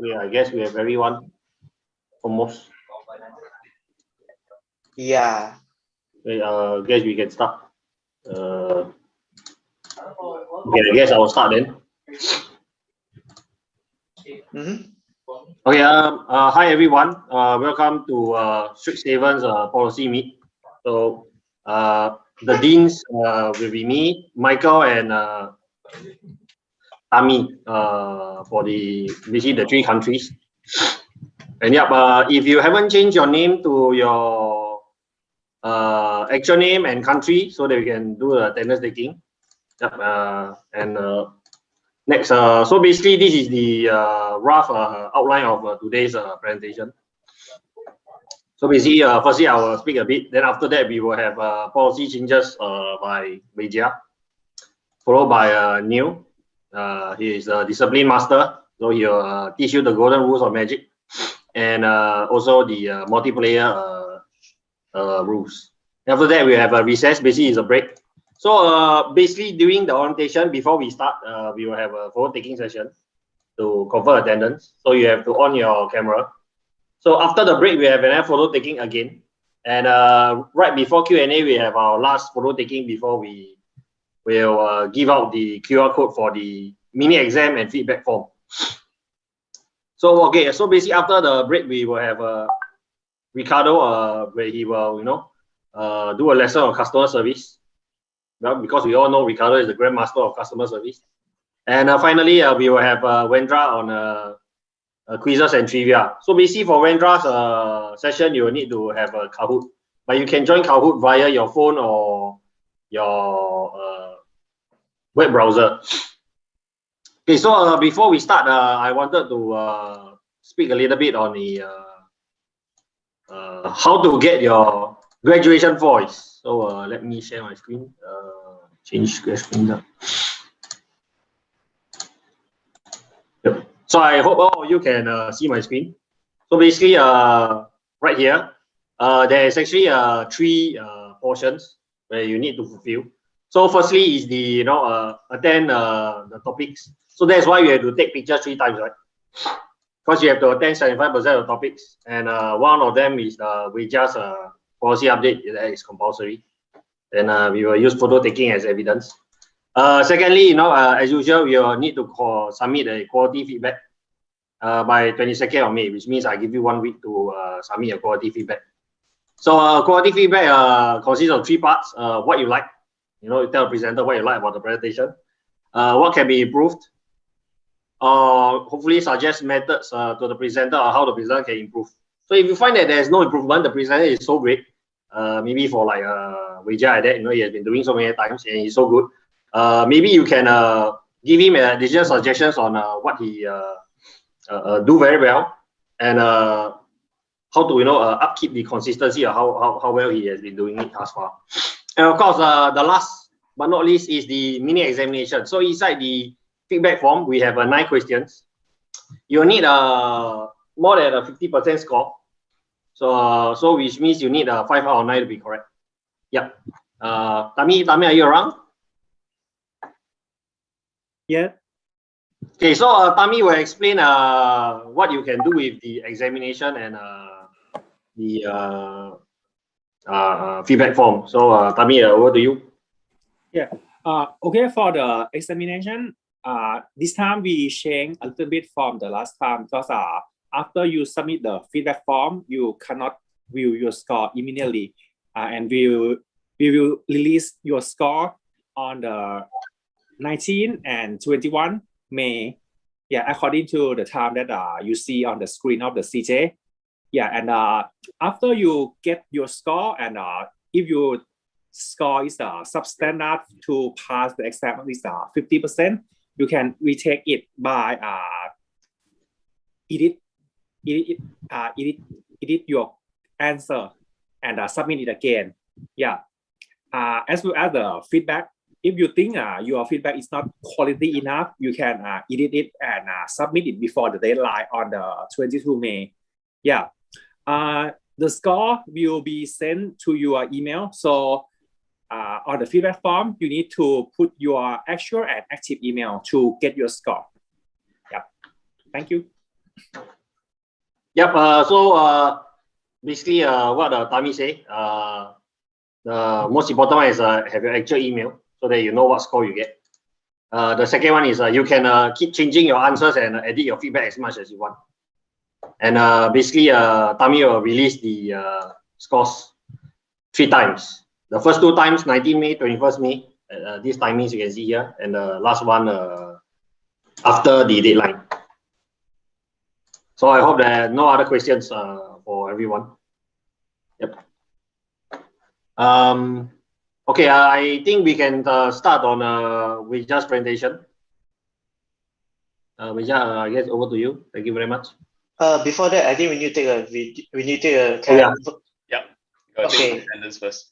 Yeah, I guess we have everyone almost. Yeah. Okay, guess we can start. Okay, I guess I will start then. Okay. Hi everyone. Welcome to Strixhaven's policy meet. So the deans will be me, Michael, and Tami for basically the 3 countries. And yep, if you haven't changed your name to your actual name and country, so that we can do the attendance taking. Yep, next, so basically this is the rough outline of today's presentation. So basically, firstly I will speak a bit. Then after that, we will have policy changes by Kamadjaja, followed by Neil. He is a discipline master, so he'll teach you the golden rules of Magic, and also the multiplayer rules. After that, we have a recess. Basically, it's a break. So basically, during the orientation, before we start, we will have a photo taking session to confirm attendance. So you have to on your camera. So after the break, we have another photo taking again, and right before Q&A, we have our last photo taking before we will give out the QR code for the mini exam and feedback form. So okay, so basically after the break, we will have Riccardo, where he will do a lesson on customer service. Well, because we all know Riccardo is the grandmaster of customer service. And finally, we will have Wendra on quizzes and trivia. So basically for Wendra's session, you will need to have a Kahoot, but you can join Kahoot via your phone or your web browser. Okay, so before we start, I wanted to speak a little bit on the how to get your graduation voice. So let me share my screen. Change the screen up. Yep. So I hope all of you can see my screen. So basically, right here, there is actually 3 portions where you need to fulfill. So firstly is the attend the topics. So that's why you have to take pictures 3 times, right? Because you have to attend 75% of the topics, and one of them is Kamadjaja's policy update that is compulsory. Then we will use photo taking as evidence. Secondly, as usual, we will need to submit a quality feedback by 22nd of May, which means I give you 1 week to submit a quality feedback. So quality feedback consists of 3 parts. What you like, you tell the presenter what you like about the presentation. What can be improved. Hopefully suggest methods to the presenter on how the presenter can improve. So if you find that there is no improvement, the presenter is so great, maybe for like Kamadjaja, that he has been doing so many times and he's so good. Maybe you can give him additional suggestions on what he do very well, and how to upkeep the consistency of how well he has been doing it thus far. And of course, the last but not least is the mini examination. So inside the feedback form, we have 9 questions. You need more than a 50% score. So which means you need 5 out of 9 to be correct. Yeah. Tami, are you around? Yeah. Okay, so Tami will explain what you can do with the examination and the feedback form. So Tami, over to you. Yeah. Okay, for the examination, this time we change a little bit from the last time, because after you submit the feedback form, you cannot view your score immediately, and we will release your score on the 19 and 21 May. Yeah, according to the time that you see on the screen of the CJ. Yeah, and after you get your score, and if your score is substandard to pass the exam, at least 50%, you can retake it by edit your answer and submit it again. Yeah. As well as the feedback, if you think your feedback is not quality enough, you can edit it and submit it before the deadline on the 22 May. Yeah. The score will be sent to your email. So on the feedback form, you need to put your actual and active email to get your score. Yeah. Thank you. Yep. Basically, what Tami say, the most important one is have your actual email so that you know what score you get. The second one is you can keep changing your answers and edit your feedback as much as you want. And basically, Tami will release the scores 3 times. The first 2 times, 19 May, 21st May. These timings you can see here, and the last one after the deadline. So I hope that no other questions for everyone. Yep. Okay, I think we can start on Vijaya's presentation. Vijaya, I guess over to you. Thank you very much. Before that, I think we need to take a video. We need to take a yeah. Okay. Attendance first.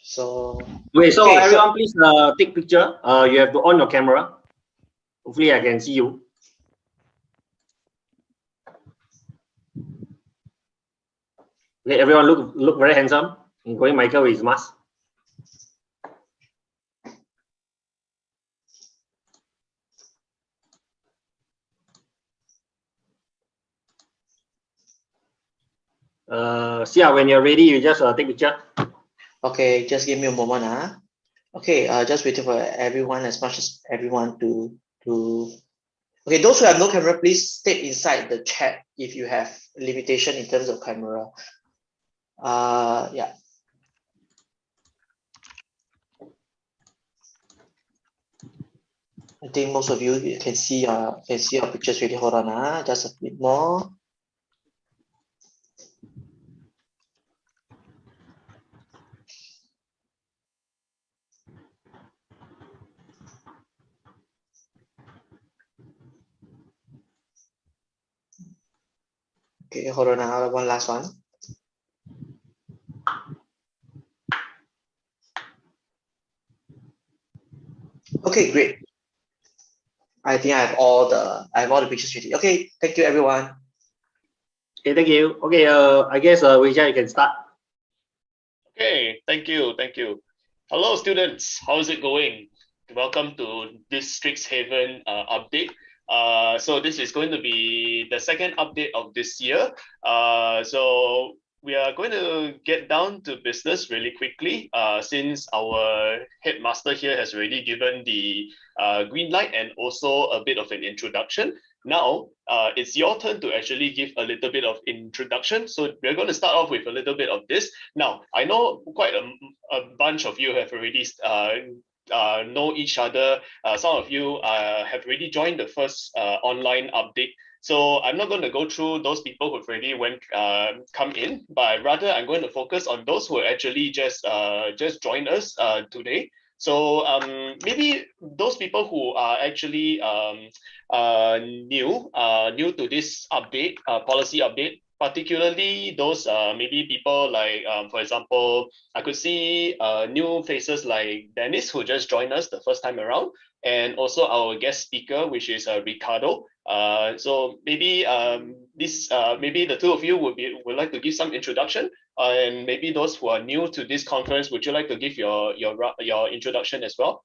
So wait. So okay, everyone, please take picture. You have to on your camera. Hopefully, I can see you. Okay, everyone, look very handsome, including Michael with his mask. Sia, when you're ready, you just take picture. Okay, just give me a moment. Okay, just waiting for everyone, as much as everyone to. Okay, those who have no camera, please stay inside the chat if you have limitation in terms of camera. Yeah. I think most of you can see your pictures really. Hold on, just a bit more. Okay, hold on, one last one. Okay, great. I think I have all the pictures ready. Okay, thank you everyone. Okay, thank you. Okay, I guess Vijay, you can start. Okay, thank you. Hello students, how's it going? Welcome to this Strixhaven update. So this is going to be the second update of this year. So we are going to get down to business really quickly since our headmaster here has already given the green light and also a bit of an introduction. Now, it's your turn to actually give a little bit of introduction. So we're going to start off with a little bit of this. Now, I know quite a bunch of you have already know each other. Some of you have already joined the first online update. So I'm not going to go through those people who've already come in, but rather I'm going to focus on those who actually just joined us today. So maybe those people who are actually new to this update, policy update, particularly those maybe people like, for example, I could see new faces like Dennis, who just joined us the first time around, and also our guest speaker, which is Riccardo. So maybe maybe the two of you would like to give some introduction, and maybe those who are new to this conference, would you like to give your introduction as well?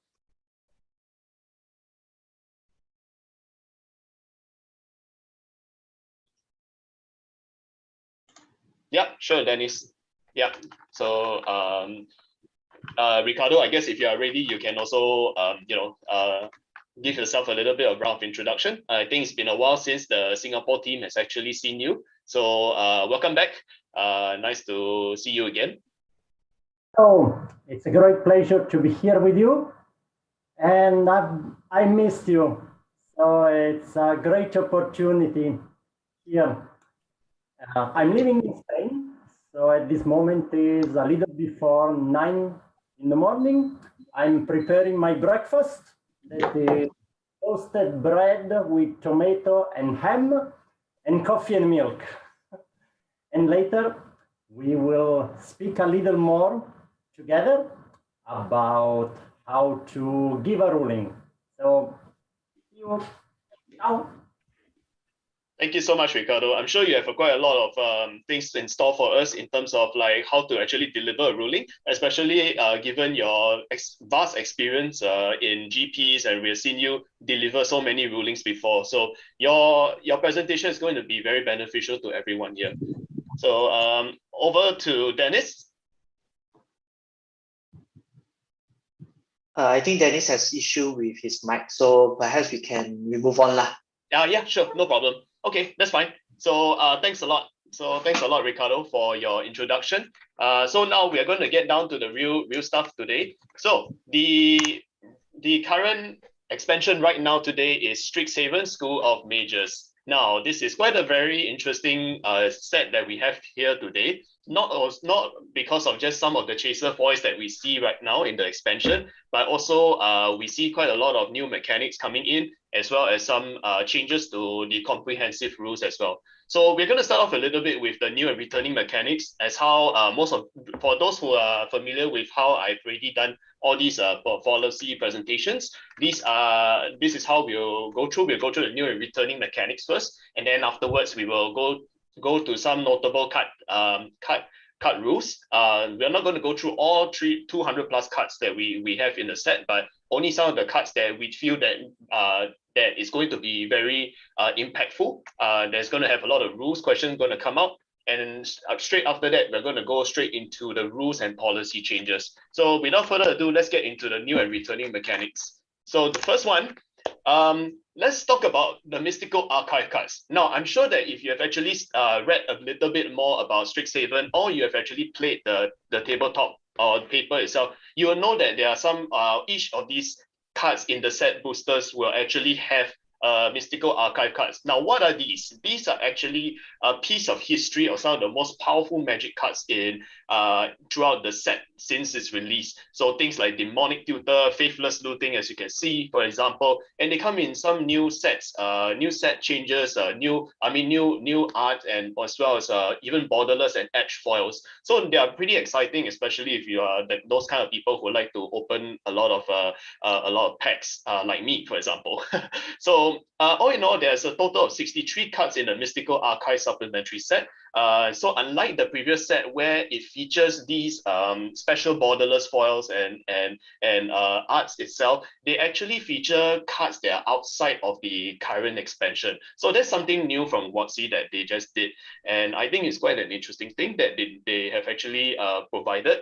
Yeah, sure, Dennis. Yeah. So Riccardo, I guess if you are ready, you can also give yourself a little bit of round of introduction. I think it's been a while since the Singapore team has actually seen you. So welcome back. Nice to see you again. Oh, it's a great pleasure to be here with you. And I missed you. So it's a great opportunity here. I'm living in Spain. So at this moment is a little before 9 in the morning. I'm preparing my breakfast. That is toasted bread with tomato and ham and coffee and milk. And later we will speak a little more together about how to give a ruling. So, now. Thank you so much, Riccardo. I'm sure you have quite a lot of things in store for us in terms of like how to actually deliver a ruling, especially given your vast experience in GPs, and we've seen you deliver so many rulings before. So your presentation is going to be very beneficial to everyone here. So over to Dennis. I think Dennis has issue with his mic, so perhaps we move on lah. Yeah, sure, no problem. Okay, that's fine. So thanks a lot. So thanks a lot, Riccardo, for your introduction. So now we are going to get down to the real stuff today. So the current expansion right now today is Strixhaven School of Mages. Now, this is quite a very interesting set that we have here today. Not because of just some of the chaser foils that we see right now in the expansion, but also we see quite a lot of new mechanics coming in, as well as some changes to the comprehensive rules as well. So we're going to start off a little bit with the new and returning mechanics, as how for those who are familiar with how I've already done all these policy presentations, this is how we'll go through. We'll go through the new and returning mechanics first, and then afterwards we will go to some notable card rules. We're not going to go through all 200 plus cards that we have in the set, but only some of the cards that we feel that that is going to be very impactful. There's going to have a lot of rules questions going to come out, and straight after that, we're going to go straight into the rules and policy changes. So without further ado, let's get into the new and returning mechanics. So the first one, let's talk about the mystical archive cards. Now, I'm sure that if you have actually read a little bit more about Strixhaven, or you have actually played the tabletop or paper itself, you will know that there are some, each of these cards in the set boosters will actually have mystical archive cards. Now, what are these? These are actually a piece of history of some of the most powerful magic cards in throughout the set since its release. So things like Demonic Tutor, Faithless Looting, as you can see, for example, and they come in some new sets, new set changes, new art, and as well as even borderless and edge foils. So they are pretty exciting, especially if you are those kind of people who like to open a lot of packs, like me, for example. So all in all, there's a total of 63 cards in the Mystical Archive supplementary set. So unlike the previous set where it features these special borderless foils and arts itself, they actually feature cards that are outside of the current expansion. So that's something new from WotC that they just did, and I think it's quite an interesting thing that they have actually provided.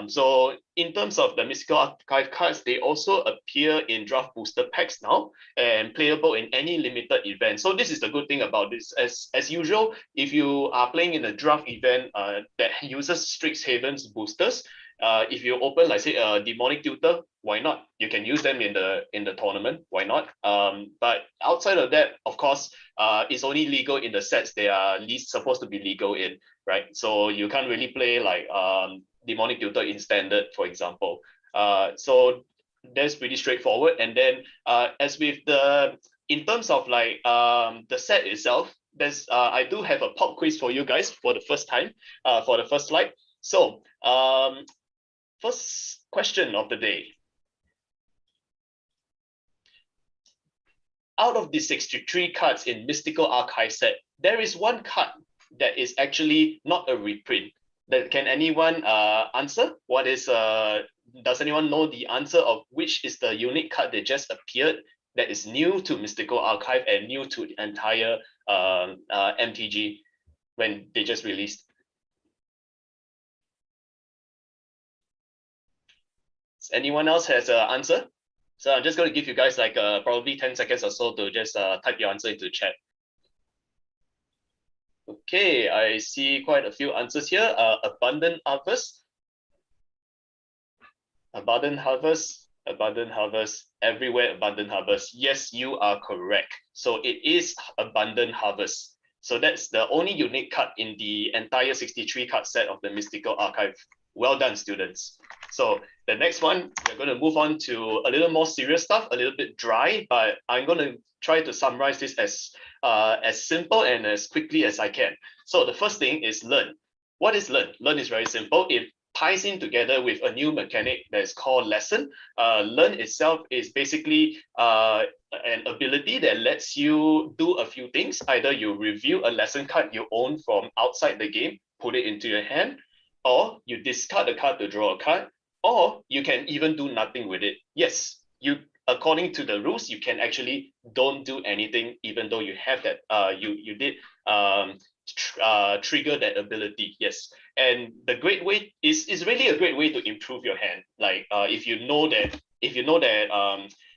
So in terms of the Mystical Archive cards, they also appear in draft booster packs now and playable in any limited event. So this is the good thing about this. As usual, if you are playing in a draft event that uses Strixhaven's boosters, if you open, like say, a Demonic Tutor, why not? You can use them in the tournament. Why not? But outside of that, of course, it's only legal in the sets they are least supposed to be legal in, right? So you can't really play like Demonic Tutor in standard, for example. So that's pretty straightforward. And then as with in terms of like the set itself, there's I do have a pop quiz for you guys for the first time, for the first slide. So first question of the day. Out of the 63 cards in Mystical Archive set, there is one card that is actually not a reprint. Can anyone answer? What is does anyone know the answer of which is the unique card that just appeared that is new to Mystical Archive and new to the entire MTG when they just released? Does anyone else has an answer? So I'm just going to give you guys like probably 10 seconds or so to just type your answer into the chat. Okay, I see quite a few answers here. Abundant Harvest. Abundant Harvest. Abundant Harvest. Everywhere Abundant Harvest. Yes, you are correct. So it is Abundant Harvest. So that's the only unique card in the entire 63 card set of the Mystical Archive. Well done, students. So the next one, we're going to move on to a little more serious stuff, a little bit dry, but I'm going to try to summarize this as simple and as quickly as I can. So the first thing is learn. What is learn? Learn is very simple. If ties in together with a new mechanic that's called lesson. Learn itself is basically an ability that lets you do a few things. Either you review a lesson card you own from outside the game, put it into your hand, or you discard a card to draw a card, or you can even do nothing with it. Yes, you, according to the rules, you can actually don't do anything, even though you have that. You did trigger that ability. Yes, and the great way is really a great way to improve your hand. Like if you know that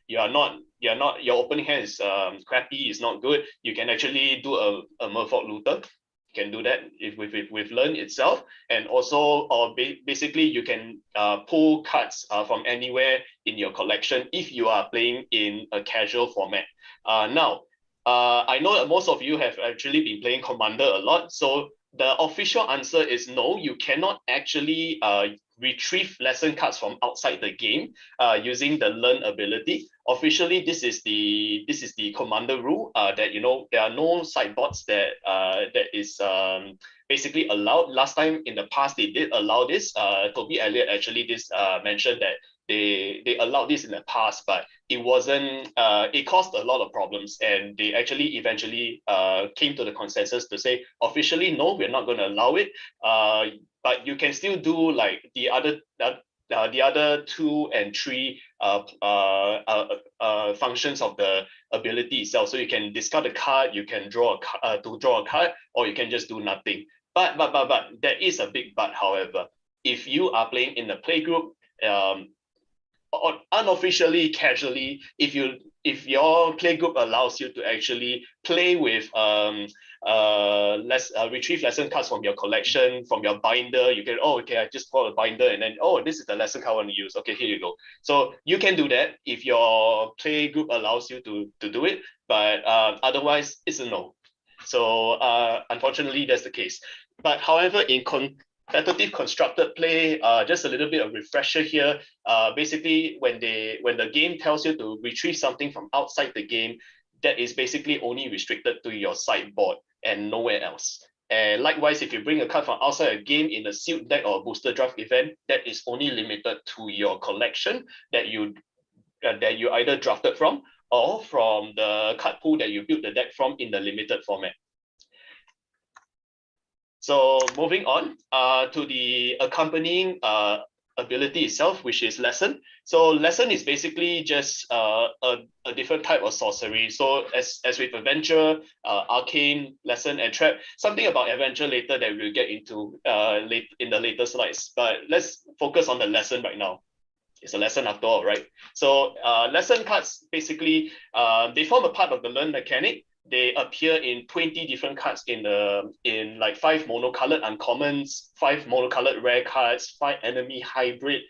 your opening hand is crappy, is not good, you can actually do a Merfolk Looter. Can do that with Learn itself, and also basically you can pull cards from anywhere in your collection if you are playing in a casual format. Now, I know that most of you have actually been playing Commander a lot, so the official answer is no, you cannot actually retrieve lesson cards from outside the game using the Learn ability. Officially, this is the Commander rule that there are no sideboards that is basically allowed. Last time in the past they did allow this. Toby Elliott actually mentioned that they allowed this in the past, but it wasn't. It caused a lot of problems, and they actually eventually came to the consensus to say officially no, we're not going to allow it. But you can still do like the other 2 and 3 functions of the ability itself. So you can discard a card, you can draw a card, or you can just do nothing. But there is a big but. However, if you are playing in a playgroup, or unofficially, casually, if your playgroup allows you to actually play with retrieve lesson cards from your collection, from your binder, you can, okay, I just pull a binder, and then, this is the lesson card I want to use. Okay, here you go. So you can do that if your playgroup allows you to do it, but otherwise it's a no. So unfortunately, that's the case. But however, in competitive constructed play, just a little bit of refresher here. Basically, when the game tells you to retrieve something from outside the game, that is basically only restricted to your sideboard and nowhere else. And likewise, if you bring a card from outside a game in a sealed deck or a booster draft event, that is only limited to your collection that you either drafted from or from the card pool that you built the deck from in the limited format. So moving on to the accompanying ability itself, which is lesson. So lesson is basically just a different type of sorcery. So as with adventure, arcane, lesson, and trap, something about adventure later that we'll get into in the later slides. But let's focus on the lesson right now. It's a lesson after all, right? So lesson cards basically they form a part of the learn mechanic. They appear in 20 different cards in like 5 monocolored uncommons, 5 monocolored rare cards, 5 enemy hybrid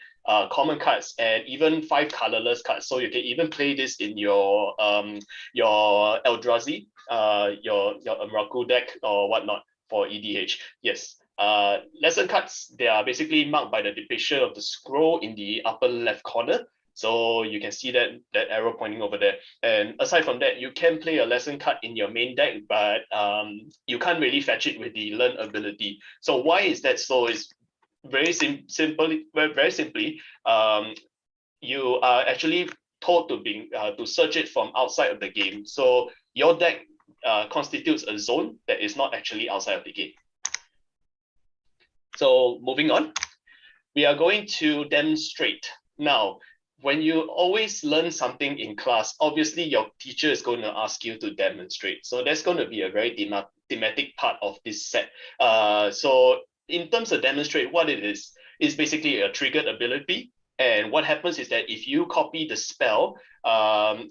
common cards, and even 5 colorless cards. So you can even play this in your Eldrazi, your Mraku deck or whatnot for EDH. Yes. Lesson cards, they are basically marked by the depiction of the scroll in the upper left corner. So you can see that arrow pointing over there. And aside from that, you can play a lesson card in your main deck, but you can't really fetch it with the learn ability. So why is that so? It's very simply, you are actually told to search it from outside of the game. So your deck constitutes a zone that is not actually outside of the game. So moving on, we are going to demonstrate now. When you always learn something in class, obviously your teacher is going to ask you to demonstrate. So that's going to be a very thematic part of this set. So in terms of demonstrate, what it is basically a triggered ability. And what happens is that if you copy the spell,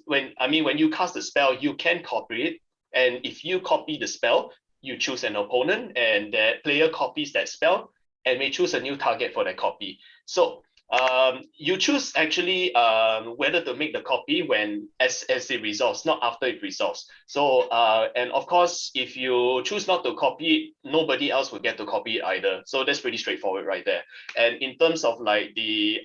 when you cast the spell, you can copy it. And if you copy the spell, you choose an opponent, and that player copies that spell and may choose a new target for that copy. So you choose actually whether to make the copy as it resolves, not after it resolves. So and of course, if you choose not to copy it, nobody else will get to copy it either. So that's pretty straightforward right there. And in terms of like the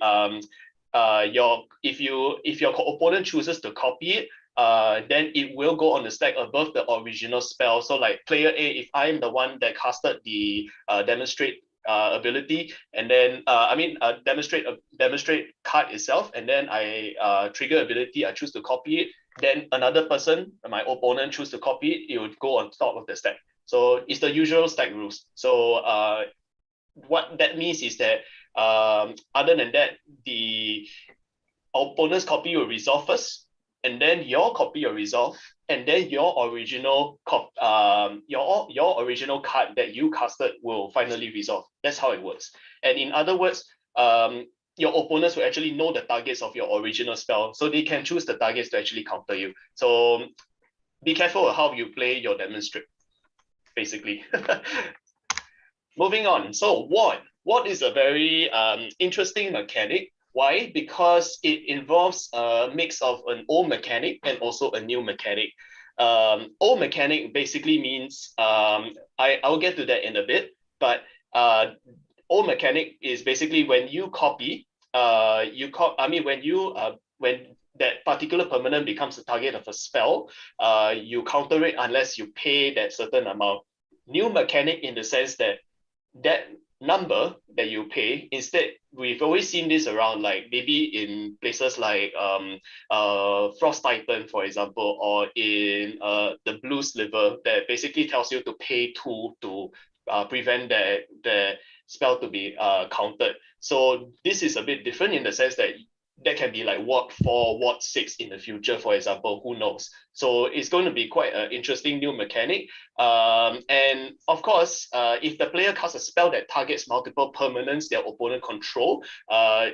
if your opponent chooses to copy it, then it will go on the stack above the original spell. So like player A, if I am the one that casted the demonstrate ability, and then demonstrate card itself, and then I trigger ability, I choose to copy it, then another person, my opponent, choose to copy it, it would go on top of the stack. So it's the usual stack rules. So what that means is that other than that, the opponent's copy will resolve first, and then your copy will resolve, and then your original your original card that you casted will finally resolve. That's how it works. And in other words, your opponents will actually know the targets of your original spell, so they can choose the targets to actually counter you. So be careful of how you play your demonstrate, basically. Moving on. So what is a very interesting mechanic. Why? Because it involves a mix of an old mechanic and also a new mechanic. Old mechanic basically means I'll get to that in a bit, but old mechanic is basically when you copy, when that particular permanent becomes the target of a spell, you counter it unless you pay that certain amount. New mechanic in the sense that number that you pay, instead, we've always seen this around, like maybe in places like Frost Titan, for example, or in the Blue Sliver, that basically tells you to pay 2 to prevent the spell to be countered. So this is a bit different in the sense that that can be like Ward 4, Ward 6 in the future, for example, who knows? So it's going to be quite an interesting new mechanic. And of course, if the player casts a spell that targets multiple permanents their opponent control,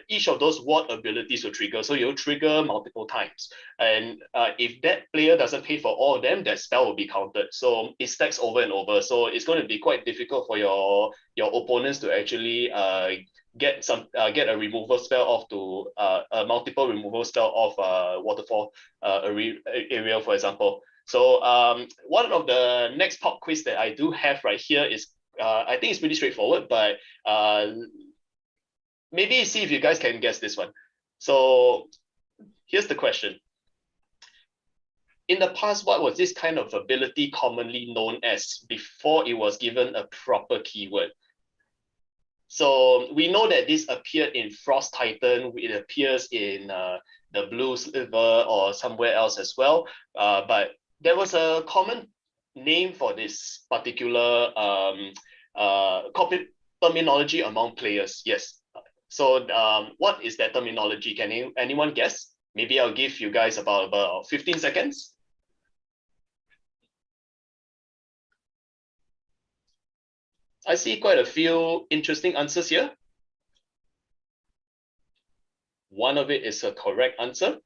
each of those ward abilities will trigger. So you'll trigger multiple times. And if that player doesn't pay for all of them, that spell will be countered. So it stacks over and over. So it's going to be quite difficult for your opponents to actually get a removal spell off to a multiple removal spell off waterfall area, for example. So one of the next pop quiz that I do have right here is I think it's pretty straightforward, but maybe see if you guys can guess this one. So here's the question. In the past, what was this kind of ability commonly known as before it was given a proper keyword? So we know that this appeared in Frost Titan, it appears in the Blue Sliver or somewhere else as well. But there was a common name for this particular terminology among players. Yes. So what is that terminology? Can anyone guess? Maybe I'll give you guys about 15 seconds. I see quite a few interesting answers here. One of it is a correct answer.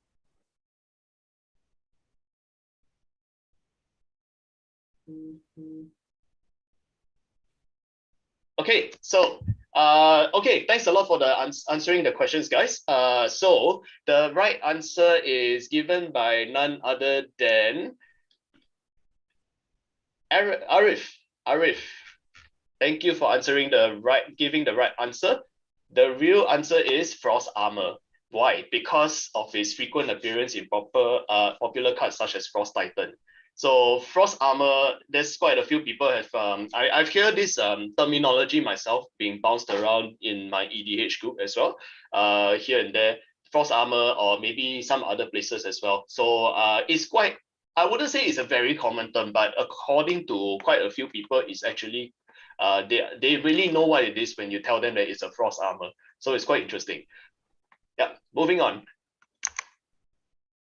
Okay, so okay, thanks a lot for the answering the questions, guys. So the right answer is given by none other than Arif. Thank you for giving the right answer. The real answer is Frost Armor. Why? Because of its frequent appearance in popular cards such as Frost Titan. So Frost Armor, there's quite a few people have I've heard this terminology myself being bounced around in my EDH group as well, here and there. Frost Armor, or maybe some other places as well. So it's quite, I wouldn't say it's a very common term, but according to quite a few people, it's actually they really know what it is when you tell them that it's a Frost Armor. So it's quite interesting. Yeah, moving on.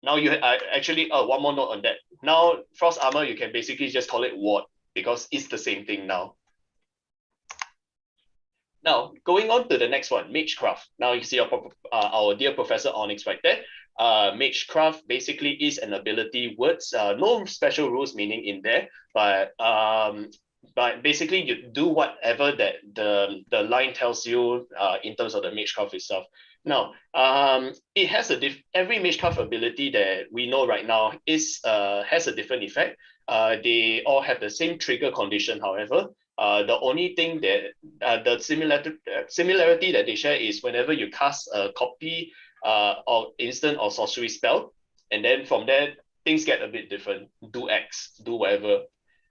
Now you actually, one more note on that. Now Frost Armor, you can basically just call it Ward because it's the same thing now. Now, going on to the next one, Magecraft. Now you see our dear Professor Onyx right there. Magecraft basically is an ability words, no special rules meaning in there, but basically you do whatever that the line tells you in terms of the Magecraft itself. Now, it has every Magecraft ability that we know right now has a different effect. They all have the same trigger condition, however. The only thing that the similarity that they share is whenever you cast a copy or instant or sorcery spell, and then from there things get a bit different. Do X, do whatever.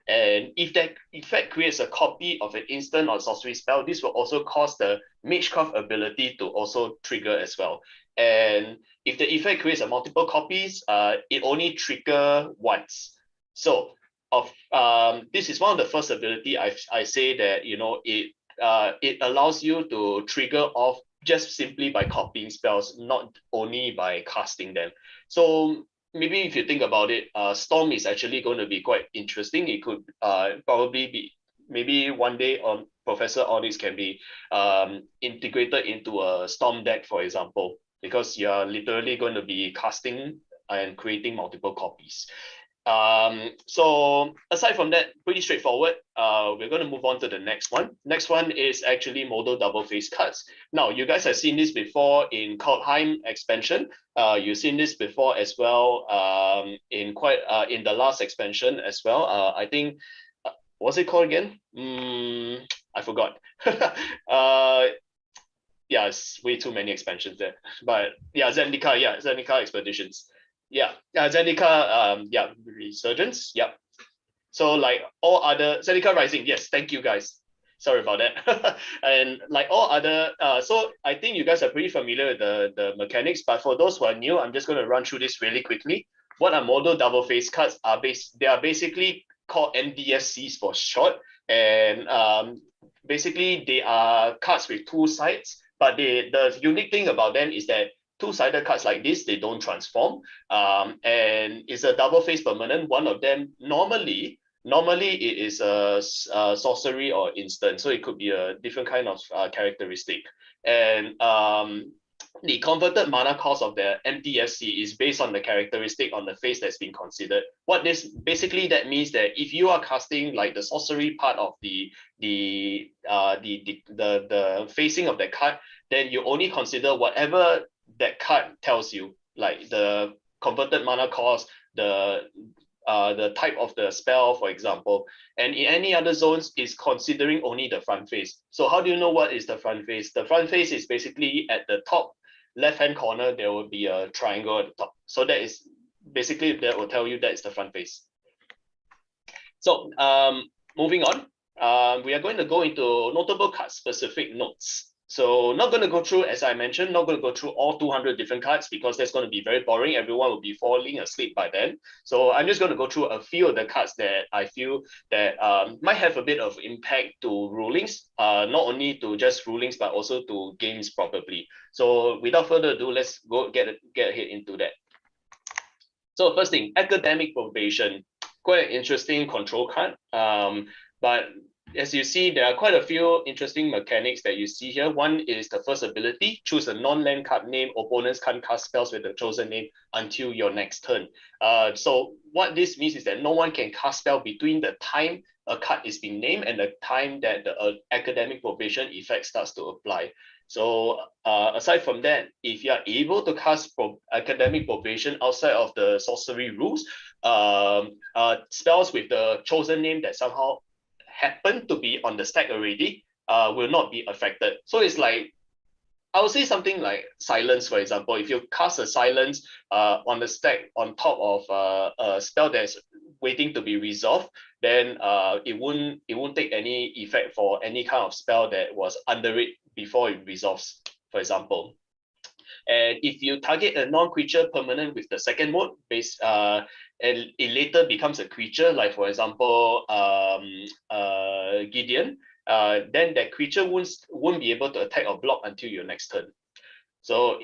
And if that effect creates a copy of an instant or sorcery spell, this will also cause the Magecraft ability to also trigger as well. And if the effect creates a multiple copies, it only trigger once. So this is one of the first ability I say that, you know, it allows you to trigger off just simply by copying spells, not only by casting them. So maybe if you think about it, Storm is actually going to be quite interesting. It could probably be, maybe one day on Professor Onyx can be integrated into a Storm deck, for example, because you're literally going to be casting and creating multiple copies. So aside from that, pretty straightforward. We're going to move on to the next one. Next one is actually modal double face cuts. Now, you guys have seen this before in Kaldheim expansion. You've seen this before as well in the last expansion as well. I think, what's it called again? I forgot. Yeah, it's way too many expansions there. But yeah, Zendika Expeditions. Yeah, Zendika, Resurgence, yeah. So like all other, Zendika Rising, yes, thank you guys. Sorry about that. And like all other, so I think you guys are pretty familiar with the mechanics, but for those who are new, I'm just going to run through this really quickly. What are modal double face cuts? They are basically called MDSCs for short, and basically they are cards with two sides, but the unique thing about them is that two-sided cards like this, they don't transform, and it's a double face permanent. One of them normally it is a sorcery or instant, so it could be a different kind of characteristic. And the converted mana cost of the MTSC is based on the characteristic on the face that's been considered. What this basically that means that if you are casting like the sorcery part of the facing of the card, then you only consider whatever that card tells you, like the converted mana cost, the type of the spell, for example. And in any other zones is considering only the front face. So how do you know what is the front face? The front face is basically at the top left-hand corner, there will be a triangle at the top. So that is basically, that will tell you that is the front face. So moving on, we are going to go into notable card specific notes. So not going to go through, as I mentioned, not going to go through all 200 different cards because that's going to be very boring. Everyone will be falling asleep by then. So I'm just going to go through a few of the cards that I feel that might have a bit of impact to rulings, not only to just rulings, but also to games probably. So without further ado, let's go get ahead into that. So first thing, academic probation, quite an interesting control card. But as you see, there are quite a few interesting mechanics that you see here. One is the first ability, choose a non-land card name. Opponents can't cast spells with the chosen name until your next turn. So what this means is that no one can cast spell between the time a card is being named and the time that the academic probation effect starts to apply. So aside from that, if you are able to cast academic probation outside of the sorcery rules, spells with the chosen name that somehow happen to be on the stack already will not be affected. So it's like, I would say something like silence, for example. If you cast a silence on the stack on top of a spell that's waiting to be resolved, then it won't take any effect for any kind of spell that was under it before it resolves, for example. And if you target a non-creature permanent with the second mode, and it later becomes a creature, like for example, Gideon, then that creature won't be able to attack or block until your next turn. So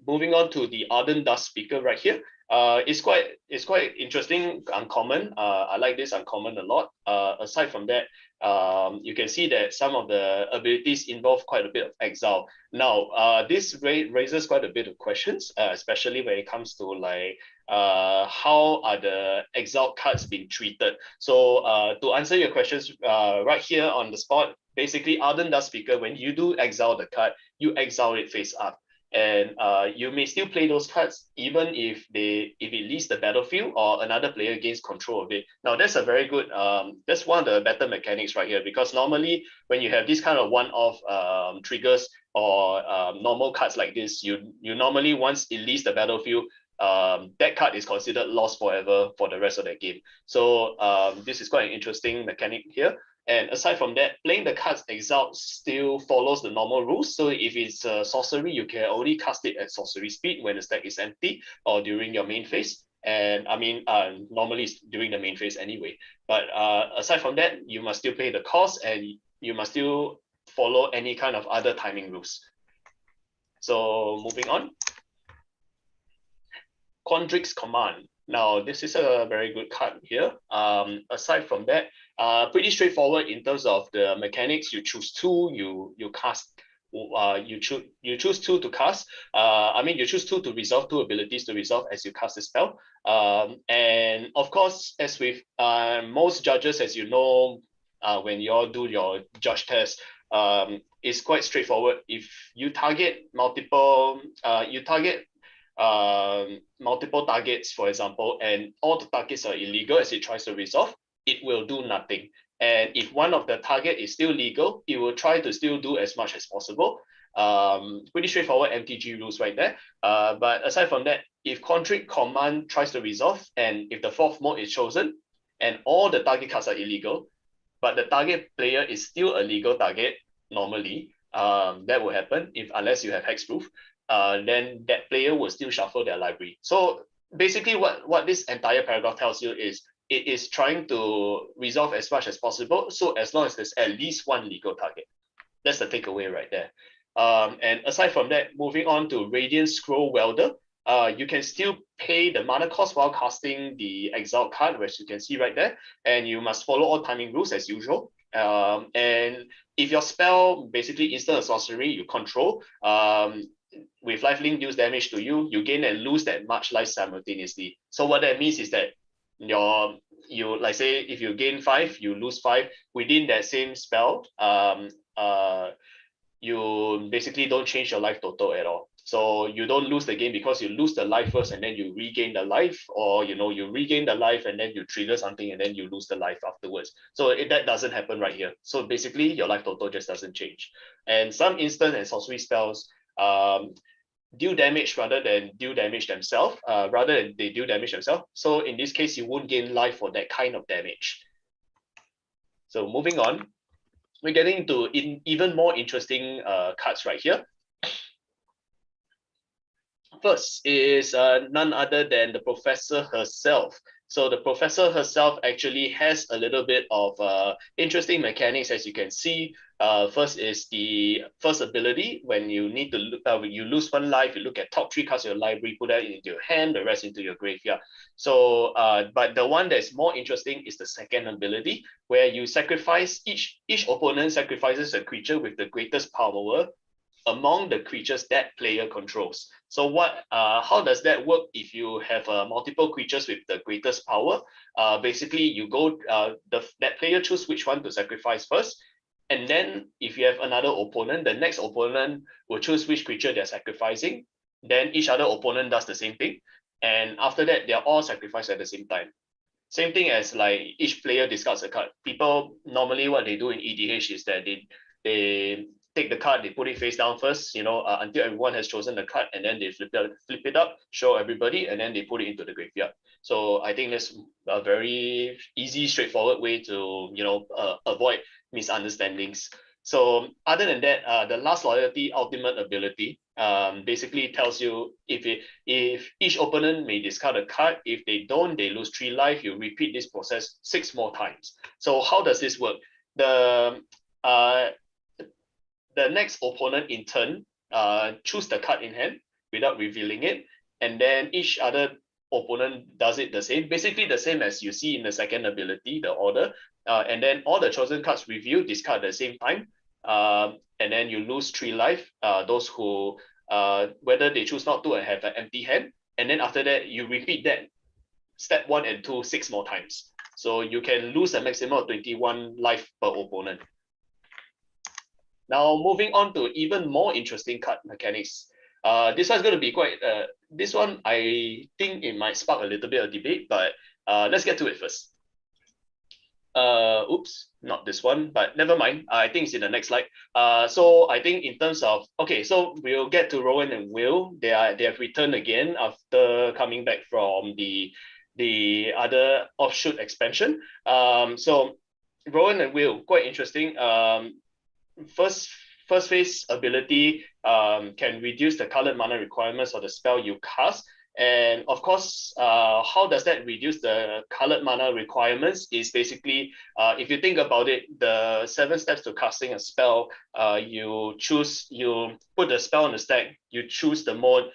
moving on to the Ardent Dust Speaker right here. It's quite interesting, uncommon. I like this uncommon a lot. Aside from that, you can see that some of the abilities involve quite a bit of exile. Now, this raises quite a bit of questions, especially when it comes to like how are the exile cards being treated. So to answer your questions right here on the spot, basically Ardent Dust Speaker, when you do exile the card, you exile it face up. And you may still play those cards even if it leaves the battlefield or another player gains control of it. Now that's a very good, that's one of the better mechanics right here, because normally when you have this kind of one-off triggers or normal cards like this, you normally once it leaves the battlefield, that card is considered lost forever for the rest of the game. So this is quite an interesting mechanic here. And aside from that, playing the cards exiled still follows the normal rules. So if it's a sorcery, you can only cast it at sorcery speed when the stack is empty or during your main phase. And I mean, normally it's during the main phase anyway. But aside from that, you must still pay the cost and you must still follow any kind of other timing rules. So moving on. Quandrix Command. Now, this is a very good card here. Aside from that, pretty straightforward in terms of the mechanics. You choose two, you cast. You choose two to cast. You choose two to resolve, two abilities to resolve as you cast the spell. And of course, as with most judges, as you know, when you all do your judge test, it's quite straightforward. If you target multiple targets, for example, and all the targets are illegal as it tries to resolve, it will do nothing. And if one of the target is still legal, it will try to still do as much as possible. Pretty straightforward MTG rules right there. But aside from that, if Quandrix Command tries to resolve, and if the fourth mode is chosen, and all the target cards are illegal, but the target player is still a legal target, normally, that will happen unless you have hexproof. Then that player will still shuffle their library. So basically what this entire paragraph tells you is it is trying to resolve as much as possible. So as long as there's at least one legal target. That's the takeaway right there. And aside from that, moving on to Radiant Scroll Welder, you can still pay the mana cost while casting the exiled card, which you can see right there. And you must follow all timing rules as usual. And if your spell, basically instant or sorcery, you control, with lifelink deals damage to you, you gain and lose that much life simultaneously. So what that means is that you like say if you gain 5, you lose 5 within that same spell. You basically don't change your life total at all. So you don't lose the game because you lose the life first and then you regain the life, or you regain the life and then you trigger something and then you lose the life afterwards. So that doesn't happen right here. So basically your life total just doesn't change. And some instant and sorcery spells deal damage rather than deal damage themselves, So in this case, you won't gain life for that kind of damage. So moving on, we're getting into even more interesting cards right here. First is none other than the professor herself. So the professor herself actually has a little bit of interesting mechanics, as you can see. First is the first ability. When you need to you lose 1 life, you look at top 3 cards of your library, put that into your hand, the rest into your graveyard. So, but the one that's more interesting is the second ability, where you sacrifice each opponent sacrifices a creature with the greatest power among the creatures that player controls. So how does that work if you have multiple creatures with the greatest power? Basically, you go, that player choose which one to sacrifice first. And then if you have another opponent, the next opponent will choose which creature they're sacrificing. Then each other opponent does the same thing. And after that, they're all sacrificed at the same time. Same thing as like each player discards a card. People, normally what they do in EDH is that they take the card, they put it face down first, until everyone has chosen the card, and then they flip it up, show everybody, and then they put it into the graveyard. So I think that's a very easy, straightforward way to, avoid misunderstandings. So other than that, the last loyalty ultimate ability basically tells you if each opponent may discard a card, if they don't, they lose 3 life. You repeat this process 6 more times. So how does this work? The next opponent in turn choose the card in hand without revealing it, and then each other opponent does it the same, basically the same as you see in the second ability, the order, and then all the chosen cards revealed discard at the same time, and then you lose 3 life, those who whether they choose not to and have an empty hand, and then after that you repeat that step 1 and 2 6 more times, so you can lose a maximum of 21 life per opponent. Now, moving on to even more interesting card mechanics. This one's going to be quite, this one, I think it might spark a little bit of debate, but let's get to it first. Oops, not this one, but never mind. I think it's in the next slide. So I think in terms of, okay, so we'll get to Rowan and Will. They have returned again after coming back from the other offshoot expansion. So Rowan and Will, quite interesting. First phase ability can reduce the colored mana requirements of the spell you cast. And of course, how does that reduce the colored mana requirements is basically, if you think about it, the 7 steps to casting a spell, you put the spell on the stack, you choose the mode,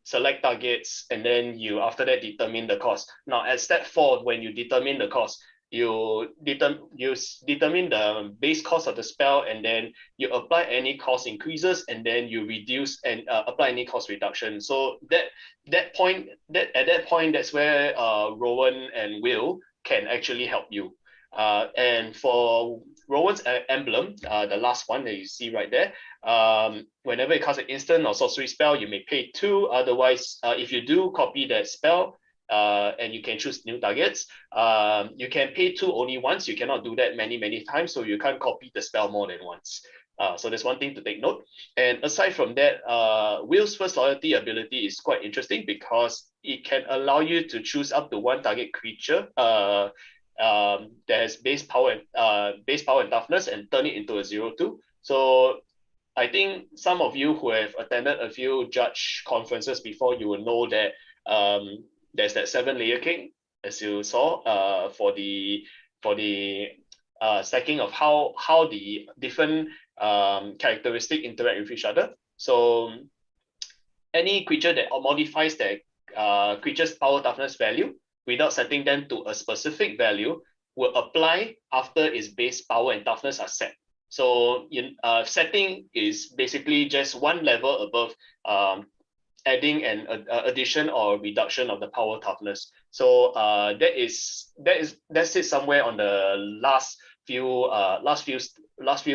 select targets, and then you after that determine the cost. Now at step 4, when you determine the cost, you determine the base cost of the spell, and then you apply any cost increases, and then you reduce and apply any cost reduction. So at that point, that's where Rowan and Will can actually help you. And for Rowan's emblem, the last one that you see right there, whenever you cast an instant or sorcery spell, you may pay 2. Otherwise, if you do copy that spell, and you can choose new targets, you can pay 2 only once. You cannot do that many times, so you can't copy the spell more than once. So that's one thing to take note. And aside from that, Will's first loyalty ability is quite interesting because it can allow you to choose up to 1 target creature that has base power and toughness and turn it into a 0/2. So I think some of you who have attended a few judge conferences before, you will know that there's that 7-layer cake, as you saw, for the stacking of how the different characteristic interact with each other. So any creature that modifies their creature's power toughness value without setting them to a specific value will apply after its base power and toughness are set. So setting is basically just 1 level above adding an addition or reduction of the power toughness. So that's it somewhere on the last few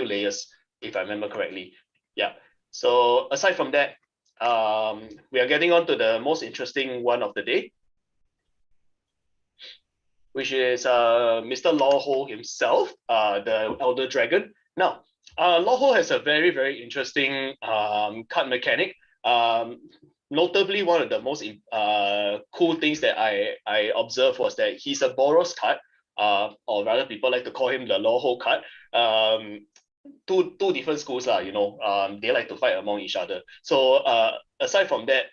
layers, if I remember correctly. Yeah. So aside from that, we are getting on to the most interesting one of the day, which is Mr. Lawho himself, the Elder Dragon. Now, Lawho has a very, very interesting card mechanic. Notably, one of the most cool things that I observed was that he's a Boros card, or rather people like to call him the Lawho card. Two different schools, they like to fight among each other. So aside from that,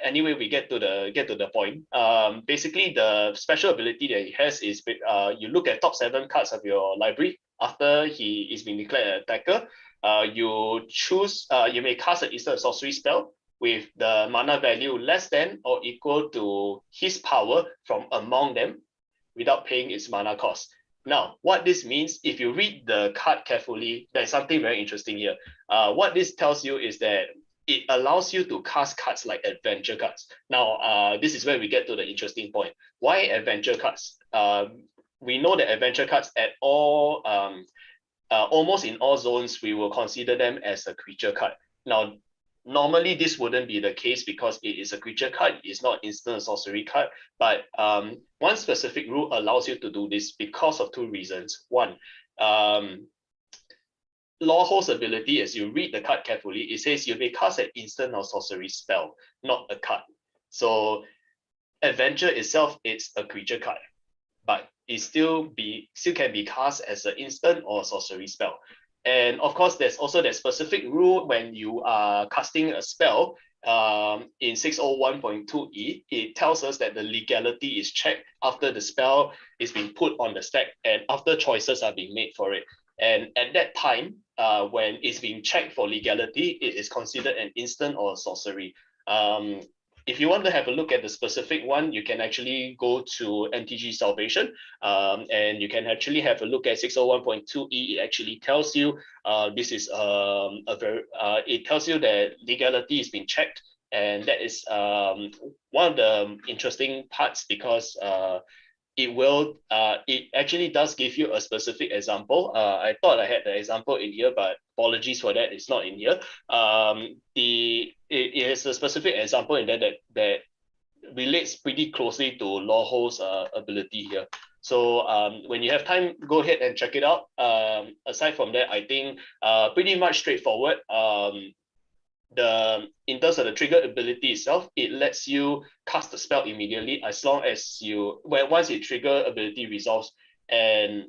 anyway, we get to the point. Basically, the special ability that he has is you look at top 7 cards of your library after he is being declared an attacker. You choose. You may cast an instant sorcery spell with the mana value less than or equal to his power from among them, without paying its mana cost. Now, what this means, if you read the card carefully, there's something very interesting here. What this tells you is that it allows you to cast cards like adventure cards. Now, this is where we get to the interesting point. Why adventure cards? We know that adventure cards at all, almost in all zones, we will consider them as a creature card. Now, normally this wouldn't be the case because it is a creature card, it's not instant sorcery card. But one specific rule allows you to do this because of 2 reasons. One, Lawho's ability, as you read the card carefully, it says you may cast an instant or sorcery spell, not a card. So adventure itself, it's a creature card, but it still can be cast as an instant or sorcery spell. And of course, there's also that specific rule when you are casting a spell in 601.2e, it tells us that the legality is checked after the spell is being put on the stack and after choices are being made for it. And at that time, when it's being checked for legality, it is considered an instant or sorcery. If you want to have a look at the specific one, you can actually go to NTG Salvation, and you can actually have a look at 601.2e. It actually tells you this is it tells you that legality is being checked, and that is one of the interesting parts because it actually does give you a specific example. I thought I had the example in here, but apologies for that, it's not in here. It is a specific example in there that relates pretty closely to Lawho's ability here. So when you have time, go ahead and check it out. Aside from that, I think pretty much straightforward. In terms of the trigger ability itself, it lets you cast the spell immediately as long as once the trigger ability resolves, and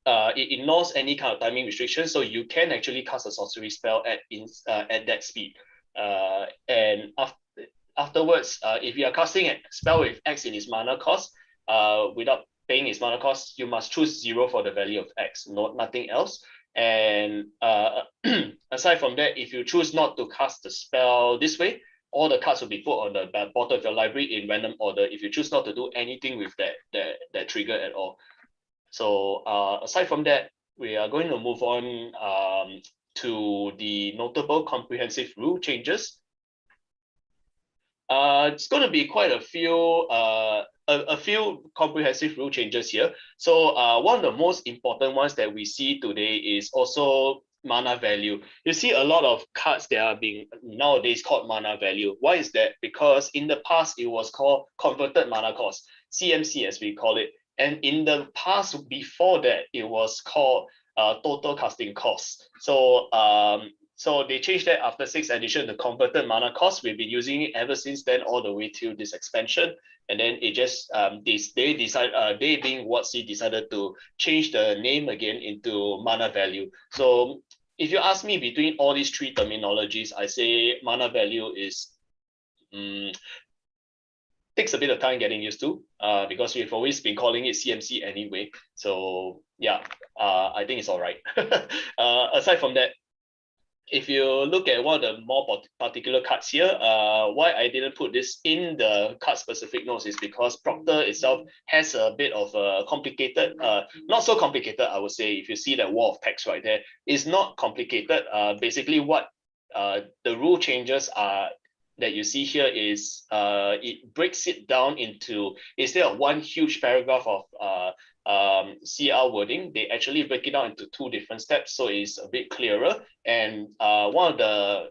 it ignores any kind of timing restriction, so you can actually cast a sorcery spell at that speed. And afterwards, if you are casting a spell with X in its mana cost, without paying its mana cost, you must choose 0 for the value of X, nothing else. And aside from that, if you choose not to cast the spell this way, all the cards will be put on the bottom of your library in random order if you choose not to do anything with that trigger at all. So aside from that, we are going to move on to the notable comprehensive rule changes. It's going to be quite a few comprehensive rule changes here. So one of the most important ones that we see today is also mana value. You see a lot of cards that are being nowadays called mana value. Why is that? Because in the past it was called converted mana cost, CMC as we call it. And in the past before that, it was called total casting cost. So so they changed that after 6th edition, the converted mana cost. We've been using it ever since then, all the way till this expansion. And then it just they being WotC decided to change the name again into mana value. So if you ask me between all these three terminologies, I say mana value is takes a bit of time getting used to, because we've always been calling it CMC anyway. So yeah, I think it's all right. Aside from that, if you look at one of the more particular cards here, why I didn't put this in the card specific notes is because Proctor itself has a bit of a complicated, not so complicated, I would say. If you see that wall of text right there, it's not complicated. Basically what the rule changes are that you see here is it breaks it down into, instead of one huge paragraph of CR wording, they actually break it down into 2 different steps, so it's a bit clearer. And one of the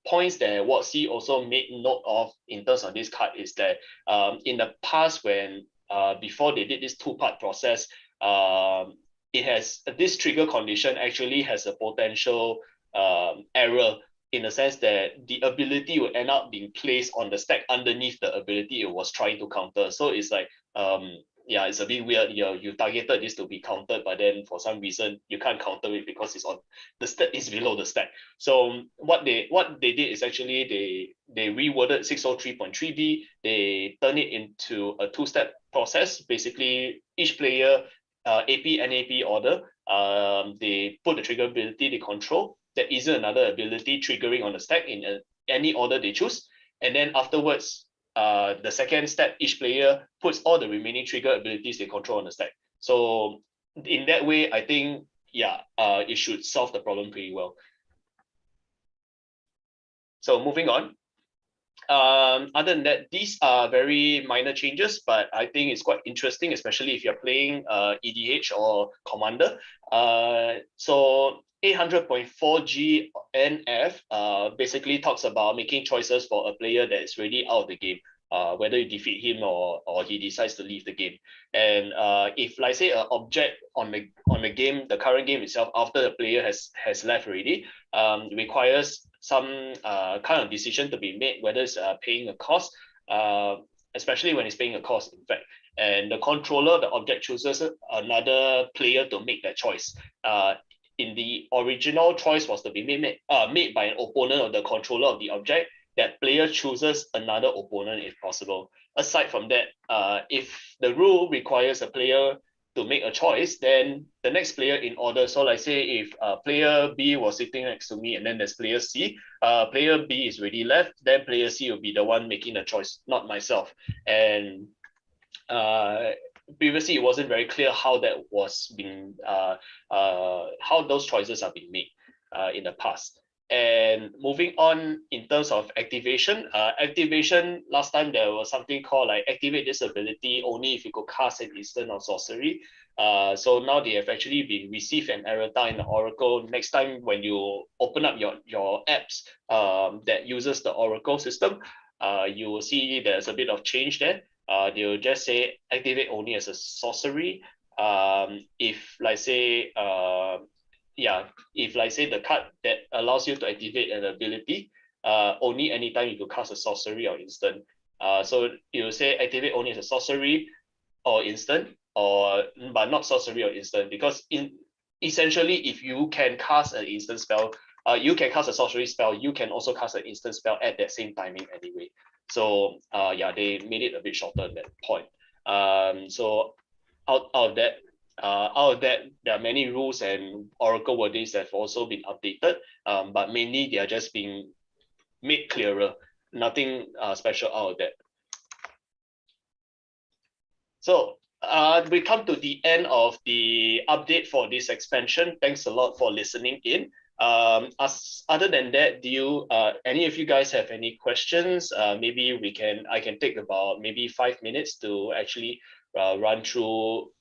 points that WotC also made note of in terms of this card is that in the past, when before they did this 2-part process, it has this trigger condition actually has a potential error, in the sense that the ability will end up being placed on the stack underneath the ability it was trying to counter. So it's like, yeah, it's a bit weird. You targeted this to be countered, but then for some reason you can't counter it because it's on the stack, is below the stack. So what they did is actually they reworded 603.3b. They turn it into a 2-step process. Basically, each player AP NAP order, they put the trigger ability they control. There isn't another ability triggering on the stack in any order they choose. And then afterwards, the second step, each player puts all the remaining trigger abilities they control on the stack. So in that way, I think, yeah, it should solve the problem pretty well. So moving on. Other than that, these are very minor changes, but I think it's quite interesting, especially if you're playing EDH or Commander. So 800.4G NF basically talks about making choices for a player that is really out of the game, whether you defeat him or he decides to leave the game. And if, like, say, an object on the game, the current game itself, after the player has left already, requires some kind of decision to be made, whether it's paying a cost, especially when it's paying a cost, in fact. And the controller, the object, chooses another player to make that choice. In the original, choice was to be made by an opponent of the controller of the object. That player chooses another opponent if possible. Aside from that, if the rule requires a player to make a choice, then the next player in order, so like say if player B was sitting next to me and then there's player C, player B is already left, then player C will be the one making the choice, not myself. And previously it wasn't very clear how that was being, how those choices are being made in the past. And moving on in terms of activation, last time there was something called like activate this ability only if you could cast an instant or sorcery. So now they have actually been received an errata in the Oracle. Next time when you open up your apps that uses the Oracle system, you will see there's a bit of change there. they'll just say activate only as a sorcery. If like say if like say the card that allows you to activate an ability, only anytime you could cast a sorcery or instant. So you will say activate only as a sorcery or instant, or but not sorcery or instant, because essentially if you can cast an instant spell, you can cast a sorcery spell, you can also cast an instant spell at that same timing anyway. So they made it a bit shorter at that point. So out of that, there are many rules and Oracle wordings that have also been updated, but mainly they are just being made clearer. Nothing special out of that. So we come to the end of the update for this expansion. Thanks a lot for listening in. Other than that, do you any of you guys have any questions? Maybe I can take about maybe 5 minutes to actually run through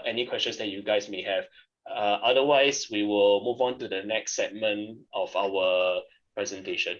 any questions that you guys may have. Otherwise, we will move on to the next segment of our presentation.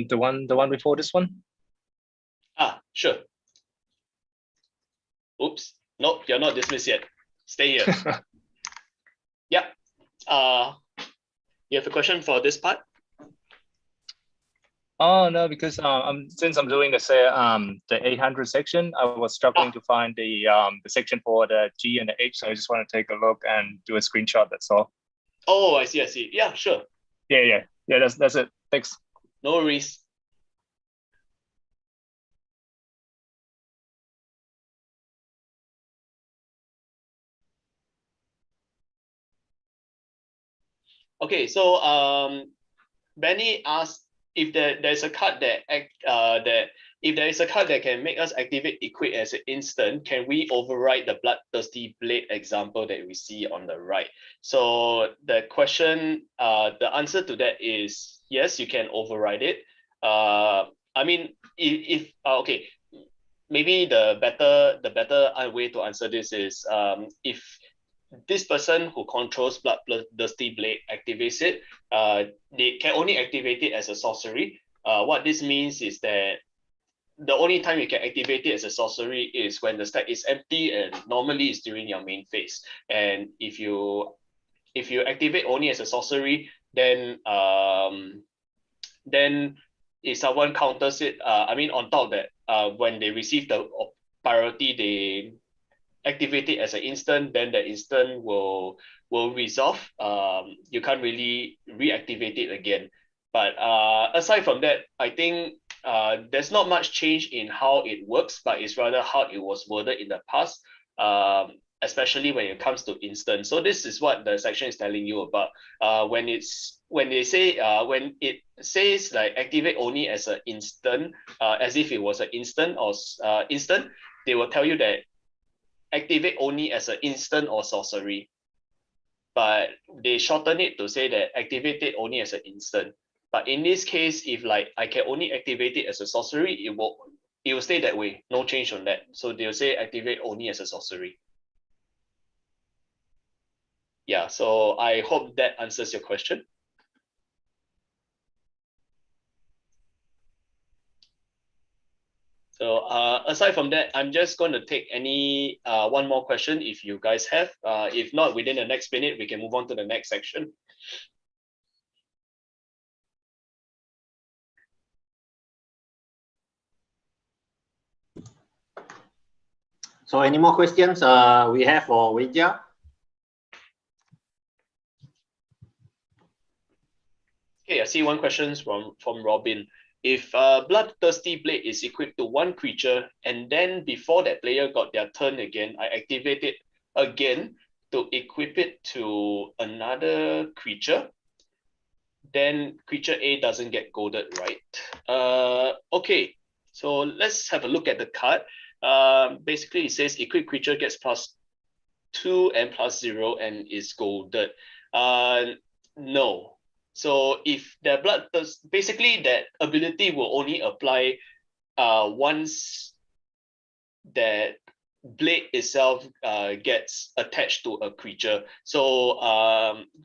The one before this one. Sure. Oops. Nope, you're not dismissed yet. Stay here. Yeah. You have a question for this part? Oh no, because since I'm doing the 800 section, I was struggling to find the section for the G and the H, so I just want to take a look and do a screenshot. That's all. Oh, I see. Yeah, sure. Yeah. That's it. Thanks. No worries. Okay, so Benny asked if there's a card that if there is a card that can make us activate equip as an instant, can we override the Bloodthirsty Blade example that we see on the right? So the question, the answer to that is yes, you can override it. I mean, if okay, maybe the better way to answer this is if this person who controls Bloodthirsty Blade activates it, they can only activate it as a sorcery. What this means is that the only time you can activate it as a sorcery is when the stack is empty, and normally it's during your main phase. And if you activate only as a sorcery, then if someone counters it, I mean on top of that, when they receive the priority, they activate it as an instant, then the instant will resolve. You can't really reactivate it again. But aside from that, I think there's not much change in how it works, but it's rather how it was worded in the past, especially when it comes to instant. So this is what the section is telling you about. When it says like activate only as an instant, as if it was an instant or instant, they will tell you that activate only as an instant or sorcery, but they shorten it to say that activate it only as an instant. But in this case, if like I can only activate it as a sorcery, it will stay that way, no change on that. So they'll say activate only as a sorcery. Yeah, so I hope that answers your question. So aside from that, I'm just going to take any one more question if you guys have. If not, within the next minute, we can move on to the next section. So any more questions we have for Wendra? Okay, I see one question from Robin. If Bloodthirsty Blade is equipped to one creature, and then before that player got their turn again, I activate it again to equip it to another creature, then creature A doesn't get golded, right? Okay, so let's have a look at the card. Basically, it says equipped creature gets +2 and +0 and is golded. No. So if their blood, basically that ability will only apply once that blade itself gets attached to a creature. So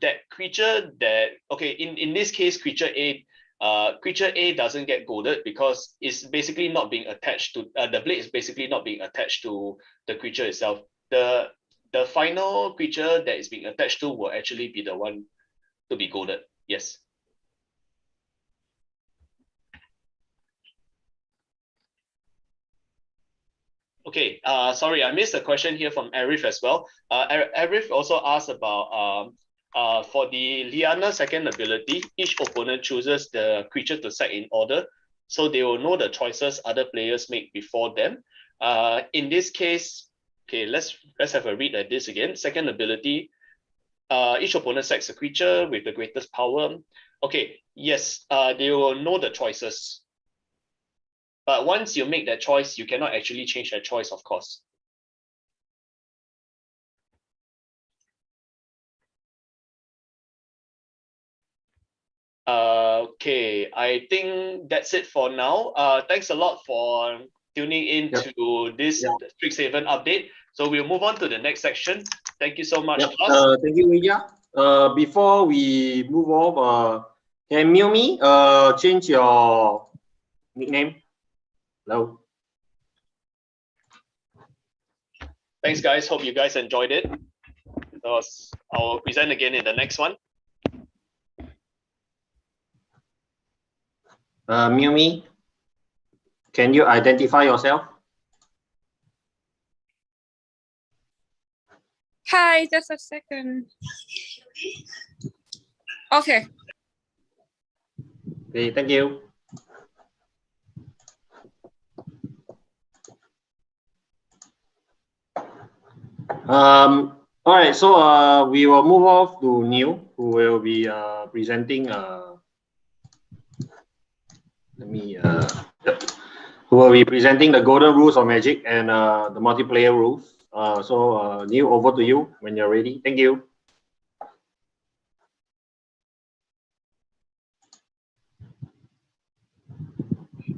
that creature that, okay, in this case, creature A doesn't get golded because it's basically not being attached to the blade is basically not being attached to the creature itself. The final creature that is being attached to will actually be the one to be golded. Yes. Okay, sorry, I missed a question here from Arif as well. Arif also asked about for the Liana second ability, each opponent chooses the creature to sack in order, so they will know the choices other players make before them. In this case, okay, let's have a read at this again. Second ability, each opponent sacks a creature with the greatest power. Okay, yes, they will know the choices. But once you make that choice, you cannot actually change that choice, of course. Okay, I think that's it for now. Thanks a lot for tuning in to this Strixhaven update. So we'll move on to the next section. Thank you so much, class. Thank you, Wendra. Before we move off, can Miomi change your nickname? Hello. Thanks, guys. Hope you guys enjoyed it. So I'll present again in the next one. Miomi, can you identify yourself? Hi, just a second. Okay. Okay, thank you. All right, so we will move off to Neil, who will be presenting. Who will be presenting the golden rules of Magic and the multiplayer rules. So Neil, over to you when you're ready. Thank you.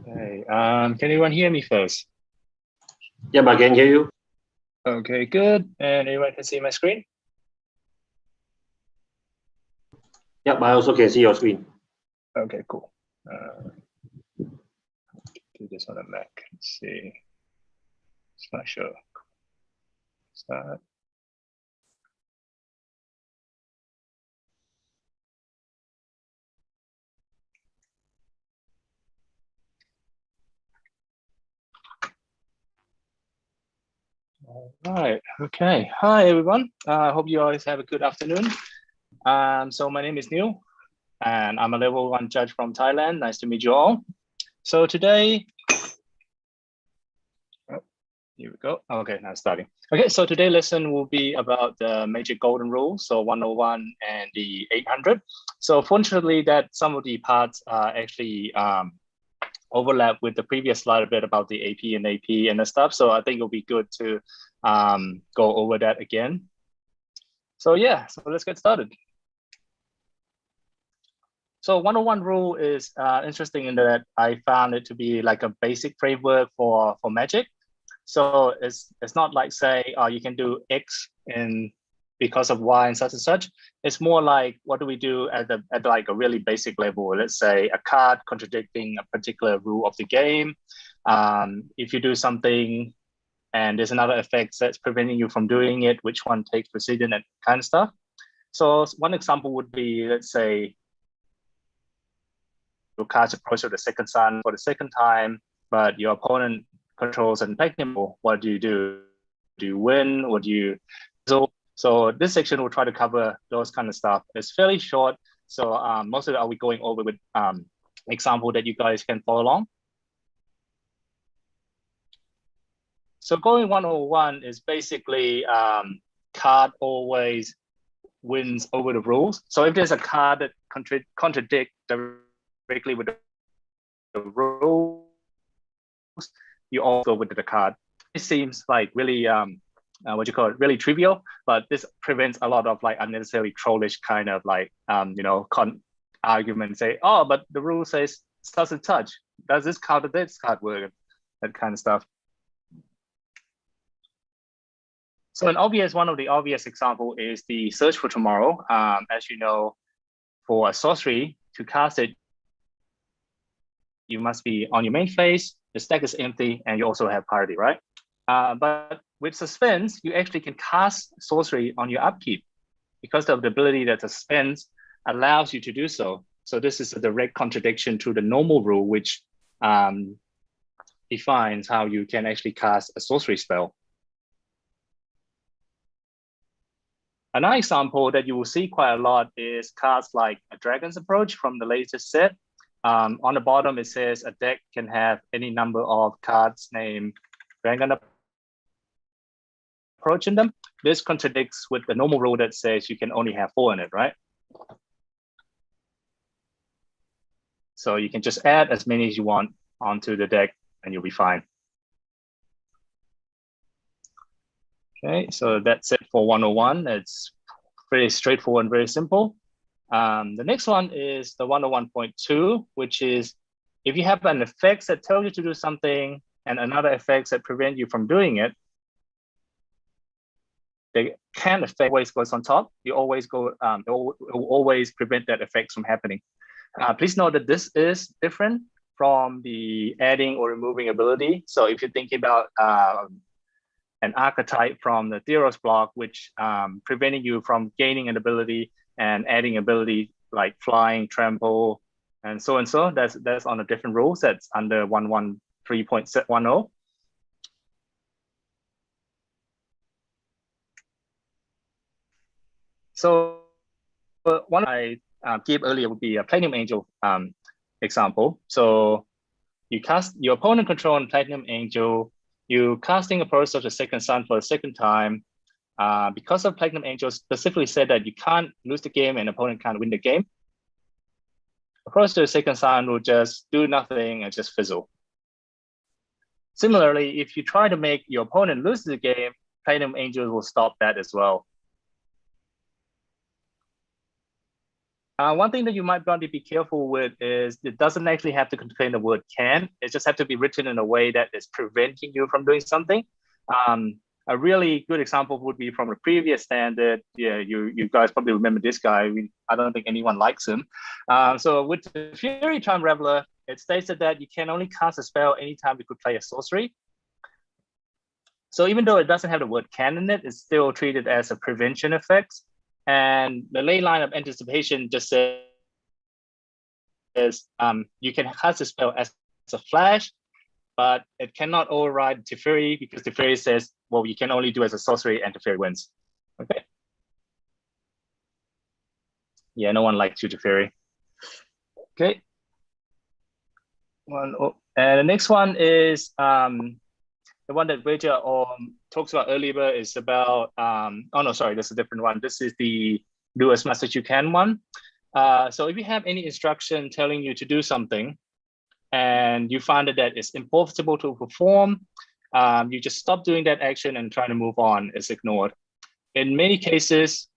Okay. Can anyone hear me first? Yep, I can hear you. Okay, good. And everyone can see my screen? Yep, I also can see your screen. Okay, cool. Do this on a Mac. Let's see. It's not sure. Start. All right. Okay. Hi, everyone. I hope you always have a good afternoon. So my name is Neil, and I'm a level 1 judge from Thailand. Nice to meet you all. So today, here we go. Okay, now starting. Okay, so today's lesson will be about the Magic Golden Rule, so 101 and the 800. So fortunately that some of the parts are actually overlap with the previous slide a bit about the AP and AP and the stuff. So I think it'll be good to go over that again. So yeah, so let's get started. So 101 rule is interesting in that I found it to be like a basic framework for Magic. So it's not like say, you can do X and because of Y and such. It's more like, what do we do at like a really basic level? Let's say a card contradicting a particular rule of the game. If you do something and there's another effect that's preventing you from doing it, which one takes precedence and kind of stuff. So one example would be, let's say, your card's approach of the second sun for the second time, but your opponent controls an impregnable. What do you do? Do you win? Or do you? So this section will try to cover those kind of stuff. It's fairly short, so most of it I'll be going over with example that you guys can follow along. So going 101 is basically card always wins over the rules. So if there's a card that contradict directly with the rules, you also with the card. It seems like really really trivial, but this prevents a lot of like unnecessary trollish kind of like argument. Say, oh, but the rule says doesn't touch. Does this card or this card work? That kind of stuff. So one of the obvious example is the search for tomorrow. As you know, for a sorcery to cast it, you must be on your main phase, the stack is empty, and you also have priority, right? But with suspense, you actually can cast sorcery on your upkeep because of the ability that suspense allows you to do so. So this is a direct contradiction to the normal rule, which defines how you can actually cast a sorcery spell. Another example that you will see quite a lot is cards like a Dragon's Approach from the latest set. On the bottom, it says a deck can have any number of cards named Dragon Approach in them. This contradicts with the normal rule that says you can only have 4 in it, right? So you can just add as many as you want onto the deck and you'll be fine. Okay, so that's it for 101. It's pretty straightforward and very simple. The next one is the 101.2, which is if you have an effect that tells you to do something and another effect that prevent you from doing it, the can effect always goes on top. You always go, it will always prevent that effect from happening. Please note that this is different from the adding or removing ability. So if you're thinking about an archetype from the Theros block, which preventing you from gaining an ability and adding ability like flying, trample, and so. That's on a different rule. That's under 113.10. So one I gave earlier would be a Platinum Angel example. So you cast your opponent control Platinum Angel. You casting Approach of the Second Sun for the second time. Because of Platinum Angel specifically said that you can't lose the game and opponent can't win the game. Approach to the Second Sun will just do nothing and just fizzle. Similarly, if you try to make your opponent lose the game, Platinum Angel will stop that as well. One thing that you might want to be careful with is it doesn't actually have to contain the word can. It just has to be written in a way that is preventing you from doing something. A really good example would be from the previous standard. Yeah, you guys probably remember this guy. I don't think anyone likes him. So with the Fury Time Reveler, it states that you can only cast a spell anytime you could play a sorcery. So even though it doesn't have the word can in it, it's still treated as a prevention effect. And the ley line of anticipation just says you can cast a spell as a flash, but it cannot override Teferi because Teferi says, well, you can only do as a sorcery and Teferi wins. Okay. Yeah, no one likes you, Teferi. Okay. And the next one is the one that Veja talks about earlier is about, oh no, sorry, that's a different one. This is the do as much as you can one. So if you have any instruction telling you to do something and you find that it's impossible to perform, you just stop doing that action and try to move on, it's ignored. In many cases,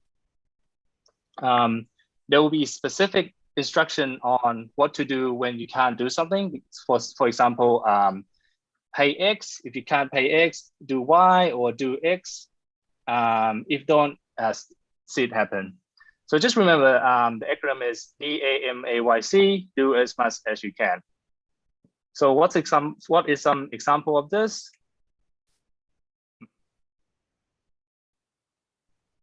there will be specific instruction on what to do when you can't do something. For example, pay X. If you can't pay X, do Y or do X. If don't, see it happen. So just remember, the acronym is DAMAYC, do as much as you can. So what is some example of this?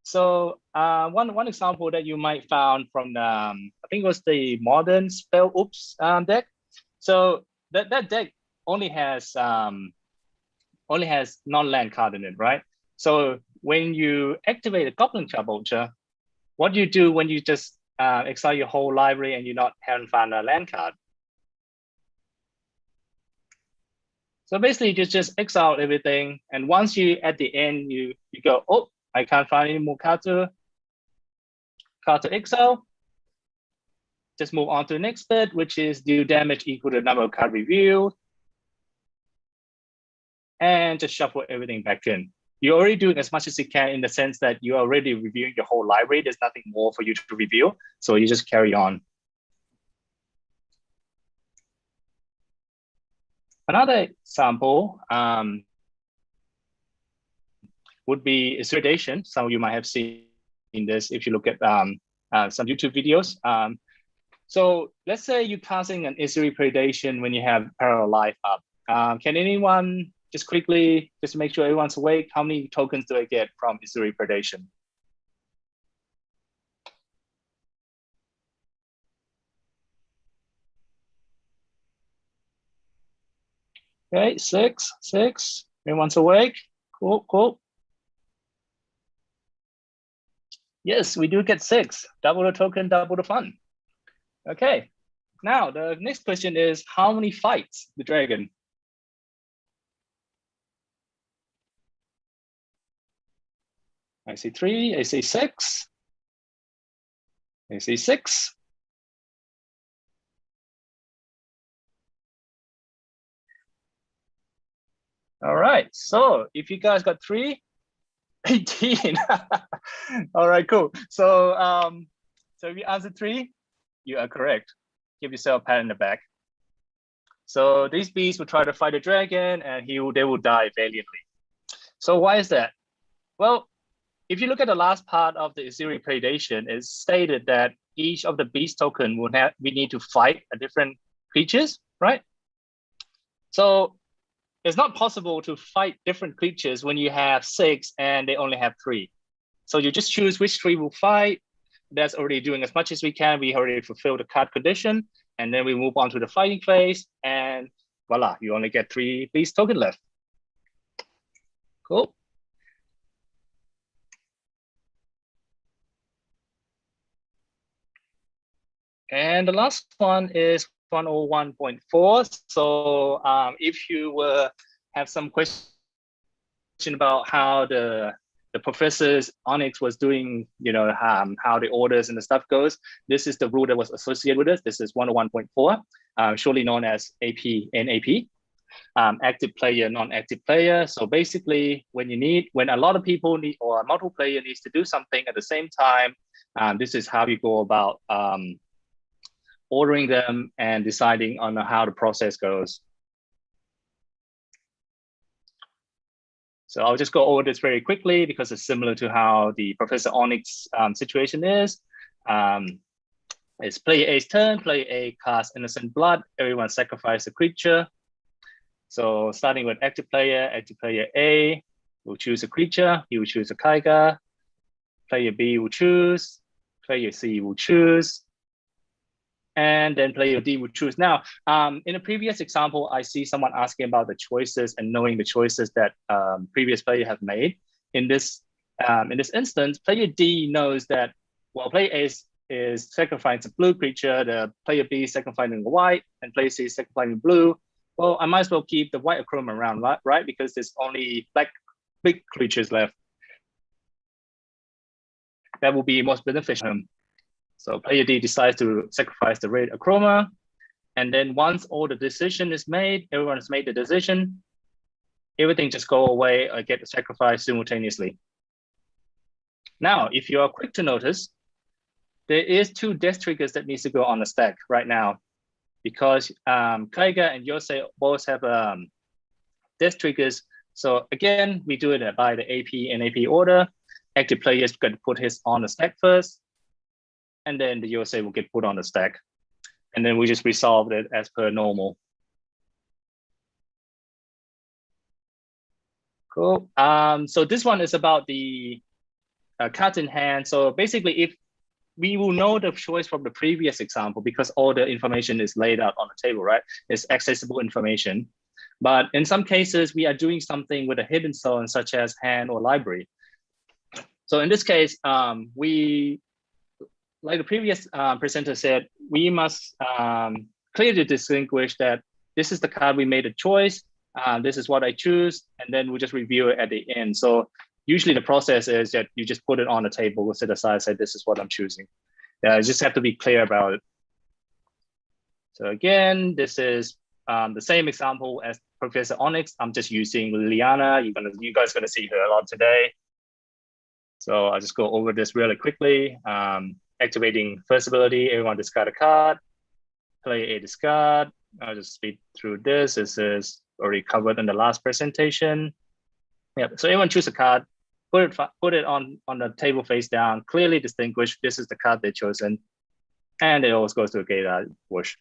So one example that you might found from the, I think it was the modern Spell Oops deck. So that deck only has non-land card in it, right? So when you activate a Goblin Kamadjaja, what do you do when you just exile your whole library and haven't found a land card? So basically, you just exile everything, and once you at the end you go, oh, I can't find any more card to exile. just move on to the next bit, which is do damage equal to the number of card revealed. And just shuffle everything back in. You're already doing as much as you can in the sense that you're already reviewing your whole library. There's nothing more for you to review. So you just carry on. Another example would be elucidation. Some of you might have seen this if you look at some YouTube videos. So let's say you're casting an Isuri predation when you have parallel life up. Can anyone just quickly, just to make sure everyone's awake, how many tokens do I get from Isuri predation? Okay, six. Everyone's awake. Cool. Yes, we do get 6. Double the token, double the fun. Okay. Now the next question is how many fights the dragon? I see 3. I see 6. I see 6. All right. So if you guys got 3, 18. All right, cool. So so if you answer 3, you are correct. Give yourself a pat in the back. So these beasts will try to fight the dragon and they will die valiantly. So why is that? Well, if you look at the last part of the Isuri predation, it's stated that each of the beast token we need to fight a different creatures, right? So it's not possible to fight different creatures when you have 6 and they only have 3. So you just choose which 3 will fight. That's already doing as much as we can. We already fulfilled the card condition, and then we move on to the fighting phase, and voila, you only get 3 beast token left. Cool. And the last one is 101.4. So if you have some question about how the professor's Onyx was doing, how the orders and the stuff goes, this is the rule that was associated with this. This is 101.4, shortly known as AP and AP, active player, non-active player. So basically, when a lot of people need, or a multiple player needs to do something at the same time, this is how you go about ordering them and deciding on how the process goes. So I'll just go over this very quickly because it's similar to how the Professor Onyx situation is. It's player A's turn, player A casts Innocent Blood, everyone sacrifice a creature. So starting with active player A will choose a creature, he will choose a Kaiga. Player B will choose, player C will choose, and then player D would choose. Now, in a previous example, I see someone asking about the choices and knowing the choices that previous player have made. In this instance, player D knows that, well, player A is sacrificing a blue creature, the player B is sacrificing a white, and player C is sacrificing blue. Well, I might as well keep the white Acroma around, right? Because there's only black big creatures left. That will be most beneficial to him. So player D decides to sacrifice the red Acroma. And then once all the decision is made, everyone has made the decision, everything just go away or get sacrificed simultaneously. Now, if you are quick to notice, there is 2 death triggers that needs to go on the stack right now, because Kaiga and Yosei both have death triggers. So again, we do it by the AP and AP order. Active players got to put his on the stack first, and then the Yosei will get put on the stack. And then we just resolve it as per normal. Cool. So this one is about the cards in hand. So basically, if we will know the choice from the previous example because all the information is laid out on the table, right? It's accessible information. But in some cases, we are doing something with a hidden zone, such as hand or library. So in this case, like the previous presenter said, we must clearly distinguish that this is the card we made a choice, this is what I choose, and then we'll just review it at the end. So usually the process is that you just put it on the table, we'll set aside, say, this is what I'm choosing. You just have to be clear about it. So again, this is the same example as Professor Onyx. I'm just using Liliana. You guys are gonna see her a lot today. So I'll just go over this really quickly. Activating first ability, everyone discard a card. Play a discard. I'll just speed through this. This is already covered in the last presentation. Yep. So everyone choose a card, put it on the table face down, clearly distinguish this is the card they've chosen, and it always goes to a gate push.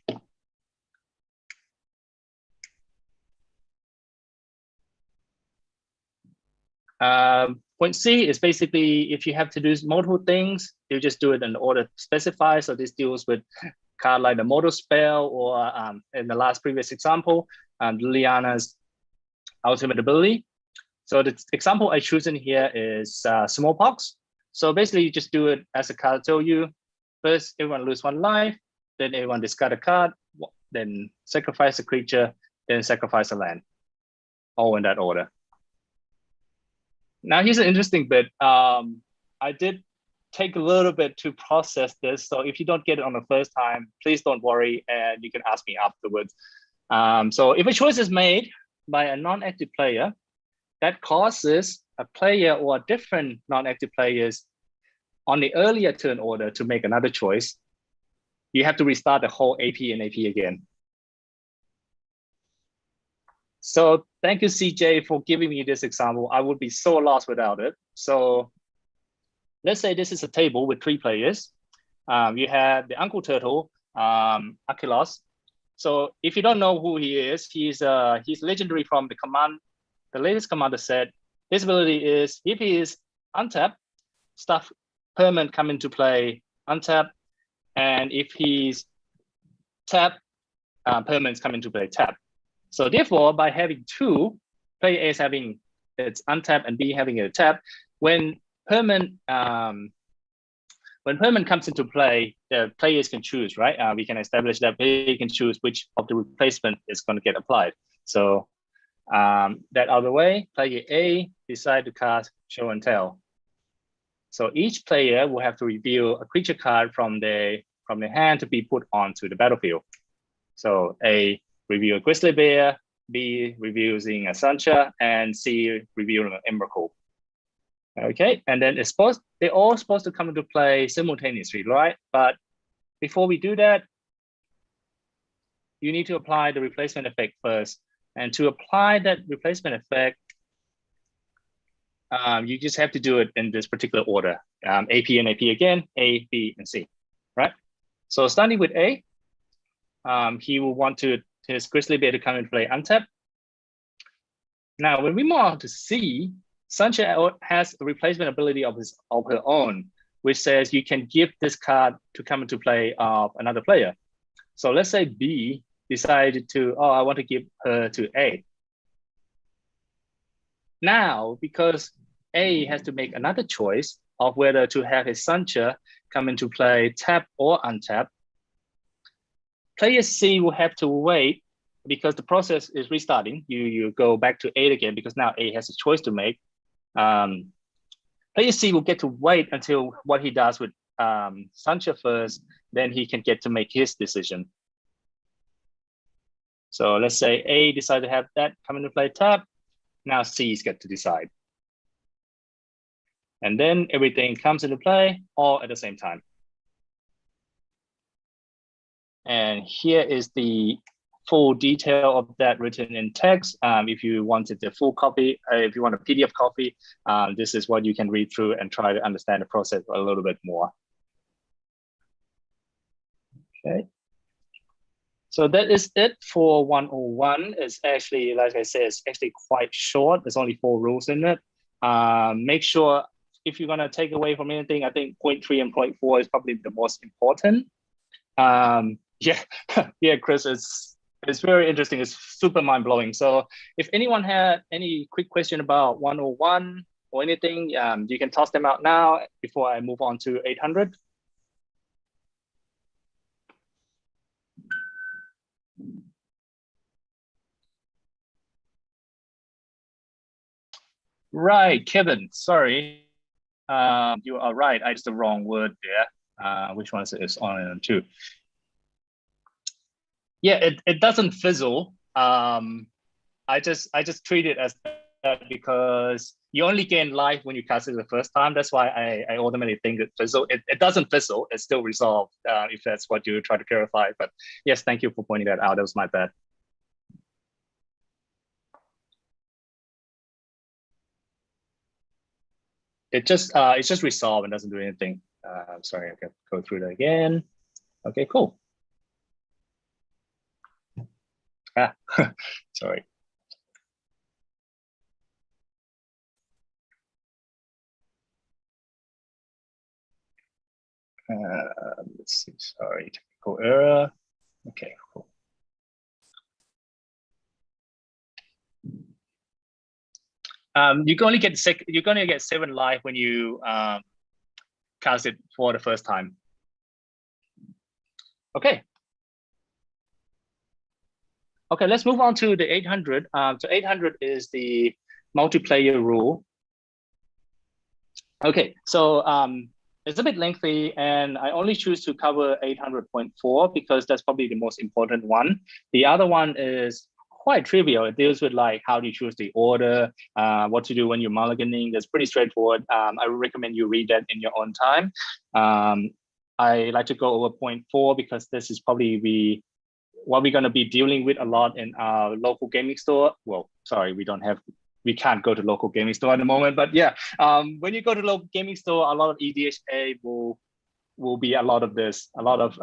Point C is basically if you have to do multiple things, you just do it in the order specified. So this deals with card like the model spell, or in the last previous example, Liliana's ultimate ability. So the example I chosen here is smallpox. So basically you just do it as the card told you. First, everyone lose 1 life, then everyone discard a card, then sacrifice a creature, then sacrifice a land, all in that order. Now here's an interesting bit. I did take a little bit to process this. So if you don't get it on the first time, please don't worry, and you can ask me afterwards. So if a choice is made by a non-active player, that causes a player or different non-active players on the earlier turn order to make another choice, you have to restart the whole AP and AP again. So thank you, CJ, for giving me this example. I would be so lost without it. So let's say this is a table with 3 players. You have the Uncle Turtle, Achilles. So if you don't know who he is, he's legendary from the command. The latest commander said his ability is if he is untapped, stuff permanent come into play untapped, and if he's tapped, permanents come into play tapped. So therefore, by having 2, player A is having its untapped and B having it tapped, when permanent comes into play, the players can choose, right? We can establish that player can choose which of the replacement is going to get applied. So that out of the way, player A decide to cast Show and Tell. So each player will have to reveal a creature card from their hand to be put onto the battlefield. So A, reveal a Grizzly Bear, B, revealing a Sancha, and C, revealing an Emrakul. Okay, and then they're all supposed to come into play simultaneously, right? But before we do that, you need to apply the replacement effect first. And to apply that replacement effect, you just have to do it in this particular order. AP and AP again, A, B, and C, right? So starting with A, he will want his Grizzly Bear to come and play untapped. Now, when we move on to C, Sancha has a replacement ability of her own, which says you can give this card to come into play of another player. So let's say B decided to, I want to give her to A. Now, because A has to make another choice of whether to have his Sancha come into play tap or untap, player C will have to wait because the process is restarting. You go back to A again because now A has a choice to make. Player C will get to wait until what he does with Sancha first, then he can get to make his decision. So let's say A decided to have that come into play tap. Now C's get to decide. And then everything comes into play all at the same time. And here is the full detail of that written in text. If you wanted the full copy, if you want a PDF copy, this is what you can read through and try to understand the process a little bit more. Okay. So that is it for 101. It's actually, like I said, it's actually quite short. There's only 4 rules in it. Make sure if you're gonna take away from anything, I think point 3 and point 4 is probably the most important. Yeah, Chris, it's very interesting. It's super mind blowing. So if anyone had any quick question about 101 or anything, you can toss them out now before I move on to 800. Right, Kevin, sorry. You are right, I used the wrong word there. Which one is it? It's on and two. Yeah, it doesn't fizzle. I just treat it as that because you only gain life when you cast it the first time. That's why I automatically think it fizzle. It doesn't fizzle. It's still resolved. If that's what you try to clarify. But yes, thank you for pointing that out. That was my bad. It's just resolved and doesn't do anything. Sorry, I can go through that again. Okay, cool. Sorry. Let's see. Sorry, technical error. Okay, cool. You can only get you're going to get 7 life when you cast it for the first time. Okay. Okay, let's move on to the 800. So 800 is the multiplayer rule. Okay, so it's a bit lengthy, and I only choose to cover 800.4 because that's probably the most important one. The other one is quite trivial. It deals with like how do you choose the order, what to do when you're mulliganing. That's pretty straightforward. I would recommend you read that in your own time. I like to go over 0.4 because this is probably what we're going to be dealing with a lot in our local gaming store. Well, sorry, we can't go to local gaming store at the moment, but yeah, when you go to local gaming store, a lot of EDHA will be a lot of this, a lot of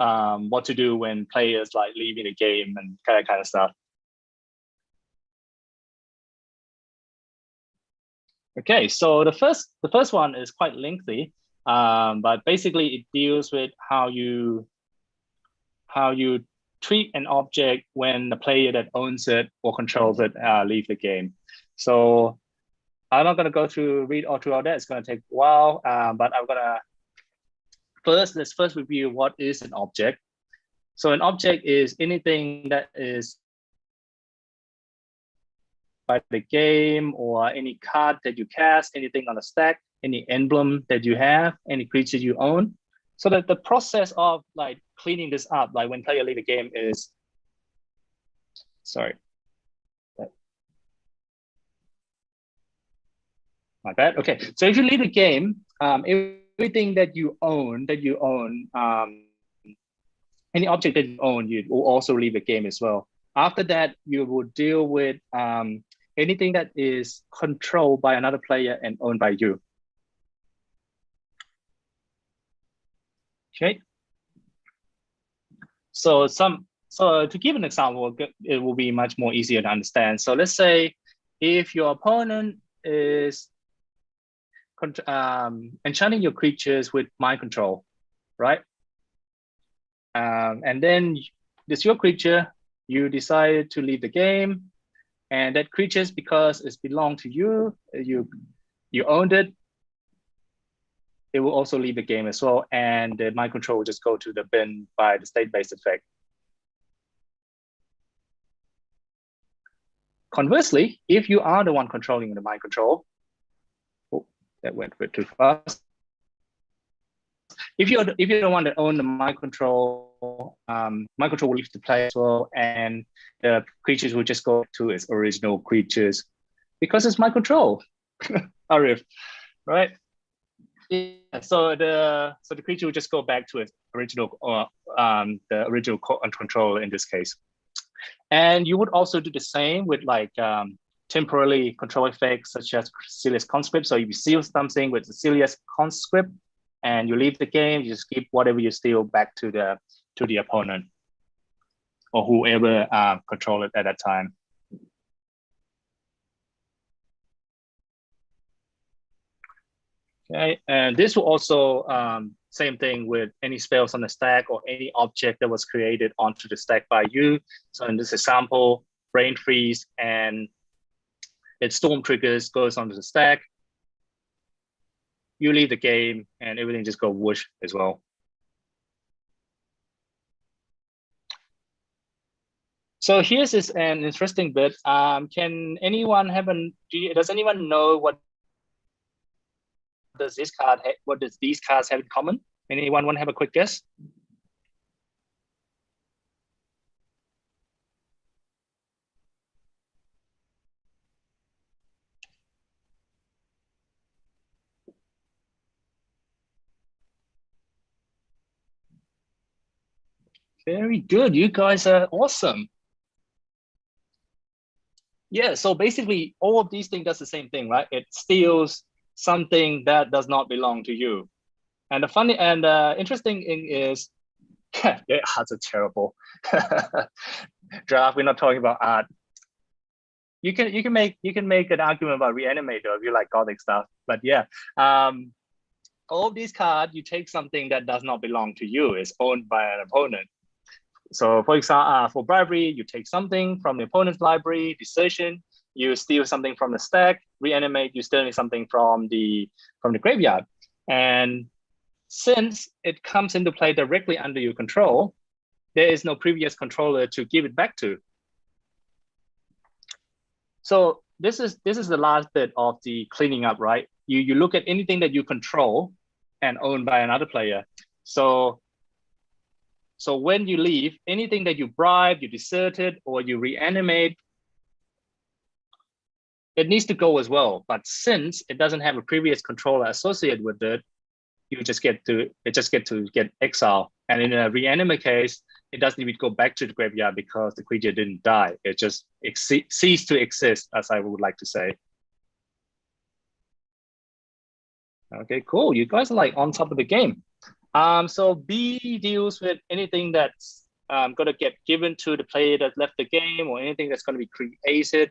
what to do when players like leaving the game and kind of stuff. Okay, so the first one is quite lengthy, but basically it deals with how you treat an object when the player that owns it or controls it leave the game. So I'm not going to go through read all through all that. It's going to take a while, but I'm going to let's first review what is an object. So an object is anything that is by the game or any card that you cast, anything on the stack, any emblem that you have, any creature you own. So that the process of like cleaning this up, like when player leave the game is, sorry. My bad. Okay, so if you leave the game, everything that you own, any object that you own, you will also leave the game as well. After that, you will deal with anything that is controlled by another player and owned by you. Okay. So to give an example, it will be much more easier to understand. So let's say if your opponent is enchanting your creatures with mind control, right? And then this your creature, you decide to leave the game, and that creatures, because it's belonged to you, you owned it, it will also leave the game as well, and the mind control will just go to the bin by the state-based effect. Conversely, if you are the one controlling the mind control, oh, that went a bit too fast. If you're the one that own the mind control will leave the play as well, and the creatures will just go to its original creatures because it's mind control. Arif, right? Yeah, so the creature will just go back to its original the original controller in this case. And you would also do the same with like temporarily control effects such as Celia's Conscript. So if you seal something with the Celia's Conscript and you leave the game, you just keep whatever you steal back to the opponent or whoever controlled it at that time. Okay, and this will also same thing with any spells on the stack or any object that was created onto the stack by you. So in this example, Brain Freeze and its Storm triggers goes onto the stack. You leave the game and everything just go whoosh as well. So here's an interesting bit. Can anyone does anyone know what does these cards have in common? Anyone want to have a quick guess? Very good. You guys are awesome. Yeah, so basically all of these things does the same thing, right? It steals something that does not belong to you. And the funny and interesting thing is, yeah, that's a terrible draft. We're not talking about art. You can make an argument about Reanimator if you like gothic stuff, but yeah, all of these cards, you take something that does not belong to you, is owned by an opponent. So for example, for bribery, you take something from the opponent's library. Desertion, you steal something from the stack. Reanimate, you steal something from the graveyard. And since it comes into play directly under your control, there is no previous controller to give it back to. So this is the last bit of the cleaning up, right? You look at anything that you control and owned by another player. So when you leave, anything that you bribe, you deserted, or you reanimate, it needs to go as well. But since it doesn't have a previous controller associated with it, it just get to get exiled. And in a reanimate case, it doesn't even go back to the graveyard because the creature didn't die. It just ceased to exist, as I would like to say. Okay, cool. You guys are like on top of the game. So B deals with anything that's going to get given to the player that left the game, or anything that's going to be created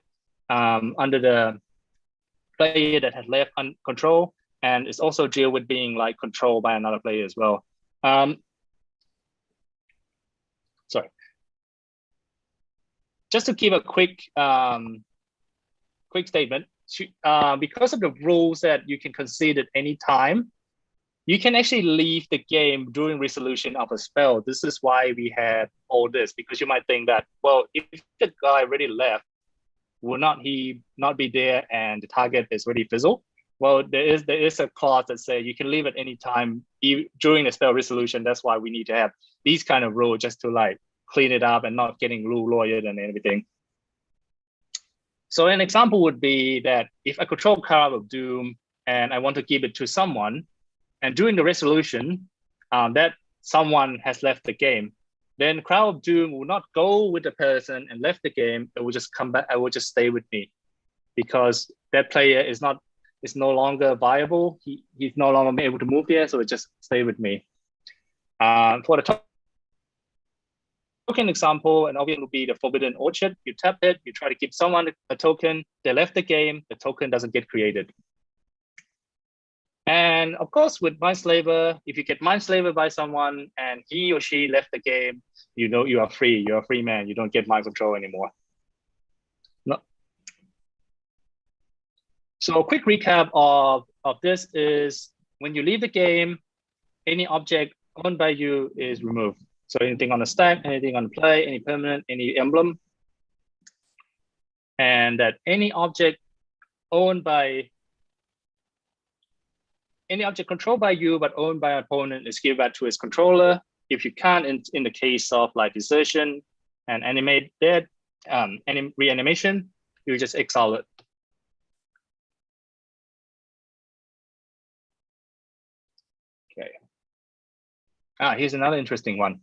under the player that has left control. And it's also deal with being like controlled by another player as well. Sorry. Just to give a quick statement, because of the rules that you can concede at any time, you can actually leave the game during resolution of a spell. This is why we have all this, because you might think that, well, if the guy already left, will he not be there and the target is already fizzled? Well, there is a clause that says you can leave at any time during the spell resolution. That's why we need to have these kind of rules, just to like clean it up and not getting rule lawyered and everything. So an example would be that if I control Card of Doom and I want to give it to someone, and during the resolution, that someone has left the game, then Cloud of Doom will not go with the person and left the game. It will just come back. It will just stay with me, because that player is no longer viable. He's no longer able to move there, so it just stay with me. For the token example, an obvious would be the Forbidden Orchard. You tap it, you try to give someone a token. They left the game. The token doesn't get created. And of course, with Mindslaver, if you get Mindslaver by someone and he or she left the game, you know you are free. You're a free man. You don't get mind control anymore. No. So a quick recap of this is, when you leave the game, any object owned by you is removed. So anything on the stack, anything on the play, any permanent, any emblem. And that any object controlled by you but owned by an opponent is given back to its controller. If you can't, in the case of like desertion and animate dead, reanimation, you just exile it. Okay. Here's another interesting one.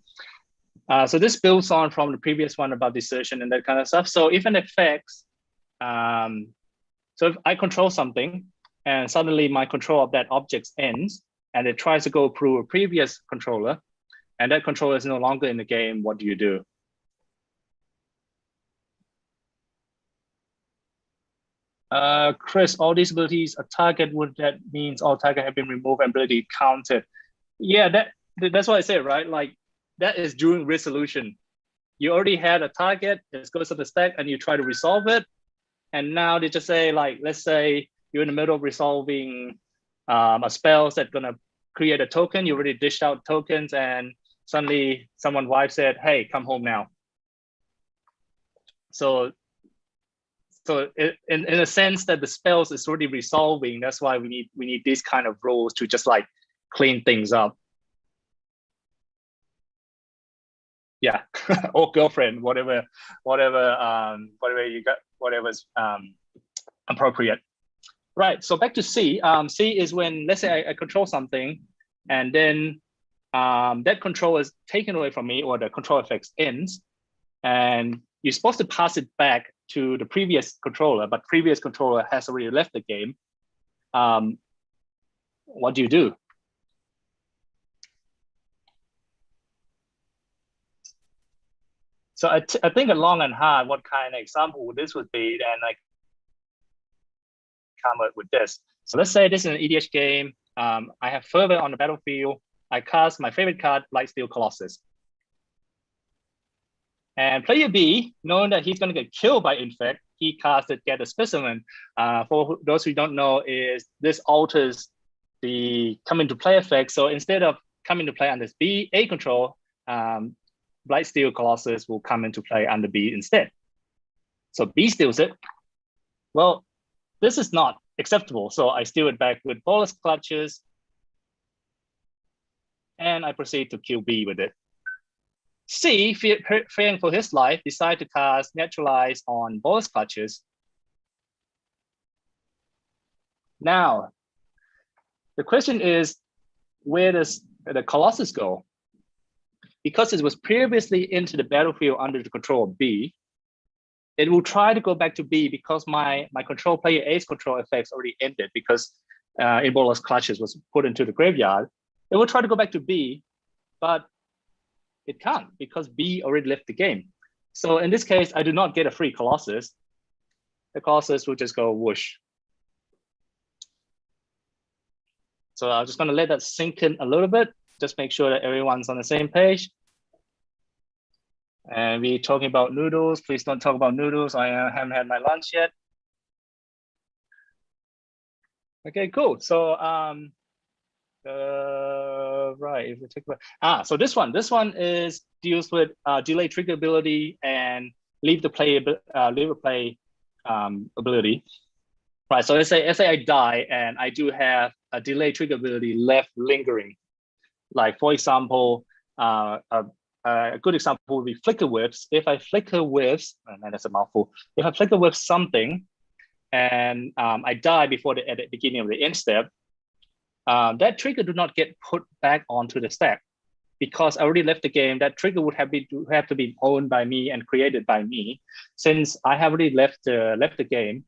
So this builds on from the previous one about desertion and that kind of stuff. So if an effect, so if I control something, and suddenly my control of that object ends, and it tries to go through a previous controller, and that controller is no longer in the game, what do you do? Chris, all these abilities, a target, would that means all target have been removed and ability counted? Yeah, that's what I said, right? Like, that is during resolution. You already had a target, it goes to the stack, and you try to resolve it. And now they just say, like, let's say you're in the middle of resolving a spell that's gonna create a token. You already dished out tokens, and suddenly someone's wife said, "Hey, come home now." So in a sense that the spells is already resolving. That's why we need these kind of rules to just like clean things up. Yeah, or girlfriend, whatever you got, whatever's appropriate. Right, so back to C. C is when, let's say I control something, and then that control is taken away from me, or the control effects ends, and you're supposed to pass it back to the previous controller, but previous controller has already left the game. What do you do? So I think long and hard what kind of example this would be, and I come up with this. So let's say this is an EDH game. I have fervor on the battlefield. I cast my favorite card, Blightsteel Colossus. And player B, knowing that he's going to get killed by Infect, he casted Get a Specimen. For those who don't know, is this alters the come into play effect. So instead of coming to play under A control, Blightsteel Colossus will come into play under B instead. So B steals it. Well, this is not acceptable. So I steal it back with Bolus Clutches, and I proceed to kill B with it. C, fearing for his life, decide to cast Neutralize on Bolus Clutches. Now, the question is, where does the Colossus go? Because it was previously into the battlefield under the control of B, it will try to go back to B because my control player A's control effects already ended because Bolus Clutches was put into the graveyard. It will try to go back to B, but it can't because B already left the game. So in this case, I do not get a free Colossus. The Colossus will just go whoosh. So I'm just going to let that sink in a little bit. Just make sure that everyone's on the same page. And we're talking about noodles. Please don't talk about noodles. I haven't had my lunch yet. Okay, cool. So right, if we take so this one is deals with delay trigger ability and leave the play ability. Right. So let's say I die and I do have a delay trigger ability left lingering. Like for example, a good example would be flicker whiffs. If I flicker whiffs, man, that's a mouthful. If I flicker whiff something and I die before at the beginning of the end step, that trigger do not get put back onto the stack because I already left the game. That trigger would have to be owned by me and created by me. Since I have already left the game,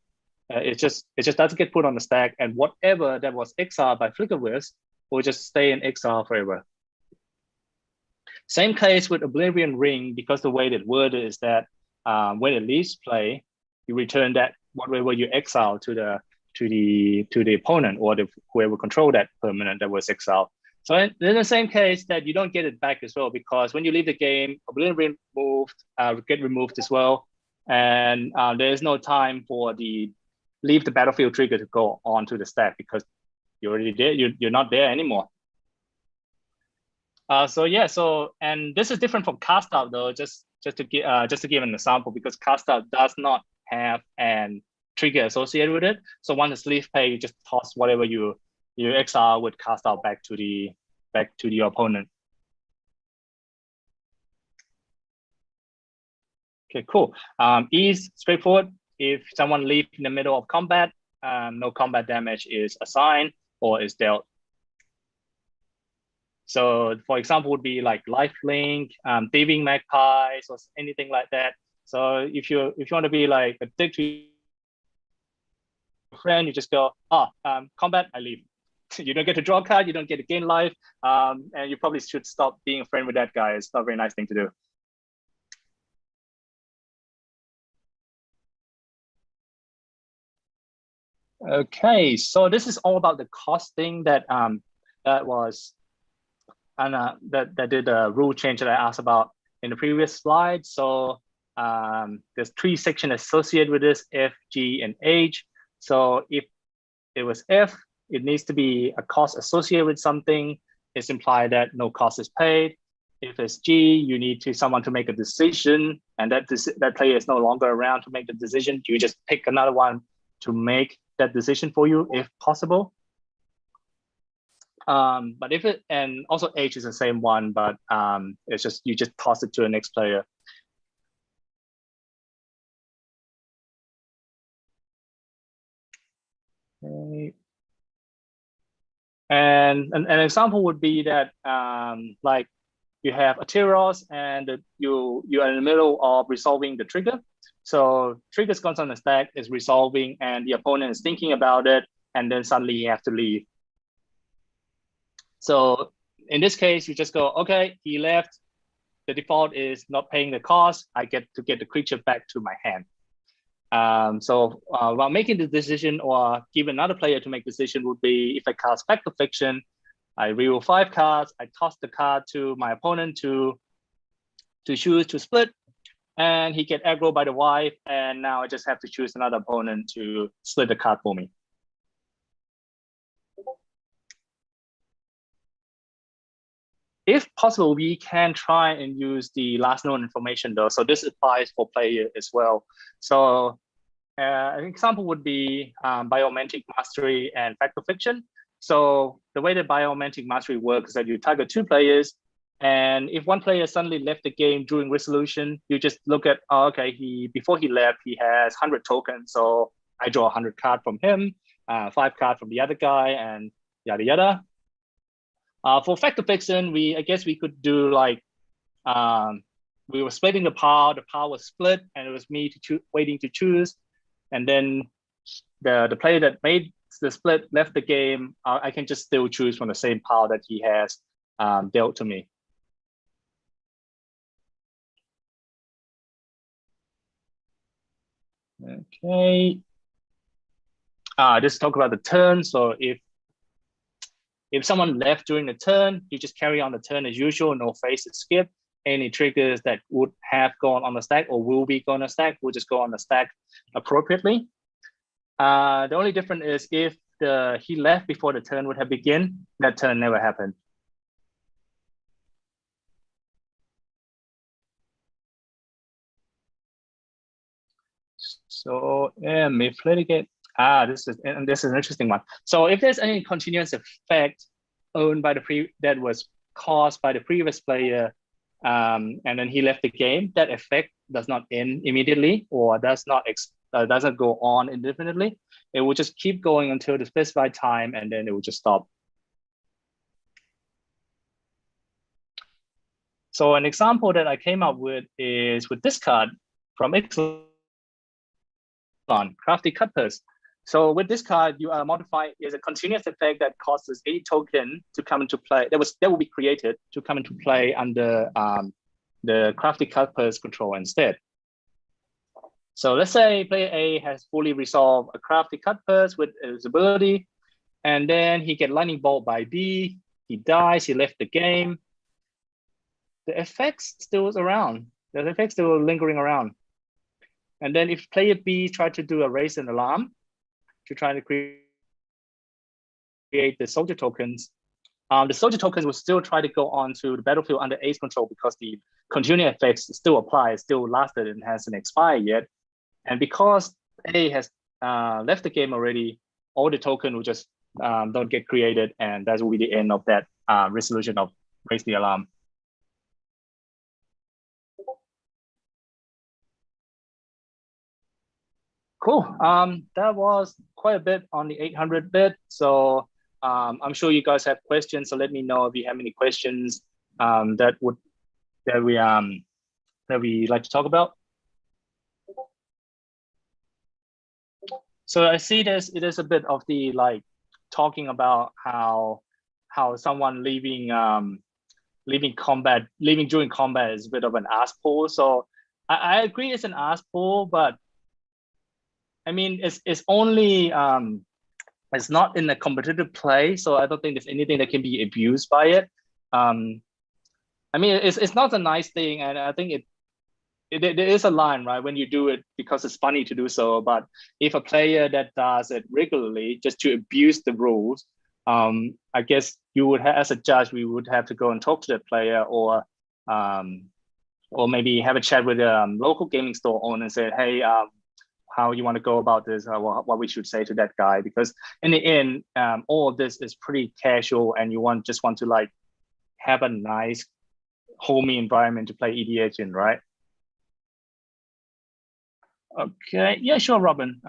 it just doesn't get put on the stack, and whatever that was exiled by flicker whiffs will just stay in exile forever. Same case with Oblivion Ring, because the way that worded is that when it leaves play, you return that whatever you exile to the opponent or whoever control that permanent that was exiled. So in the same case that you don't get it back as well, because when you leave the game, Oblivion Ring get removed as well, and there is no time for the leave the battlefield trigger to go onto the stack because you're already there. You're not there anymore. And this is different from cast out though. Just to give an example, because cast out does not have an trigger associated with it. So once it's leave play, you just toss whatever you exile with cast out back to your opponent. Okay, cool. Is straightforward. If someone leaves in the middle of combat, no combat damage is assigned or is dealt. So for example, would be like lifelink, thieving magpies, or anything like that. So if you want to be like a dick to your friend, you just go, combat, I leave. You don't get to draw a card, you don't get to gain life, and you probably should stop being a friend with that guy. It's not a very nice thing to do. Okay, so this is all about the costing that was and that did a rule change that I asked about in the previous slide. So there's 3 sections associated with this: F, G, and H. So if it was F, it needs to be a cost associated with something. It's implied that no cost is paid. If it's G, you need someone to make a decision, and that player is no longer around to make the decision. You just pick another one to make that decision for you if possible. But if it, and also H is the same one, but it's just, you just toss it to the next player. Okay. And an example would be that like you have a Tyros and you are in the middle of resolving the trigger. So trigger's goes on the stack, is resolving, and the opponent is thinking about it, and then suddenly you have to leave. So in this case, you just go, okay, he left. The default is not paying the cost. I get to get the creature back to my hand. So while making the decision or give another player to make decision would be if I cast Fact or Fiction, I reroll 5 cards, I toss the card to my opponent to choose to split, and he get aggro by the wife, and now I just have to choose another opponent to split the card for me. If possible, we can try and use the last known information though. So this applies for player as well. So an example would be Biomantic Mastery and Fact or Fiction. So the way that Biomantic Mastery works is that you target 2 players, and if one player suddenly left the game during resolution, you just look at, oh, okay, before he left, he has 100 tokens. So I draw 100 cards from him, 5 cards from the other guy, and yada yada. For Fact or Fiction, I guess we could do like, we were splitting the power was split, and it was me waiting to choose. And then the player that made the split left the game, I can just still choose from the same power that he has dealt to me. Okay. Just talk about the turn. So if someone left during the turn, you just carry on the turn as usual, no phase to skip. Any triggers that would have gone on the stack or will be going on the stack will just go on the stack appropriately. The only difference is if he left before the turn would have begun, that turn never happened. So if litigate, this is an interesting one. So if there's any continuous effect owned by that was caused by the previous player, and then he left the game, that effect does not end immediately or doesn't go on indefinitely. It will just keep going until the specified time, and then it will just stop. So an example that I came up with is with this card from Ixalan, Crafty Cutpurse. So with this card, you are modifying is a continuous effect that causes a token to come into play. That will be created to come into play under the Crafty Cutpurse control instead. So let's say player A has fully resolved a Crafty Cutpurse with his ability, and then he gets Lightning Bolt by B. He dies. He left the game. The effects still is around. The effects still lingering around. And then if player B tried to do a raise and alarm to try to create the soldier tokens, the soldier tokens will still try to go on to the battlefield under A's control because the continuing effects still apply, still lasted and hasn't expired yet. And because A has left the game already, all the token will just don't get created, and that will be the end of that resolution of raise the alarm. Cool. That was quite a bit on the 800-bit. So I'm sure you guys have questions. So let me know if you have any questions that we like to talk about. So I see it is a bit of the like talking about how someone leaving during combat is a bit of an ass pull. So I agree it's an ass pull, but I mean, it's only it's not in a competitive play, so I don't think there's anything that can be abused by it. I mean, it's not a nice thing, and I think there is a line, right, when you do it because it's funny to do so. But if a player that does it regularly just to abuse the rules, I guess you would have, as a judge, we would have to go and talk to that player, or maybe have a chat with a local gaming store owner and say, hey, how you want to go about this, what we should say to that guy, because in the end, all of this is pretty casual, and you just want to like have a nice homey environment to play EDH in, right? Okay, yeah, sure, Robin.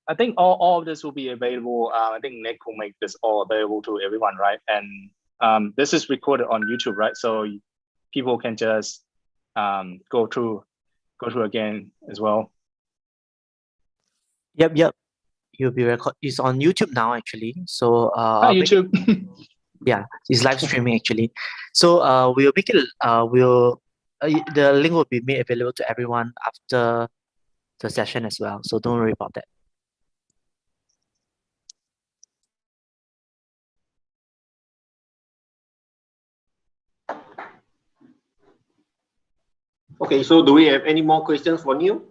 I think all of this will be available. I think Nick will make this all available to everyone, right? And this is recorded on YouTube, right? So people can just go through again as well. Yep. You'll be it's on YouTube now actually. So Hi, YouTube. yeah, it's live streaming actually. So we'll make it. The link will be made available to everyone after the session as well. So don't worry about that. Okay, so do we have any more questions for Neil?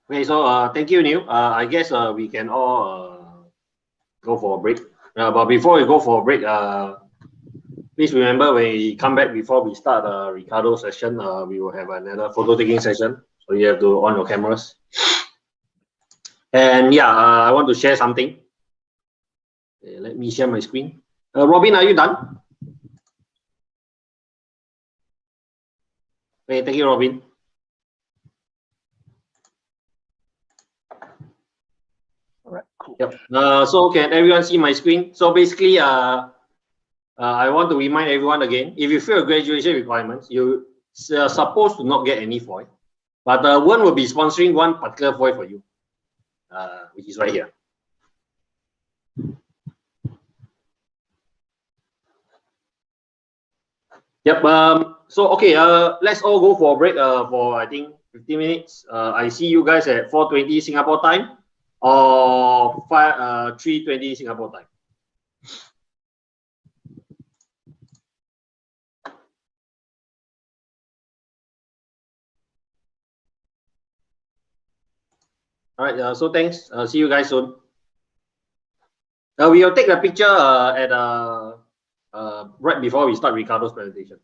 Okay, so thank you, Neil. I guess we can all go for a break. But before we go for a break, please remember when we come back before we start Riccardo's session, we will have another photo taking session. So you have to on your cameras. And yeah, I want to share something. Okay, let me share my screen. Robin, are you done? Okay, thank you, Robin. All right, cool. Yep. So can everyone see my screen? So basically, I want to remind everyone again, if you fail graduation requirements, you are supposed to not get any foil. But one will be sponsoring one particular foil for you, which is right here. Yep. So okay. Let's all go for a break. For I think 15 minutes. I see you guys at 4:20 Singapore time, or 3:20 Singapore time. All right. So thanks. See you guys soon. We will take a picture at right before we start Riccardo's presentation.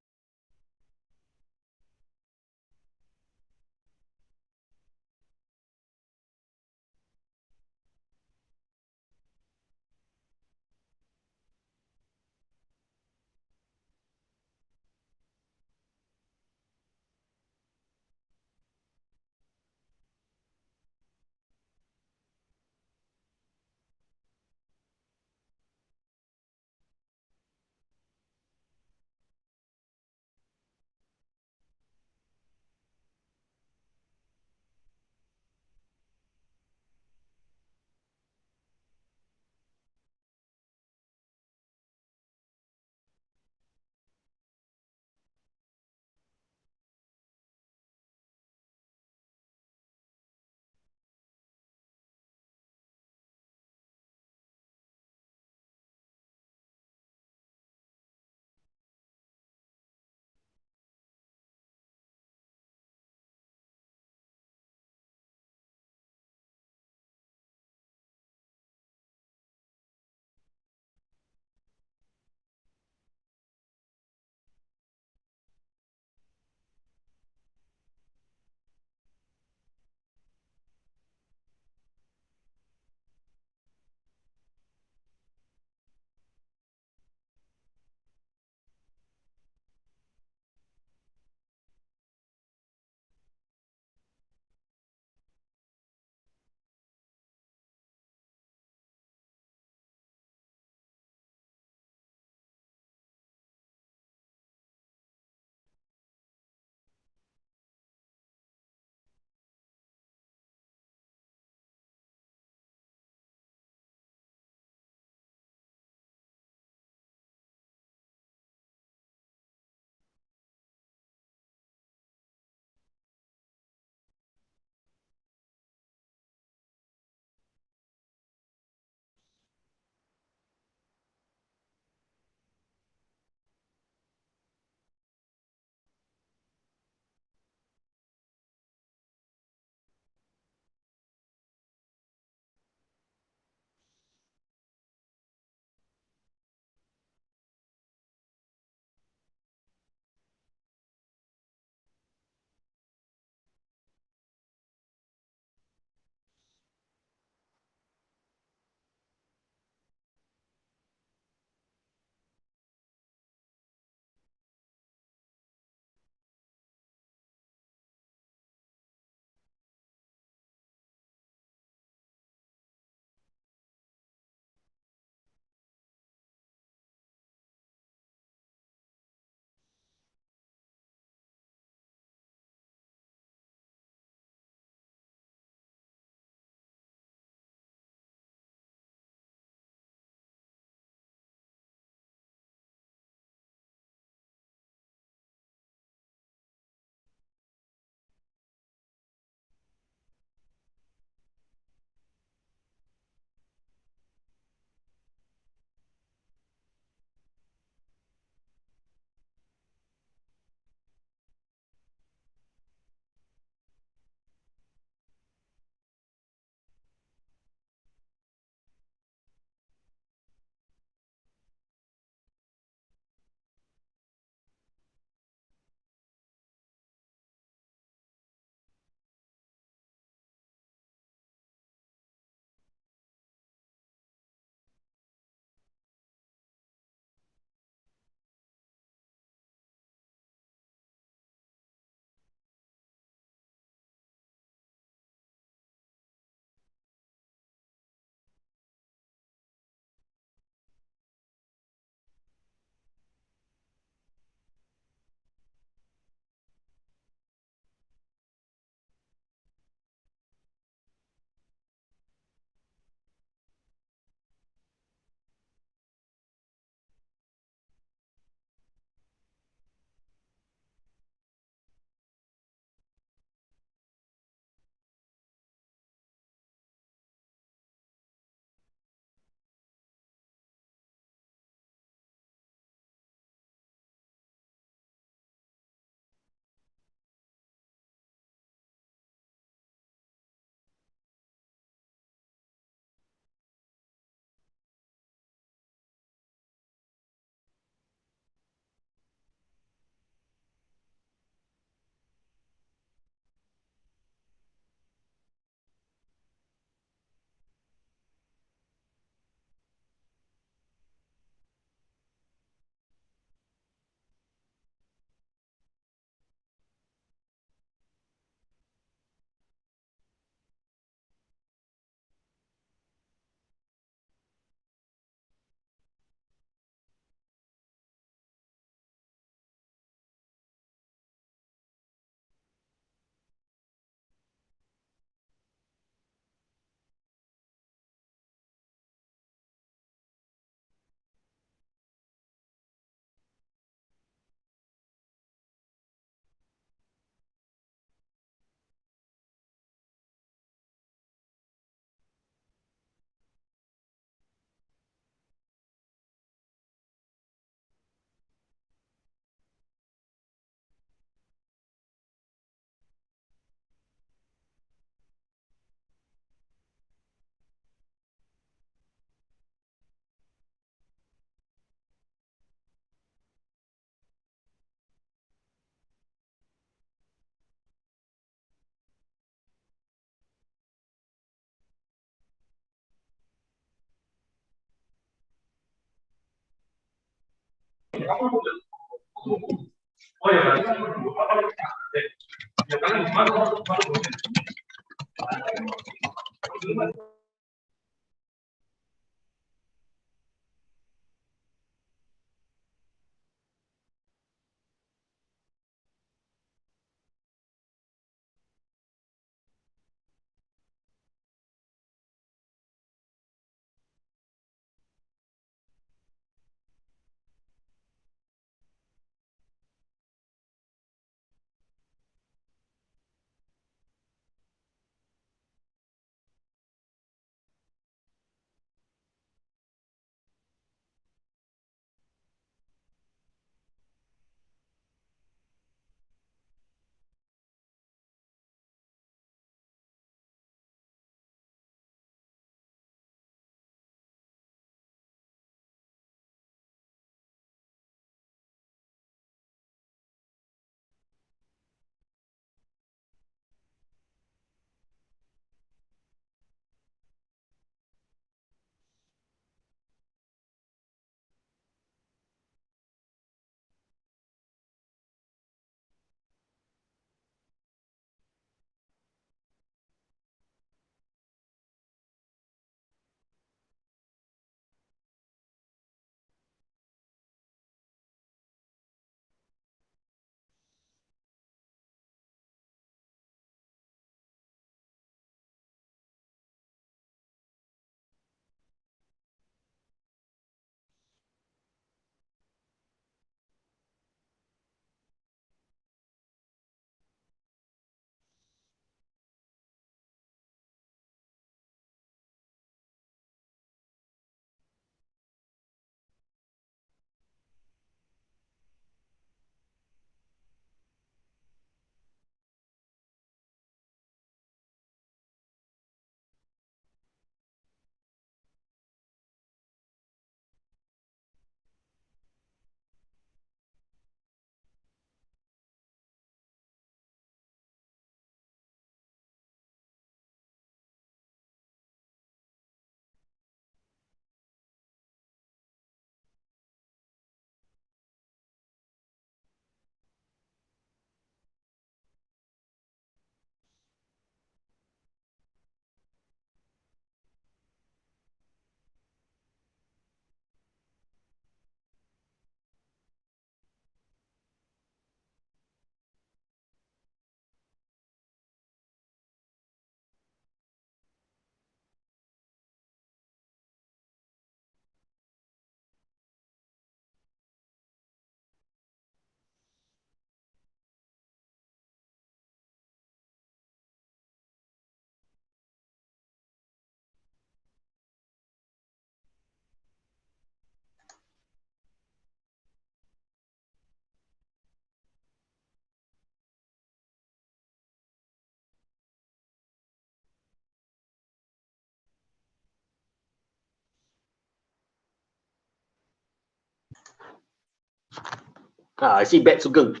I see Bat Sugeng.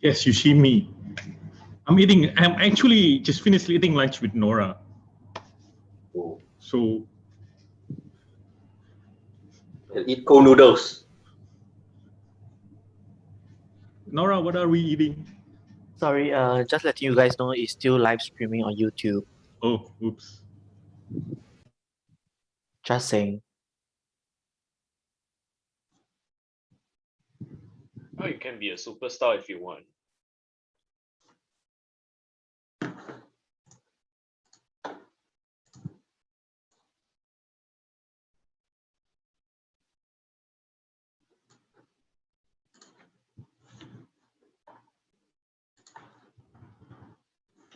Yes, you see me. I'm actually just finished eating lunch with Nora. Oh. So. I'll eat cold noodles. Nora, what are we eating? Sorry, just letting you guys know it's still live streaming on YouTube. Oh, oops. Just saying. Oh, you can be a superstar if you want.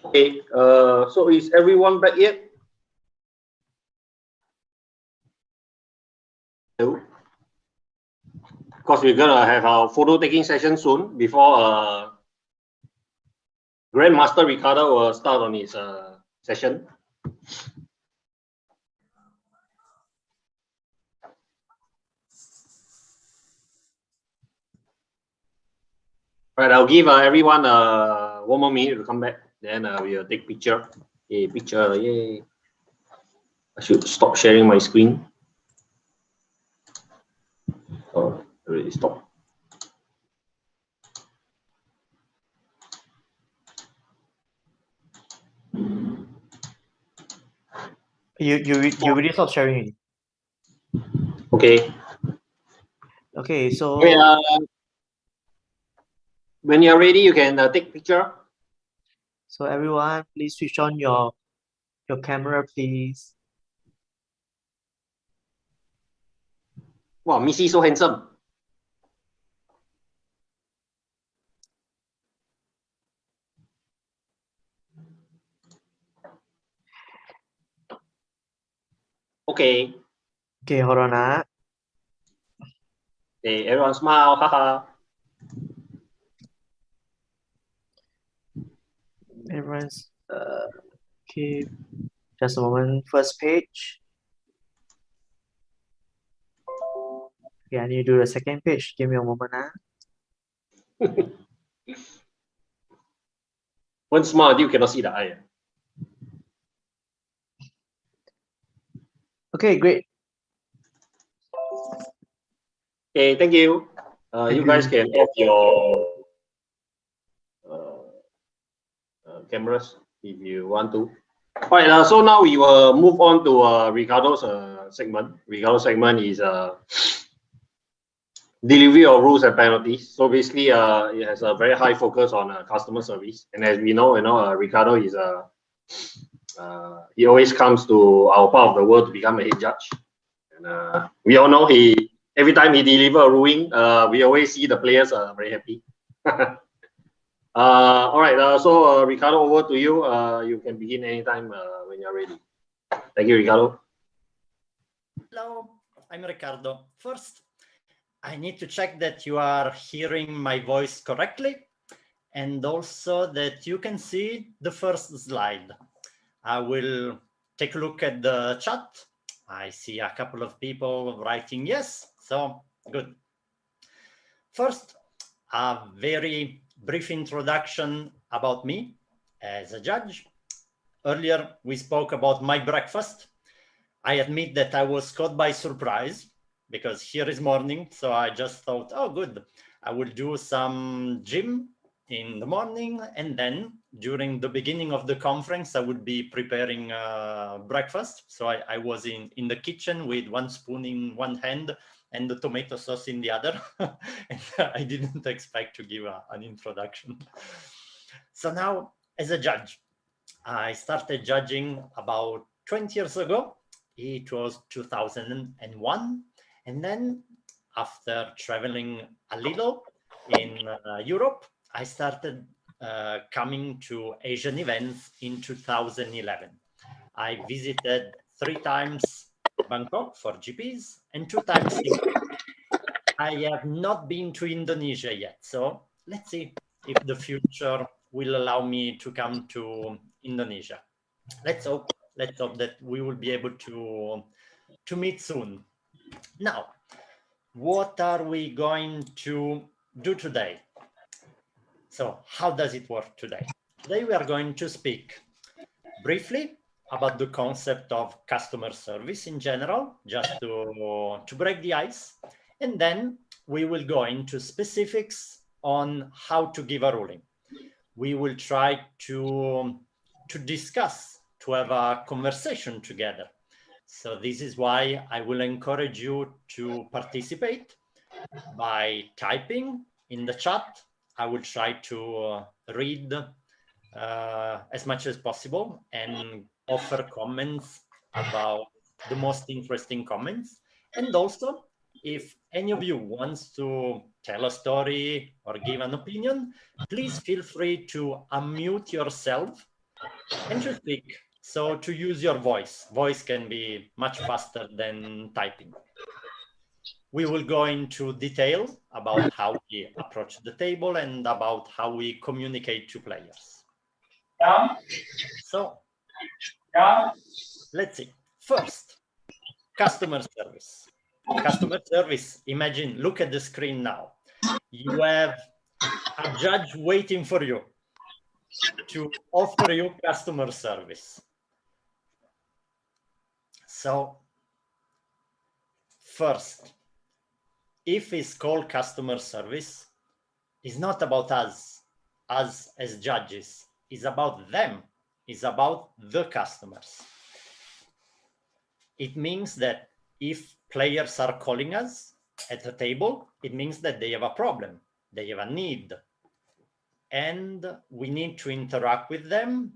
Okay, so is everyone back yet? No. Because we're gonna have our photo taking session soon before Grandmaster Riccardo will start on his session. Right, I'll give everyone 1 more minute to come back. Then we'll take picture. Yay, picture, yay. I should stop sharing my screen. Oh, already stop. You really stop sharing. Okay. Okay, so Okay, when you're ready, you can take picture. so everyone, please switch on your camera, please. Wow, Missy so handsome. Okay. Okay, hold on. Okay, everyone smile. Haha. Everyone's okay. Just a moment. First page. Okay, I need to do the second page. Give me a moment. One smile until you cannot see the eye. Okay, great. Okay, thank you. Thank You guys you. can off your cameras if you want to. All right, so now we will move on to Riccardo's segment. Riccardo's segment is delivery of rules and penalties. So basically, it has a very high focus on customer service. And as we know, Riccardo is he always comes to our part of the world to become a head judge. And we all know every time he delivers a ruling, we always see the players are very happy. All right, so Riccardo, over to you. You can begin anytime when you're ready. Thank you, Riccardo. Hello, I'm Riccardo. First, I need to check that you are hearing my voice correctly and also that you can see the first slide. I will take a look at the chat. I see a couple of people writing yes, so good. First, a very brief introduction about me as a judge. Earlier, we spoke about my breakfast. I admit that I was caught by surprise because here is morning. So I just thought, oh, good. I will do some gym in the morning. And then during the beginning of the conference, I would be preparing breakfast. So I was in the kitchen with one spoon in one hand and the tomato sauce in the other. And I didn't expect to give an introduction. So now, as a judge, I started judging about 20 years ago. It was 2001. And then after traveling a little in Europe, I started coming to Asian events in 2011. I visited 3 times Bangkok for GPs and 2 times Singapore. I have not been to Indonesia yet. So let's see if the future will allow me to come to Indonesia. Let's hope that we will be able to meet soon. Now, what are we going to do today? So how does it work today? Today we are going to speak briefly about the concept of customer service in general, just to break the ice. And then we will go into specifics on how to give a ruling. We will try to discuss, to have a conversation together. So this is why I will encourage you to participate by typing in the chat. I will try to read as much as possible and offer comments about the most interesting comments. And also, if any of you wants to tell a story or give an opinion, please feel free to unmute yourself and to speak. So to use your voice. Voice can be much faster than typing. We will go into detail about how we approach the table and about how we communicate to players. So let's see. First, customer service. Customer service, imagine, look at the screen now. You have a judge waiting for you to offer you customer service. So first, if it's called customer service, it's not about us as judges. It's about them. It's about the customers. It means that if players are calling us at the table, it means that they have a problem, they have a need. And we need to interact with them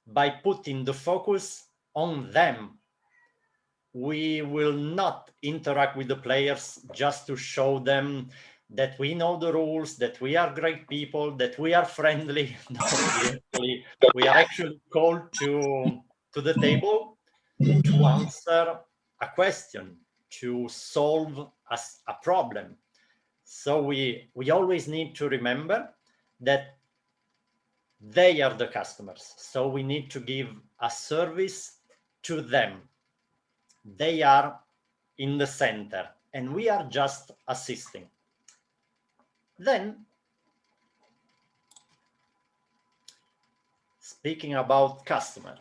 by putting the focus on them. We will not interact with the players just to show them that we know the rules, that we are great people, that we are friendly. No, we are actually called to the table to answer a question, to solve a problem. So we always need to remember that they are the customers. So we need to give a service to them. They are in the center and we are just assisting. Then, speaking about customer,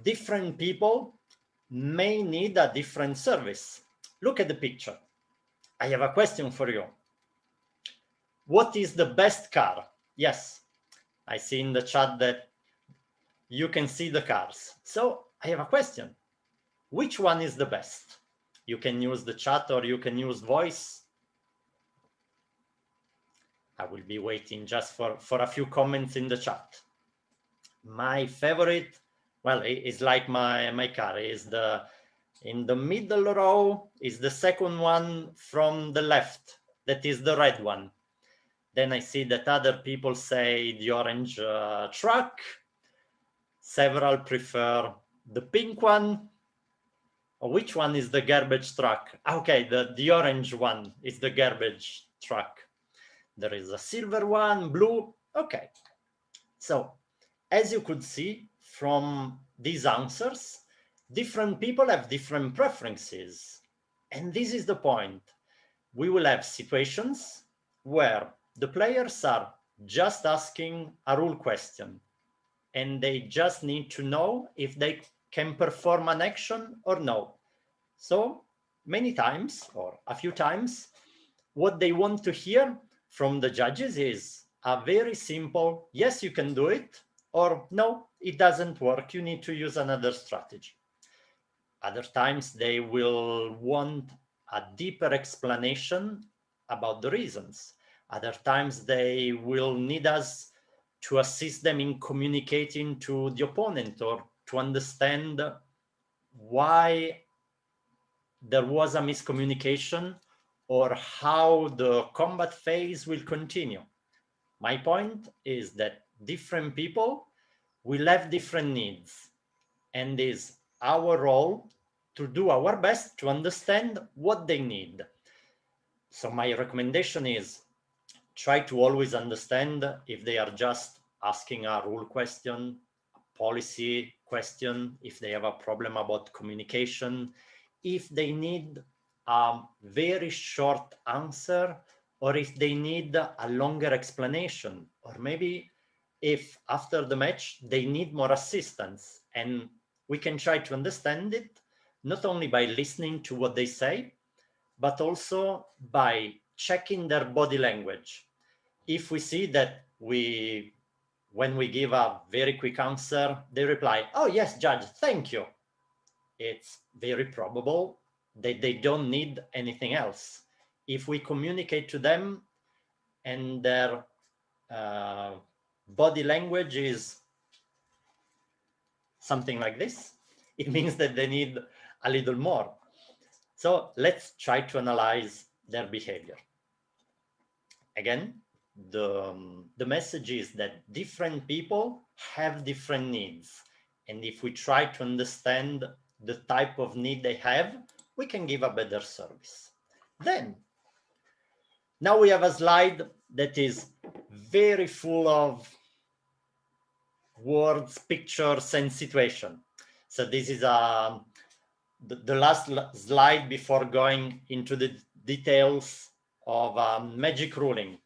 different people may need a different service. Look at the picture. I have a question for you. What is the best car? Yes, I see in the chat that you can see the cars. So I have a question. Which one is the best? You can use the chat or you can use voice. I will be waiting just for a few comments in the chat. My favorite, well, it's like my car, is in the middle row is the second one from the left. That is the red one. Then I see that other people say the orange truck. Several prefer the pink one. Which one is the garbage truck? Okay, the orange one is the garbage truck. There is a silver one, blue. Okay. So as you could see from these answers, different people have different preferences. And this is the point. We will have situations where the players are just asking a rule question and they just need to know if they can perform an action or no. So many times, or a few times, what they want to hear from the judges is a very simple, yes, you can do it, or no, it doesn't work, you need to use another strategy. Other times they will want a deeper explanation about the reasons. Other times they will need us to assist them in communicating to the opponent or to understand why there was a miscommunication or how the combat phase will continue. My point is that different people will have different needs, and it's our role to do our best to understand what they need. So my recommendation is try to always understand if they are just asking a rule question, a policy question, if they have a problem about communication, if they need a very short answer, or if they need a longer explanation, or maybe if after the match they need more assistance. And we can try to understand it not only by listening to what they say, but also by checking their body language. If we see that when we give a very quick answer, they reply, oh yes, judge, thank you. It's very probable that they don't need anything else. If we communicate to them and their body language is something like this, it means that they need a little more. So let's try to analyze their behavior. Again, the message is that different people have different needs. And if we try to understand the type of need they have, we can give a better service. Then, now we have a slide that is very full of words, pictures, and situation. So this is the last slide before going into the details of magic ruling.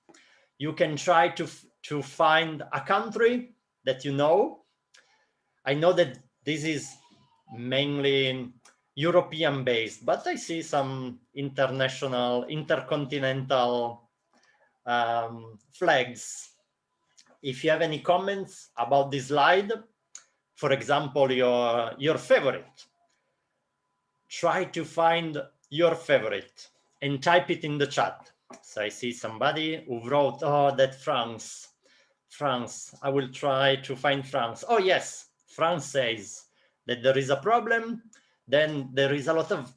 You can try to find a country that you know. I know that this is mainly European based, but I see some international, intercontinental flags. If you have any comments about this slide, for example, your favorite, try to find your favorite and type it in the chat. So I see somebody who wrote, oh, that France. I will try to find France. Oh yes, France says that there is a problem, then there is a lot of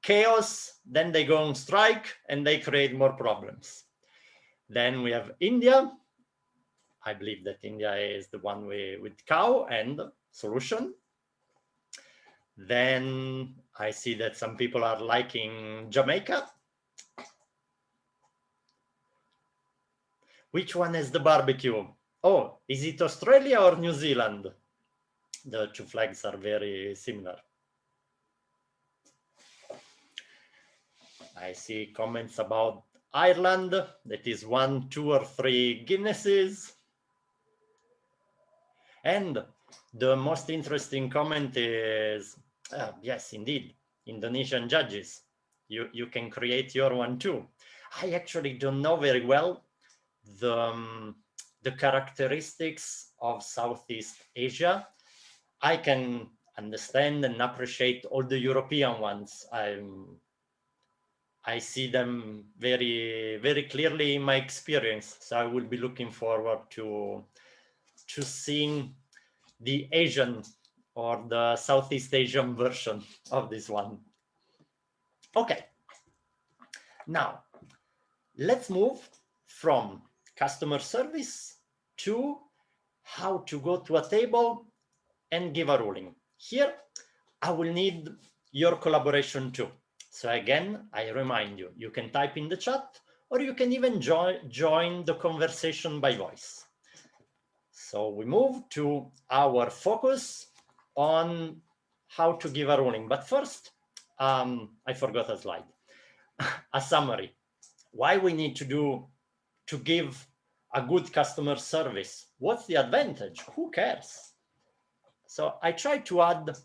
chaos, then they go on strike and they create more problems. Then we have India. I believe that India is the one with cow and solution. Then I see that some people are liking Jamaica. Which one is the barbecue? Oh, is it Australia or New Zealand? The two flags are very similar. I see comments about Ireland. That is 1, 2, or 3 Guinnesses. And the most interesting comment is, yes, indeed, Indonesian judges. You can create your one too. I actually don't know very well the characteristics of Southeast Asia. I can understand and appreciate all the European ones. I see them very, very clearly in my experience. So I will be looking forward to seeing the Asian or the Southeast Asian version of this one. Okay. Now, let's move from customer service to how to go to a table and give a ruling. Here, I will need your collaboration too. So again, I remind you, you can type in the chat or you can even join the conversation by voice. So we move to our focus on how to give a ruling. But first, I forgot a slide, a summary. Why we need to give a good customer service. What's the advantage? Who cares? So I try to add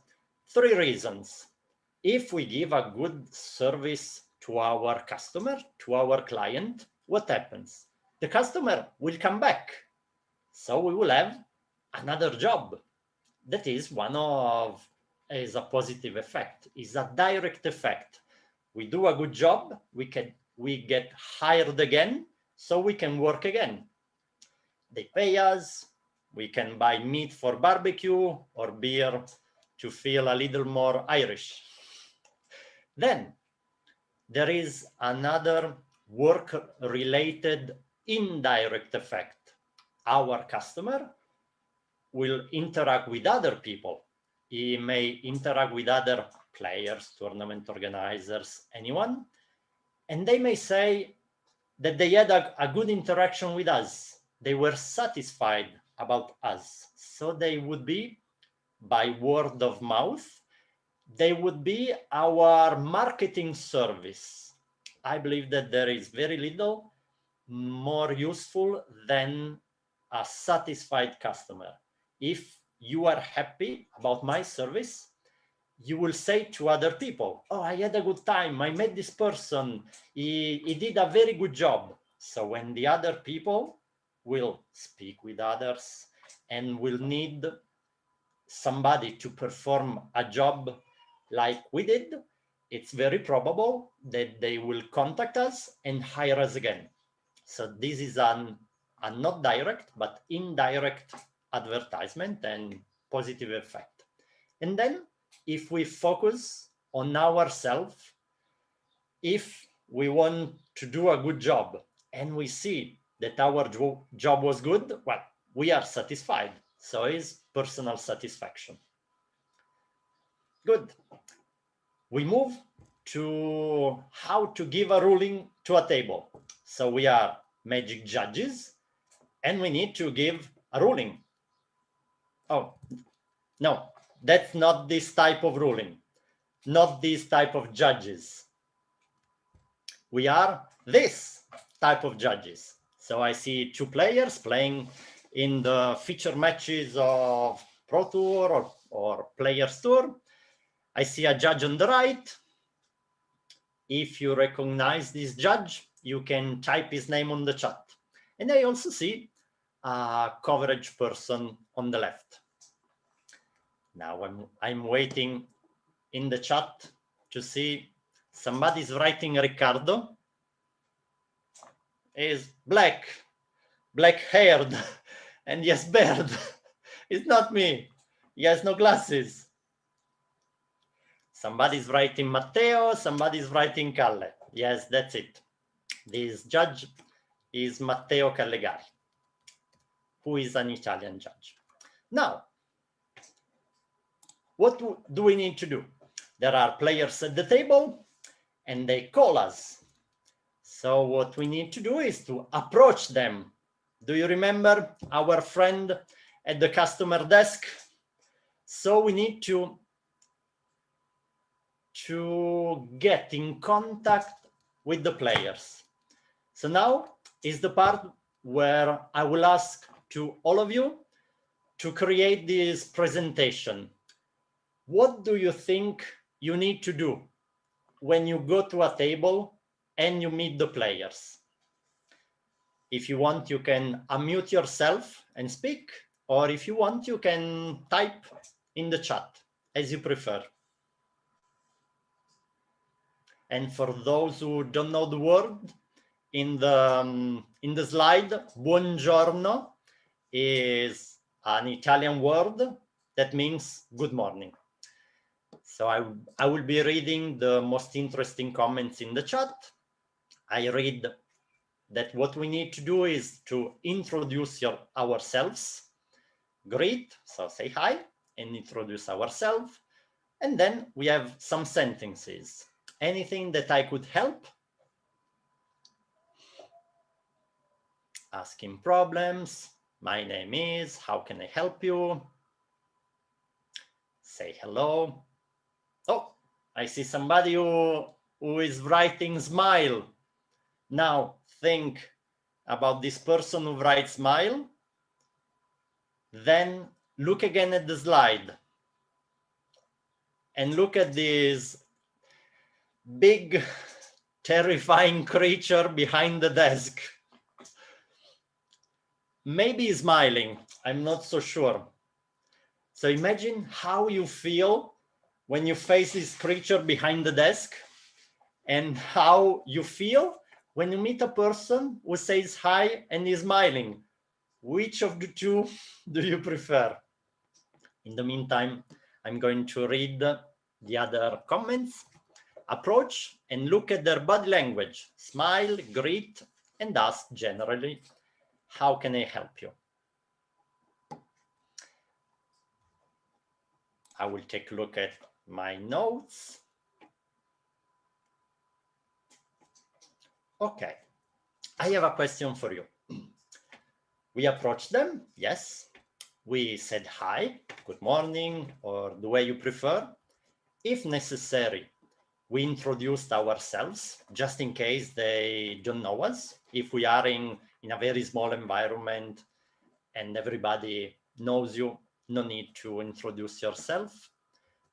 3 reasons. If we give a good service to our customer, to our client, what happens? The customer will come back. So we will have another job. That is is a positive effect, is a direct effect. We do a good job, we get hired again, so we can work again. They pay us, we can buy meat for barbecue or beer to feel a little more Irish. Then there is another work-related indirect effect. Our customer will interact with other people. He may interact with other players, tournament organizers, anyone, and they may say that they had a good interaction with us. They were satisfied about us. So they would be, by word of mouth, they would be our marketing service. I believe that there is very little more useful than a satisfied customer. If you are happy about my service, you will say to other people, oh, I had a good time. I met this person. He did a very good job. So when the other people will speak with others and will need somebody to perform a job like we did, it's very probable that they will contact us and hire us again. So this is a not direct, but indirect advertisement and positive effect. And then if we focus on ourselves, if we want to do a good job and we see that our job was good, well, we are satisfied. So it's personal satisfaction. Good. We move to how to give a ruling to a table. So we are magic judges and we need to give a ruling. Oh, no, that's not this type of ruling, not this type of judges. We are this type of judges. So I see 2 players playing in the feature matches of Pro Tour or Players Tour. I see a judge on the right. If you recognize this judge, you can type his name on the chat. And I also see a coverage person on the left. Now I'm waiting in the chat to see somebody's writing Riccardo. Is black haired, and yes, beard. It's not me. He has no glasses. Somebody's writing Matteo, somebody's writing Calle. Yes, that's it. This judge is Matteo Callegari, who is an Italian judge. Now, what do we need to do? There are players at the table and they call us. So what we need to do is to approach them. Do you remember our friend at the customer desk? So we need to get in contact with the players. So now is the part where I will ask to all of you to create this presentation. What do you think you need to do when you go to a table and you meet the players? If you want, you can unmute yourself and speak, or if you want, you can type in the chat, as you prefer. And for those who don't know the word, in the slide, buongiorno is an Italian word that means good morning. So I will be reading the most interesting comments in the chat. I read that what we need to do is to introduce ourselves, greet, so say hi, and introduce ourselves. And then we have some sentences. Anything that I could help? Asking problems. My name is, how can I help you? Say hello. Oh, I see somebody who is writing smile. Now think about this person who writes smile. Then look again at the slide. And look at this big, terrifying creature behind the desk. Maybe smiling, I'm not so sure. So imagine how you feel when you face this creature behind the desk, and how you feel when you meet a person who says hi and is smiling. Which of the two do you prefer? In the meantime, I'm going to read the other comments. Approach and look at their body language. Smile, greet, and ask generally, how can I help you? I will take a look at my notes. Okay, I have a question for you. We approached them, yes. We said hi, good morning, or the way you prefer. If necessary, we introduced ourselves, just in case they don't know us. If we are in a very small environment and everybody knows you, no need to introduce yourself.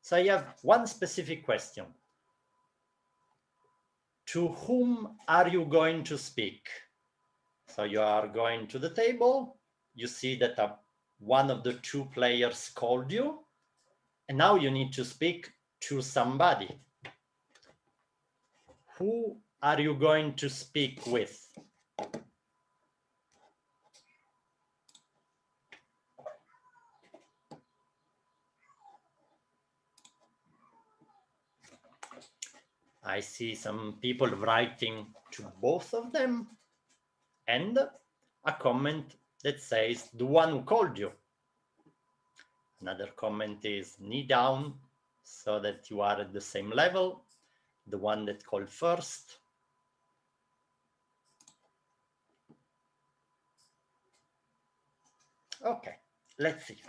So I have one specific question. To whom are you going to speak? So you are going to the table, you see that one of the two players called you, and now you need to speak to somebody. Who are you going to speak with? I see some people writing to both of them, and a comment that says the one who called you. Another comment is knee down so that you are at the same level, the one that called first. Okay, let's see.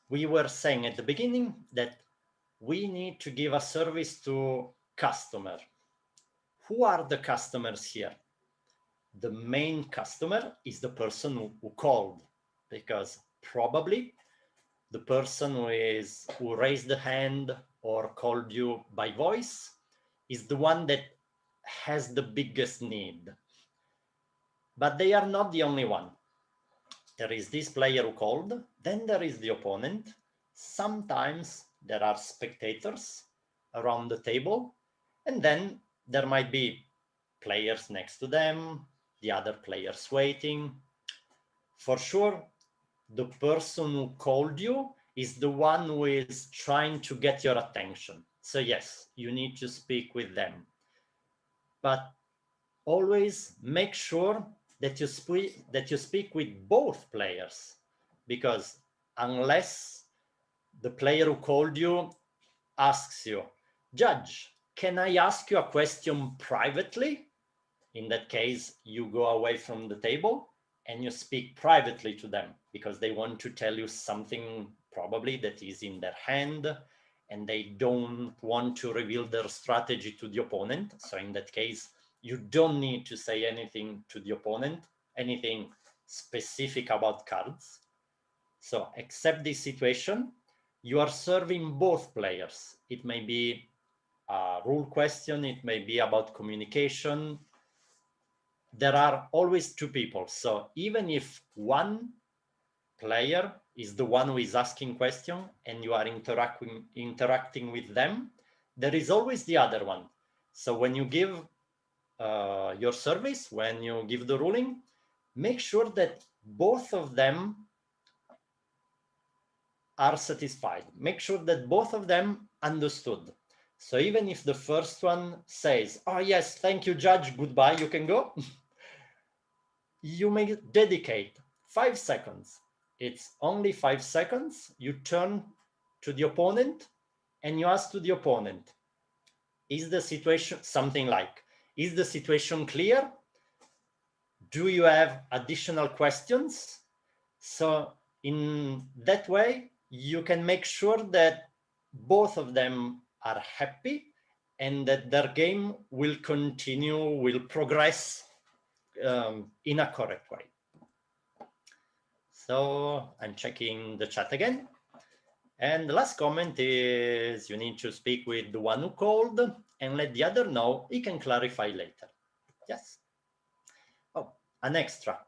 We were saying at the beginning that we need to give a service to customer. Who are the customers here? The main customer is the person who called, because probably the person who raised the hand or called you by voice is the one that has the biggest need. But they are not the only one. There is this player who called, then there is the opponent. Sometimes there are spectators around the table, and then there might be players next to them, the other players waiting. For sure, the person who called you is the one who is trying to get your attention. So yes, you need to speak with them. But always make sure that you speak with both players, because unless the player who called you asks you, "Judge, can I ask you a question privately?" In that case, you go away from the table and you speak privately to them, because they want to tell you something probably that is in their hand, and they don't want to reveal their strategy to the opponent. So in that case, you don't need to say anything to the opponent, anything specific about cards. So except this situation, you are serving both players. It may be a rule question, it may be about communication. There are always two people. So even if one player is the one who is asking question and you are interacting with them, there is always the other one. So when you give your service, when you give the ruling, make sure that both of them are satisfied. Make sure that both of them understood. So even if the first one says, "Oh yes, thank you, Judge, goodbye, you can go," you may dedicate 5 seconds. It's only 5 seconds. You turn to the opponent and you ask to the opponent, is the situation something like, is the situation clear? Do you have additional questions? So in that way, you can make sure that both of them are happy and that their game will continue, will progress in a correct way. So I'm checking the chat again. And the last comment is, you need to speak with the one who called and let the other know he can clarify later. Yes. Oh, an extra.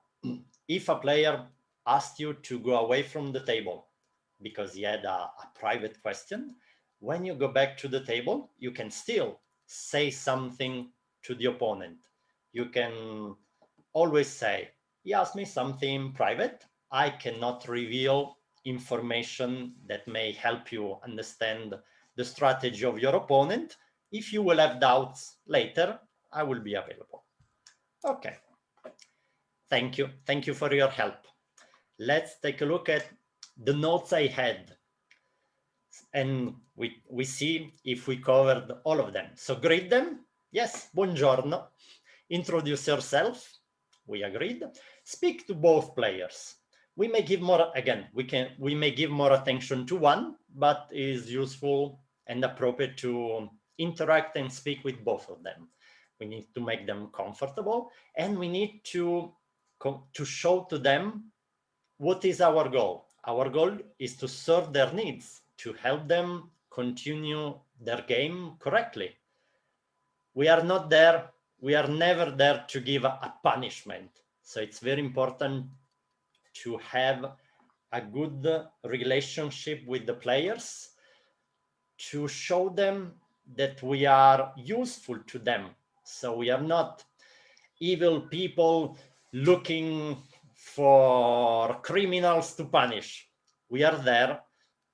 If a player asked you to go away from the table because he had a private question, when you go back to the table, you can still say something to the opponent. You can always say, "He asked me something private. I cannot reveal information that may help you understand the strategy of your opponent. If you will have doubts later, I will be available." Okay. Thank you. Thank you for your help. Let's take a look at the notes I had. And we see if we covered all of them. So greet them. Yes, buongiorno. Introduce yourself. We agreed. Speak to both players. We may give more, again, we may give more attention to one, but it is useful and appropriate to interact and speak with both of them. We need to make them comfortable, and we need to show to them what is our goal. Our goal is to serve their needs, to help them continue their game correctly. We are not there, we are never there to give a punishment. So it's very important to have a good relationship with the players, to show them that we are useful to them. So we are not evil people looking for criminals to punish. We are there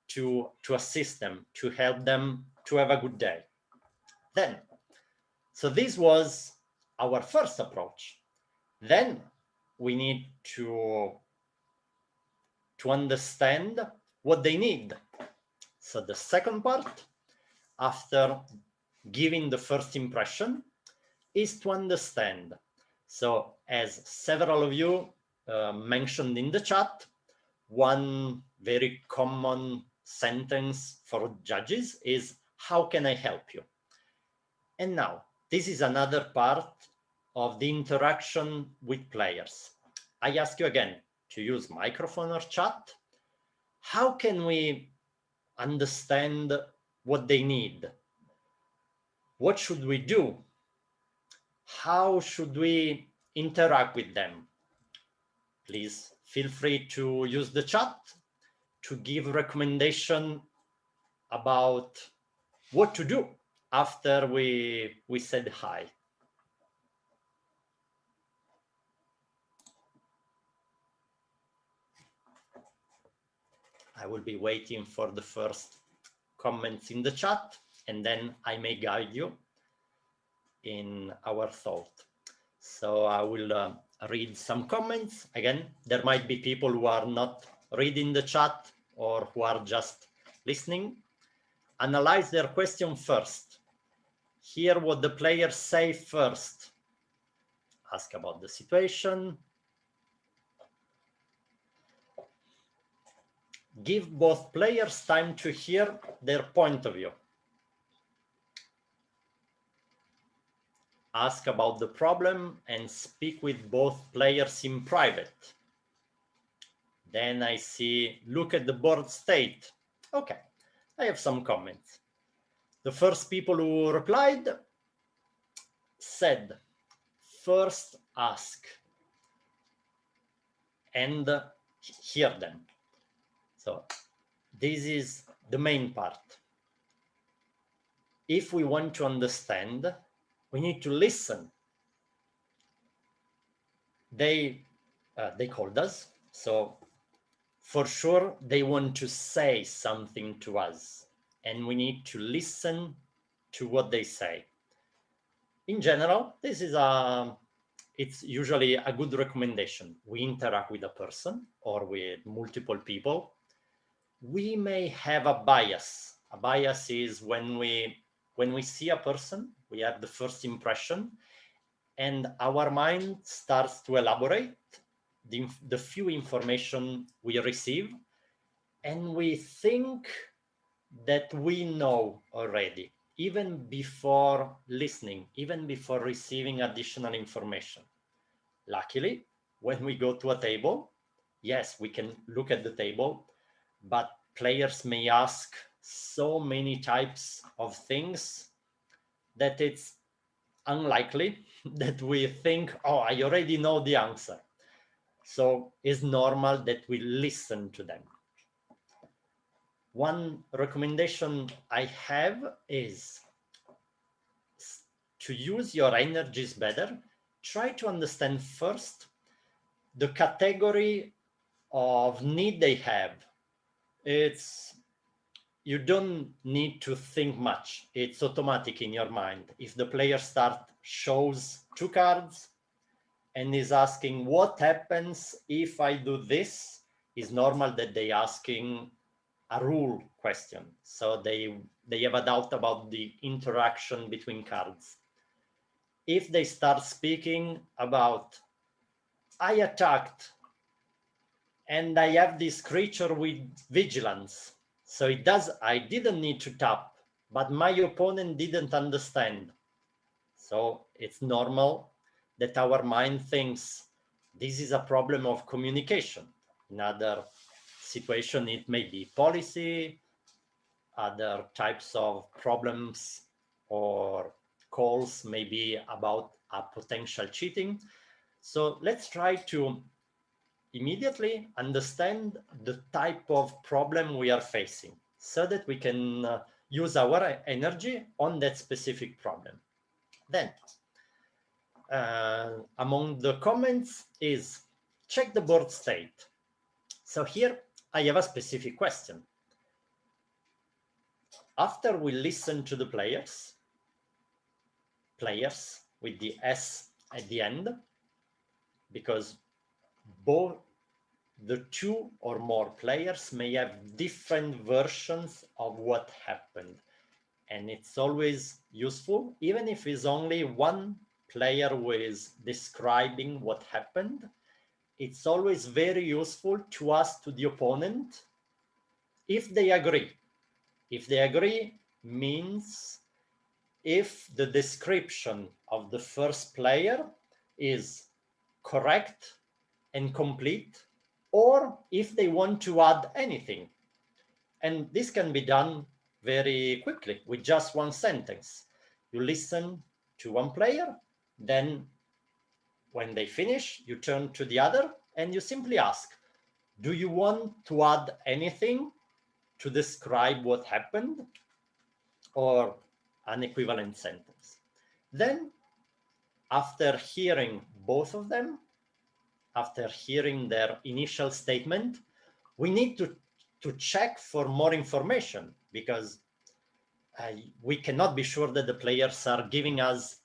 to assist them, to help them to have a good day. Then, so this was our first approach. Then we need to understand what they need. So the second part, after giving the first impression, is to understand. So as several of you mentioned in the chat, one very common sentence for judges is, "How can I help you?" And now, this is another part of the interaction with players. I ask you again to use microphone or chat. how can we understand what they need? What should we do? How should we interact with them? Please feel free to use the chat to give recommendation about what to do after we said hi. I will be waiting for the first comments in the chat, and then I may guide you in our thought. So I will read some comments. Again, there might be people who are not reading the chat or who are just listening. Analyze their question first. Hear what the players say first. Ask about the situation. Give both players time to hear their point of view. Ask about the problem and speak with both players in private. Then I see, look at the board state. Okay, I have some comments. The first people who replied said, first ask and hear them. So this is the main part. If we want to understand, we need to listen. They called us, so for sure they want to say something to us, and we need to listen to what they say. In general, this is it's usually a good recommendation. We interact with a person or with multiple people. We may have a bias. A bias is when we see a person, we have the first impression, and our mind starts to elaborate the few information we receive, and we think that we know already, even before listening, even before receiving additional information. Luckily, when we go to a table, yes, we can look at the table, but players may ask so many types of things that it's unlikely that we think, oh, I already know the answer. So it's normal that we listen to them. One recommendation I have is to use your energies better. Try to understand first the category of need they have. You don't need to think much. It's automatic in your mind. If the player shows 2 cards and is asking what happens if I do this, it's normal that they asking a rule question. So they have a doubt about the interaction between cards. If they start speaking about, I attacked and I have this creature with vigilance, so I didn't need to tap, but my opponent didn't understand. So it's normal that our mind thinks this is a problem of communication. In other situation, it may be policy, other types of problems or calls may be about a potential cheating. So let's try to immediately understand the type of problem we are facing so that we can use our energy on that specific problem. Then, among the comments is check the board state. So here I have a specific question. After we listen to the players with the S at the end, because both the 2 or more players may have different versions of what happened. And it's always useful, even if it's only one player who is describing what happened, it's always very useful to ask to the opponent if they agree. If they agree means if the description of the first player is correct and complete, or if they want to add anything. And this can be done very quickly with just one sentence. You listen to one player, then when they finish, you turn to the other and you simply ask, do you want to add anything to describe what happened? Or an equivalent sentence. Then, after hearing both of them, after hearing their initial statement, we need to check for more information, because we cannot be sure that the players are giving us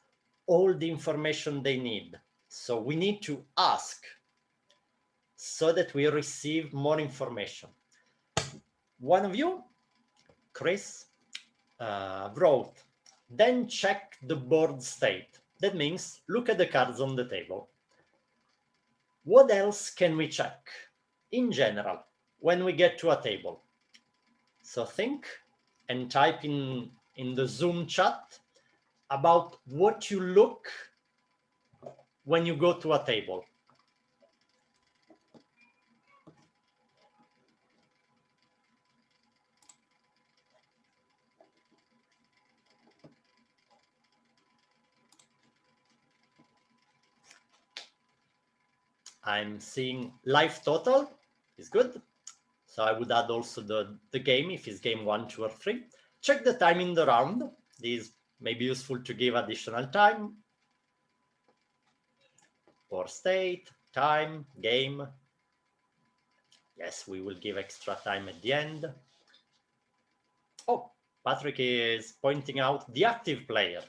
all the information they need. So we need to ask so that we receive more information. One of you, Chris, wrote, then check the board state. That means look at the cards on the table. What else can we check in general when we get to a table? So think and type in the Zoom chat about what you look when you go to a table. I'm seeing life total is good. So I would add also the game, if it's game 1, 2, or 3. Check the time in the round. This may be useful to give additional time. Or state, time, game. Yes, we will give extra time at the end. Oh, Patrick is pointing out the active player.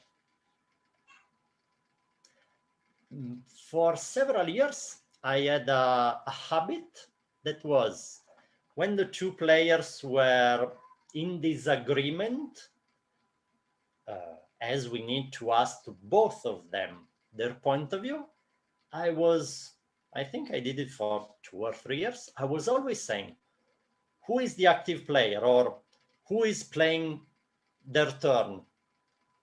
For several years, I had a habit that was when the two players were in disagreement, as we need to ask to both of them their point of view, I think I did it for 2 or 3 years. I was always saying, who is the active player, or who is playing their turn?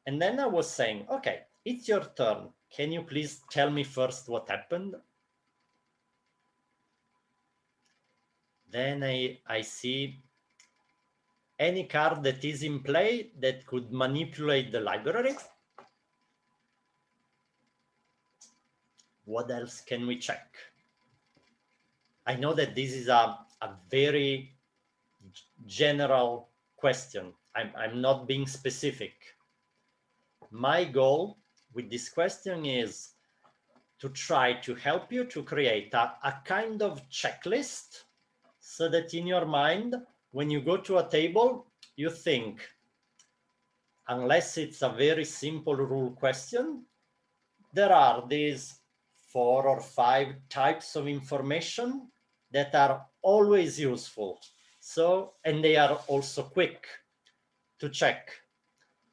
And then I was saying, okay, it's your turn. Can you please tell me first what happened? Then I see any card that is in play that could manipulate the library. What else can we check? I know that this is a very general question. I'm not being specific. My goal with this question is to try to help you to create a kind of checklist, so that in your mind, when you go to a table, you think, unless it's a very simple rule question, there are these 4 or 5 types of information that are always useful. So, and they are also quick to check.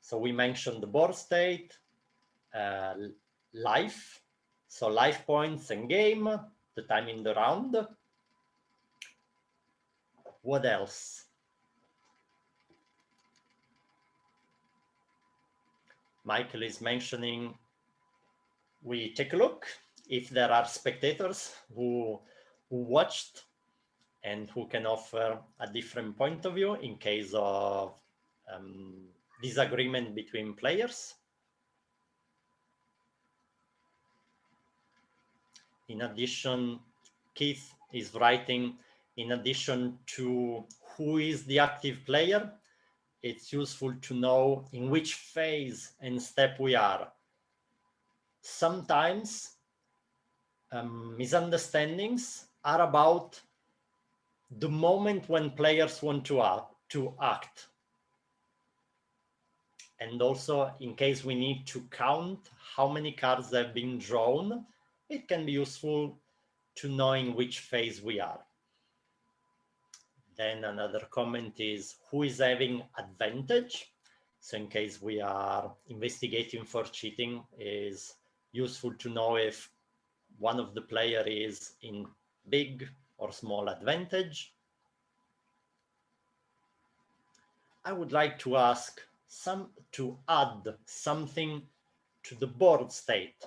So we mentioned the board state, life, so life points and game, the time in the round. What else? Michael is mentioning we take a look if there are spectators who watched and who can offer a different point of view in case of disagreement between players. In addition, Keith is writing, in addition to who is the active player, it's useful to know in which phase and step we are. Sometimes misunderstandings are about the moment when players want to act. And also, in case we need to count how many cards have been drawn, it can be useful to know in which phase we are. Then another comment is who is having advantage. So in case we are investigating for cheating, is useful to know if one of the player is in big or small advantage. I would like to ask to add something to the board state.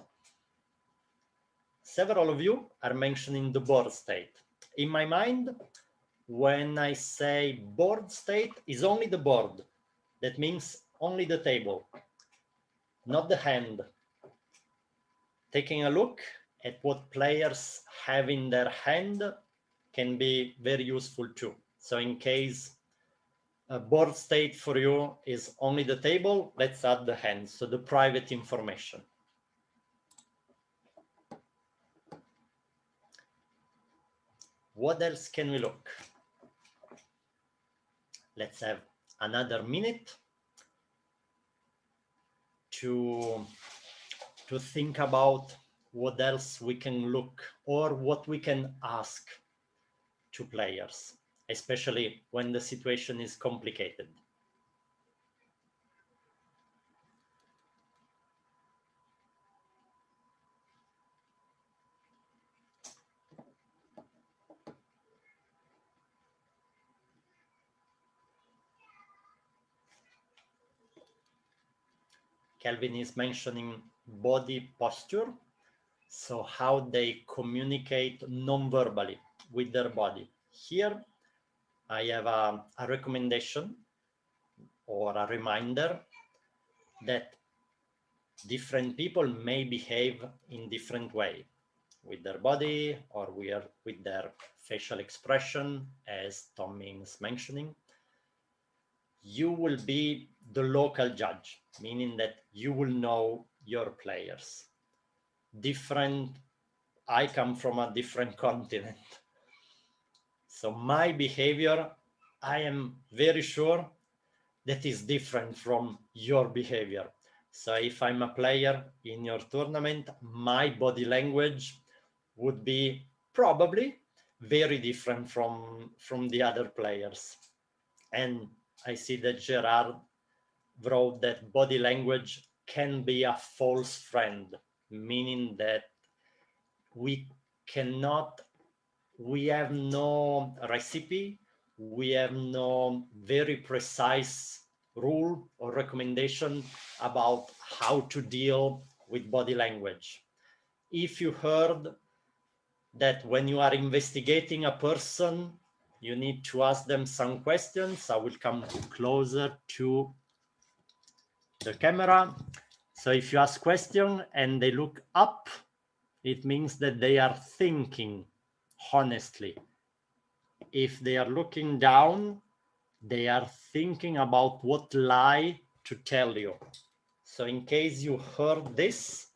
Several of you are mentioning the board state. In my mind, when I say board state is only the board. That means only the table, not the hand. Taking a look at what players have in their hand can be very useful too. So in case a board state for you is only the table, let's add the hand, so the private information. What else can we look? Let's have another minute to think about what else we can look or what we can ask to players, especially when the situation is complicated. Kelvin is mentioning body posture, so how they communicate non-verbally with their body. Here, I have a recommendation or a reminder that different people may behave in different way with their body or with their facial expression, as Tommy is mentioning. You will be the local judge, meaning that you will know your players. I come from a different continent. So my behavior, I am very sure that is different from your behavior. So if I'm a player in your tournament, my body language would be probably very different from the other players. And I see that Gerard wrote that body language can be a false friend, meaning that we have no recipe, we have no very precise rule or recommendation about how to deal with body language. If you heard that when you are investigating a person, you need to ask them some questions, I will come closer to the camera. So if you ask question and they look up, it means that they are thinking honestly. If they are looking down, they are thinking about what lie to tell you. So in case you heard this,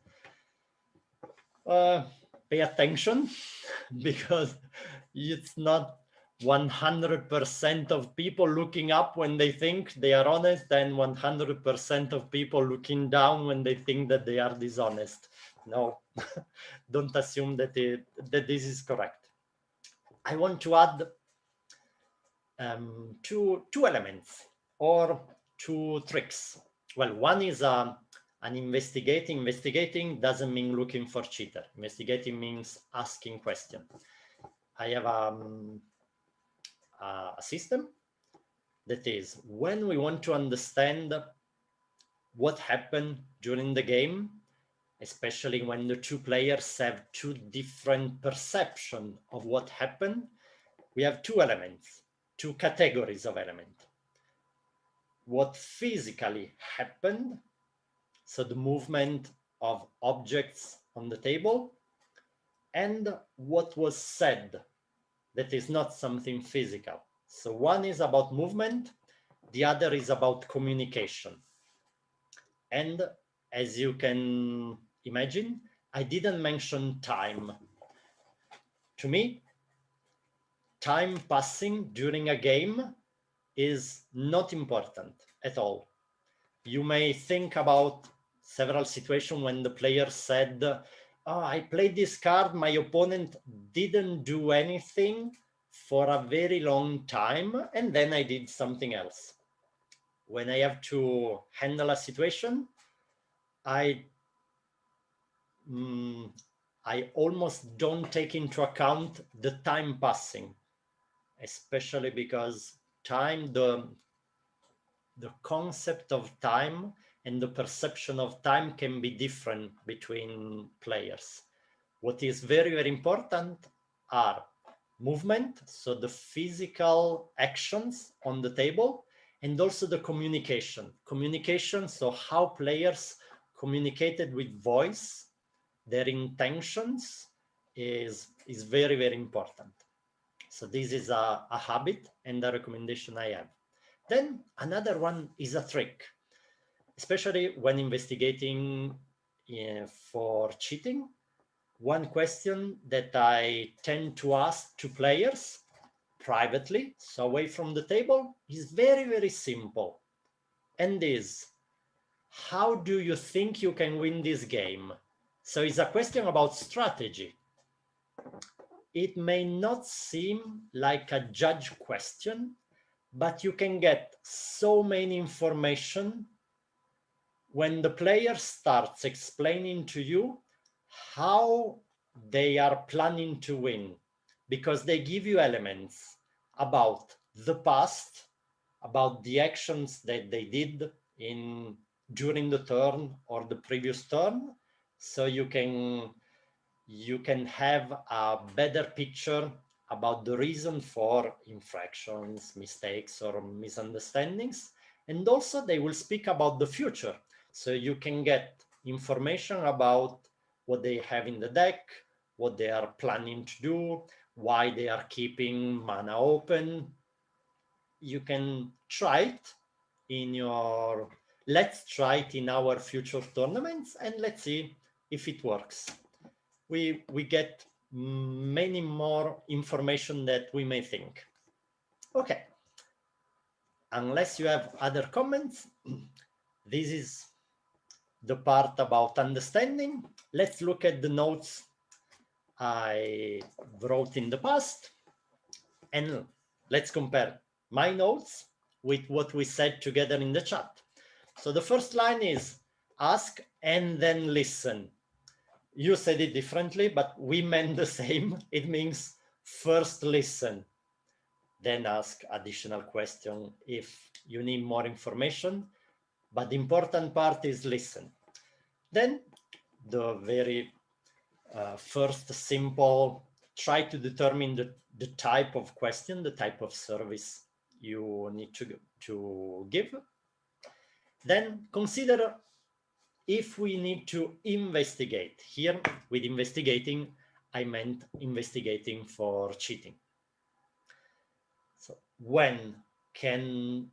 pay attention, because it's not 100% of people looking up when they think they are honest and 100% of people looking down when they think that they are dishonest. No, don't assume that this is correct. I want to add two elements or two tricks. Well, one is an investigating. Investigating doesn't mean looking for cheater. Investigating means asking questions. I have a system that is when we want to understand what happened during the game, especially when the two players have two different perceptions of what happened, we have two elements, two categories of element. What physically happened, so the movement of objects on the table, and what was said, that is not something physical. So one is about movement, the other is about communication. And as you can imagine, I didn't mention time. To me, time passing during a game is not important at all. You may think about several situations when the player said, oh, I played this card, my opponent didn't do anything for a very long time, and then I did something else. When I have to handle a situation, I almost don't take into account the time passing, especially because time, the concept of time and the perception of time can be different between players. What is very, very important are movement, so the physical actions on the table, and also the communication. Communication, so how players communicated with voice, their intentions is very, very important. So this is a habit and a recommendation I have. Then another one is a trick, especially when investigating for cheating. One question that I tend to ask to players privately, so away from the table, is very, very simple. And is, how do you think you can win this game? So it's a question about strategy. It may not seem like a judge question, but you can get so many information when the player starts explaining to you how they are planning to win, because they give you elements about the past, about the actions that they did during the turn or the previous turn, so you can have a better picture about the reason for infractions, mistakes, or misunderstandings. And also they will speak about the future, so you can get information about what they have in the deck, what they are planning to do, why they are keeping mana open. You can try it let's try it in our future tournaments, and let's see if it works. We get many more information that we may think. Okay, unless you have other comments, this is the part about understanding. Let's look at the notes I wrote in the past, and let's compare my notes with what we said together in the chat. So the first line is ask and then listen. You said it differently, but we meant the same. It means first listen, then ask additional question if you need more information. But the important part is listen. Then the very first simple, try to determine the type of question, the type of service you need to give. Then consider if we need to investigate. Here, with investigating, I meant investigating for cheating. So when can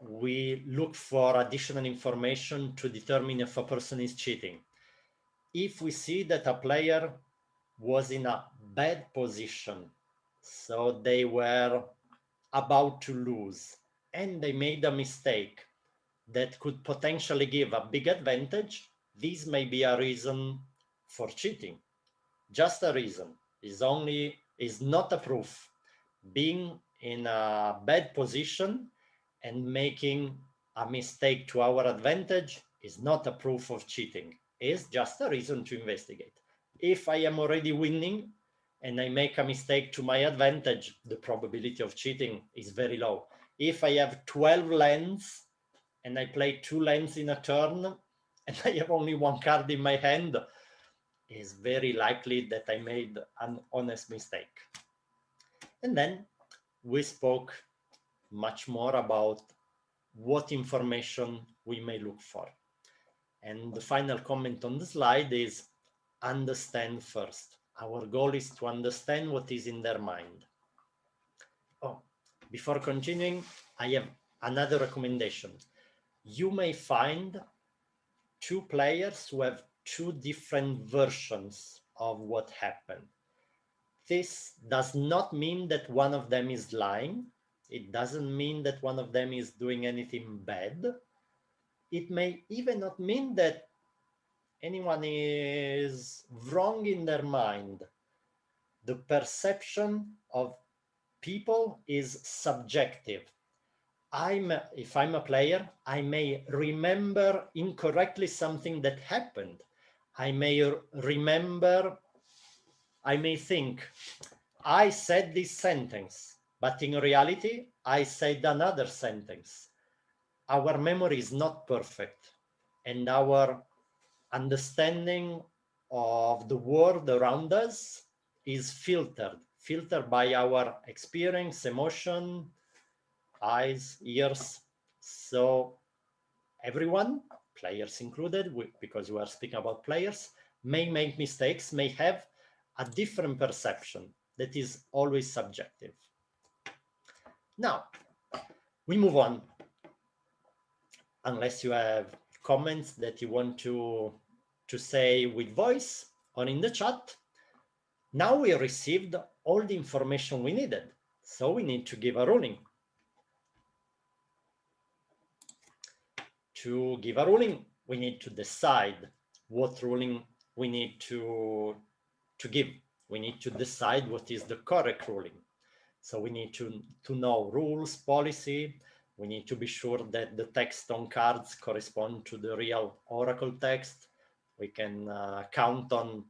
we look for additional information to determine if a person is cheating? If we see that a player was in a bad position, so they were about to lose, and they made a mistake that could potentially give a big advantage, this may be a reason for cheating. Just a reason. Is not a proof. Being in a bad position and making a mistake to our advantage is not a proof of cheating. It's just a reason to investigate. If I am already winning and I make a mistake to my advantage, the probability of cheating is very low. If I have 12 lands and I play 2 lands in a turn, and I have only 1 card in my hand, it's very likely that I made an honest mistake. And then we spoke much more about what information we may look for. And the final comment on the slide is understand first. Our goal is to understand what is in their mind. Oh, before continuing, I have another recommendation. You may find 2 players who have 2 different versions of what happened. This does not mean that one of them is lying. It doesn't mean that one of them is doing anything bad. It may even not mean that anyone is wrong in their mind. The perception of people is subjective. If I'm a player, I may remember incorrectly something that happened. I may think, I said this sentence, but in reality, I said another sentence. Our memory is not perfect, and our understanding of the world around us is filtered filtered by our experience, emotion, eyes, ears. So everyone, players included, because we are speaking about players, may make mistakes, may have a different perception that is always subjective. Now, we move on. Unless you have comments that you want to say with voice or in the chat. Now we received all the information we needed, so we need to give a ruling. To give a ruling, we need to decide what ruling we need to give. We need to decide what is the correct ruling. So we need to know rules, policy. We need to be sure that the text on cards correspond to the real oracle text. We can count on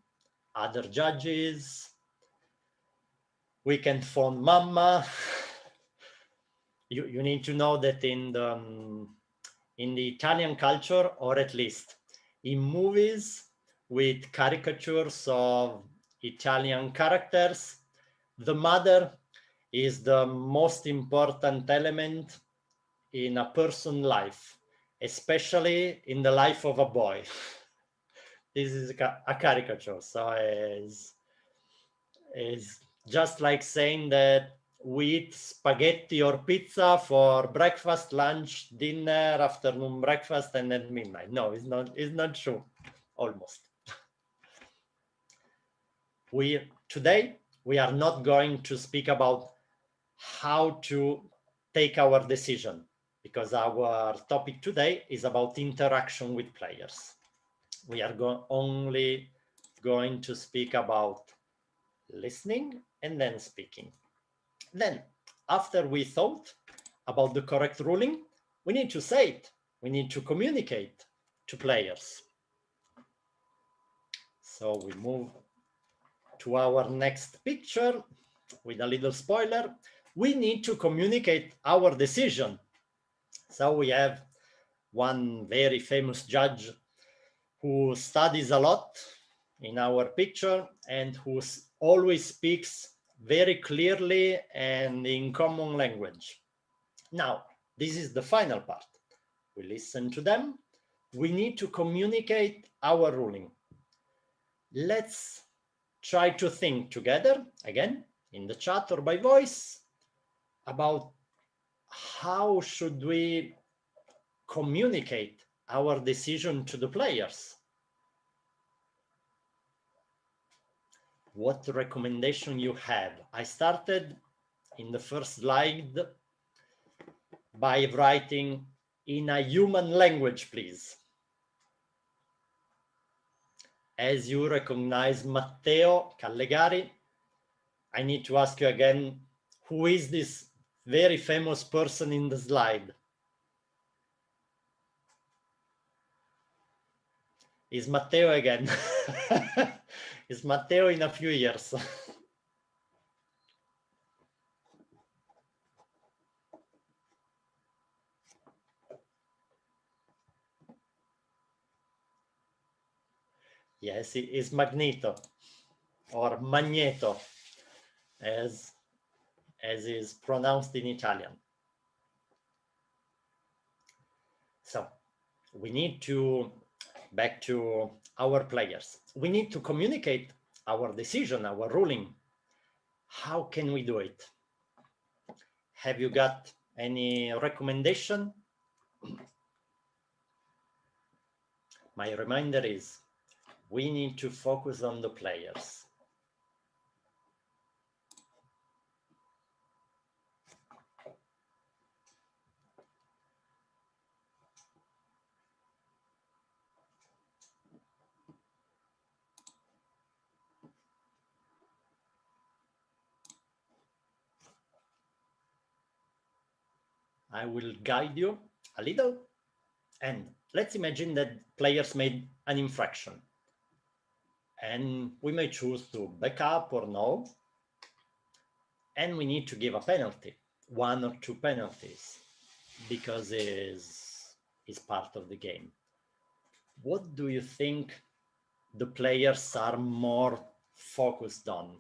other judges. We can phone mama. You need to know that in the Italian culture, or at least in movies with caricatures of Italian characters, the mother is the most important element in a person's life, especially in the life of a boy. This is a caricature, so it's just like saying that we eat spaghetti or pizza for breakfast, lunch, dinner, afternoon breakfast, and then midnight. No, it's not true, almost. Today, we are not going to speak about how to take our decision, because our topic today is about interaction with players. We are only going to speak about listening and then speaking. Then, after we thought about the correct ruling, we need to say it. We need to communicate to players. So we move to our next picture with a little spoiler. We need to communicate our decision. So we have one very famous judge who studies a lot in our picture and who always speaks very clearly and in common language. Now, this is the final part. We listen to them. We need to communicate our ruling. Let's try to think together, again, in the chat or by voice, about how should we communicate our decision to the players. What recommendation you have? I started in the first slide by writing in a human language, please. As you recognize Matteo Callegari, I need to ask you again, who is this very famous person in the slide? Is Matteo again? Is Matteo in a few years? Yes, it is Magneto, or Magneto, as is pronounced in Italian. So we need to, back to our players, we need to communicate our decision, our ruling. How can we do it? Have you got any recommendation? My reminder is, we need to focus on the players. I will guide you a little, and let's imagine that players made an infraction, and we may choose to back up or no, and we need to give a penalty, 1 or 2 penalties, because it is part of the game. What do you think the players are more focused on?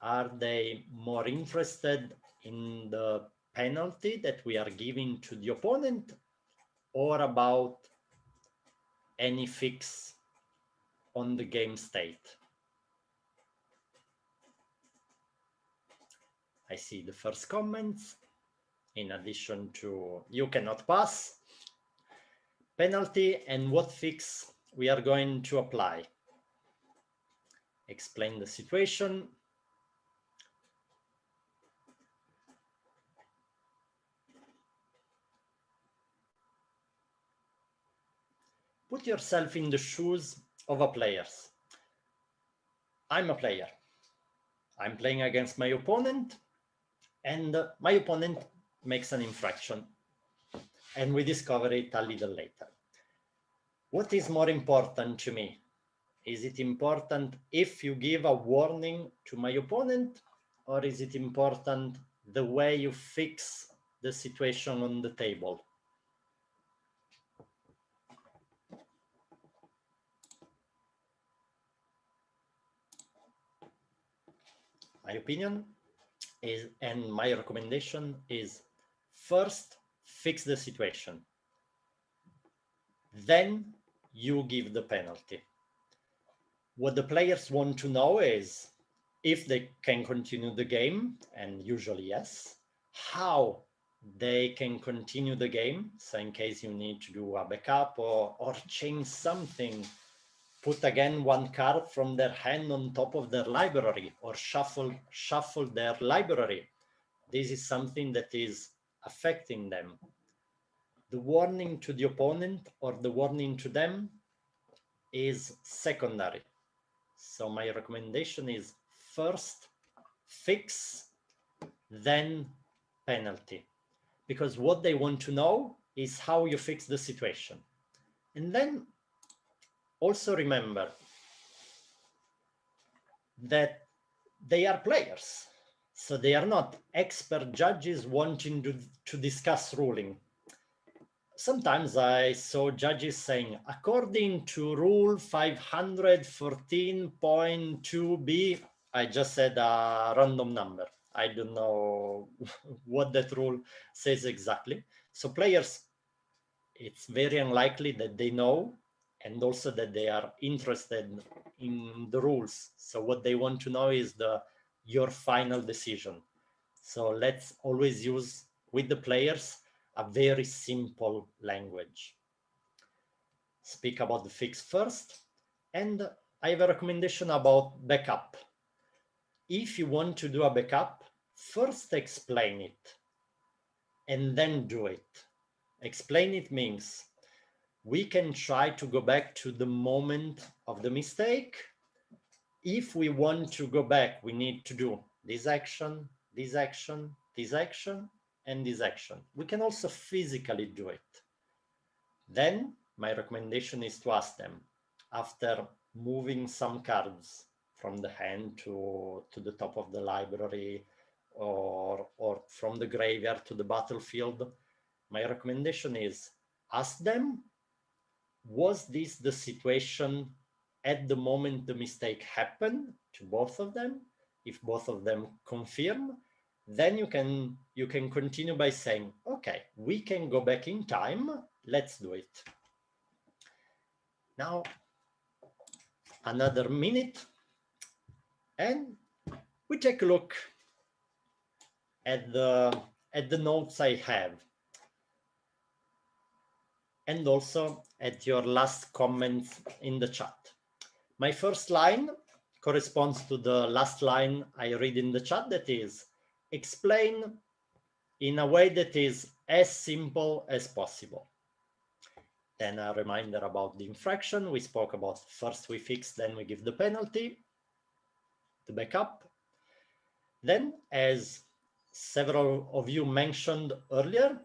Are they more interested in the penalty that we are giving to the opponent, or about any fix on the game state? I see the first comments. In addition to "you cannot pass," penalty, and what fix we are going to apply. Explain the situation. Put yourself in the shoes of a player. I'm a player. I'm playing against my opponent, and my opponent makes an infraction, and we discover it a little later. What is more important to me? Is it important if you give a warning to my opponent, or is it important the way you fix the situation on the table? My opinion is, and my recommendation is, first fix the situation, then you give the penalty. What the players want to know is if they can continue the game, and usually yes, how they can continue the game. So in case you need to do a backup or change something, put again one card from their hand on top of their library, or shuffle their library. This is something that is affecting them. The warning to the opponent or the warning to them is secondary. So my recommendation is first fix, then penalty. Because what they want to know is how you fix the situation. And then also remember that they are players. So they are not expert judges wanting to discuss ruling. Sometimes I saw judges saying, according to rule 514.2b, I just said a random number. I don't know what that rule says exactly. So players, it's very unlikely that they know, and also that they are interested in the rules. So what they want to know is your final decision. So let's always use with the players a very simple language. Speak about the fix first, and I have a recommendation about backup. If you want to do a backup, first explain it and then do it. Explain it means we can try to go back to the moment of the mistake. If we want to go back, we need to do this action, this action, this action, and this action. We can also physically do it. Then my recommendation is to ask them, after moving some cards from the hand to the top of the library, or from the graveyard to the battlefield, my recommendation is ask them, was this the situation at the moment the mistake happened to both of them? If both of them confirm, then you can continue by saying, okay, we can go back in time, let's do it. Now, another minute, and we take a look at the notes I have, and also at your last comments in the chat. My first line corresponds to the last line I read in the chat, that is, explain in a way that is as simple as possible. Then a reminder about the infraction. We spoke about first we fix, then we give the penalty, the backup. Then, as several of you mentioned earlier,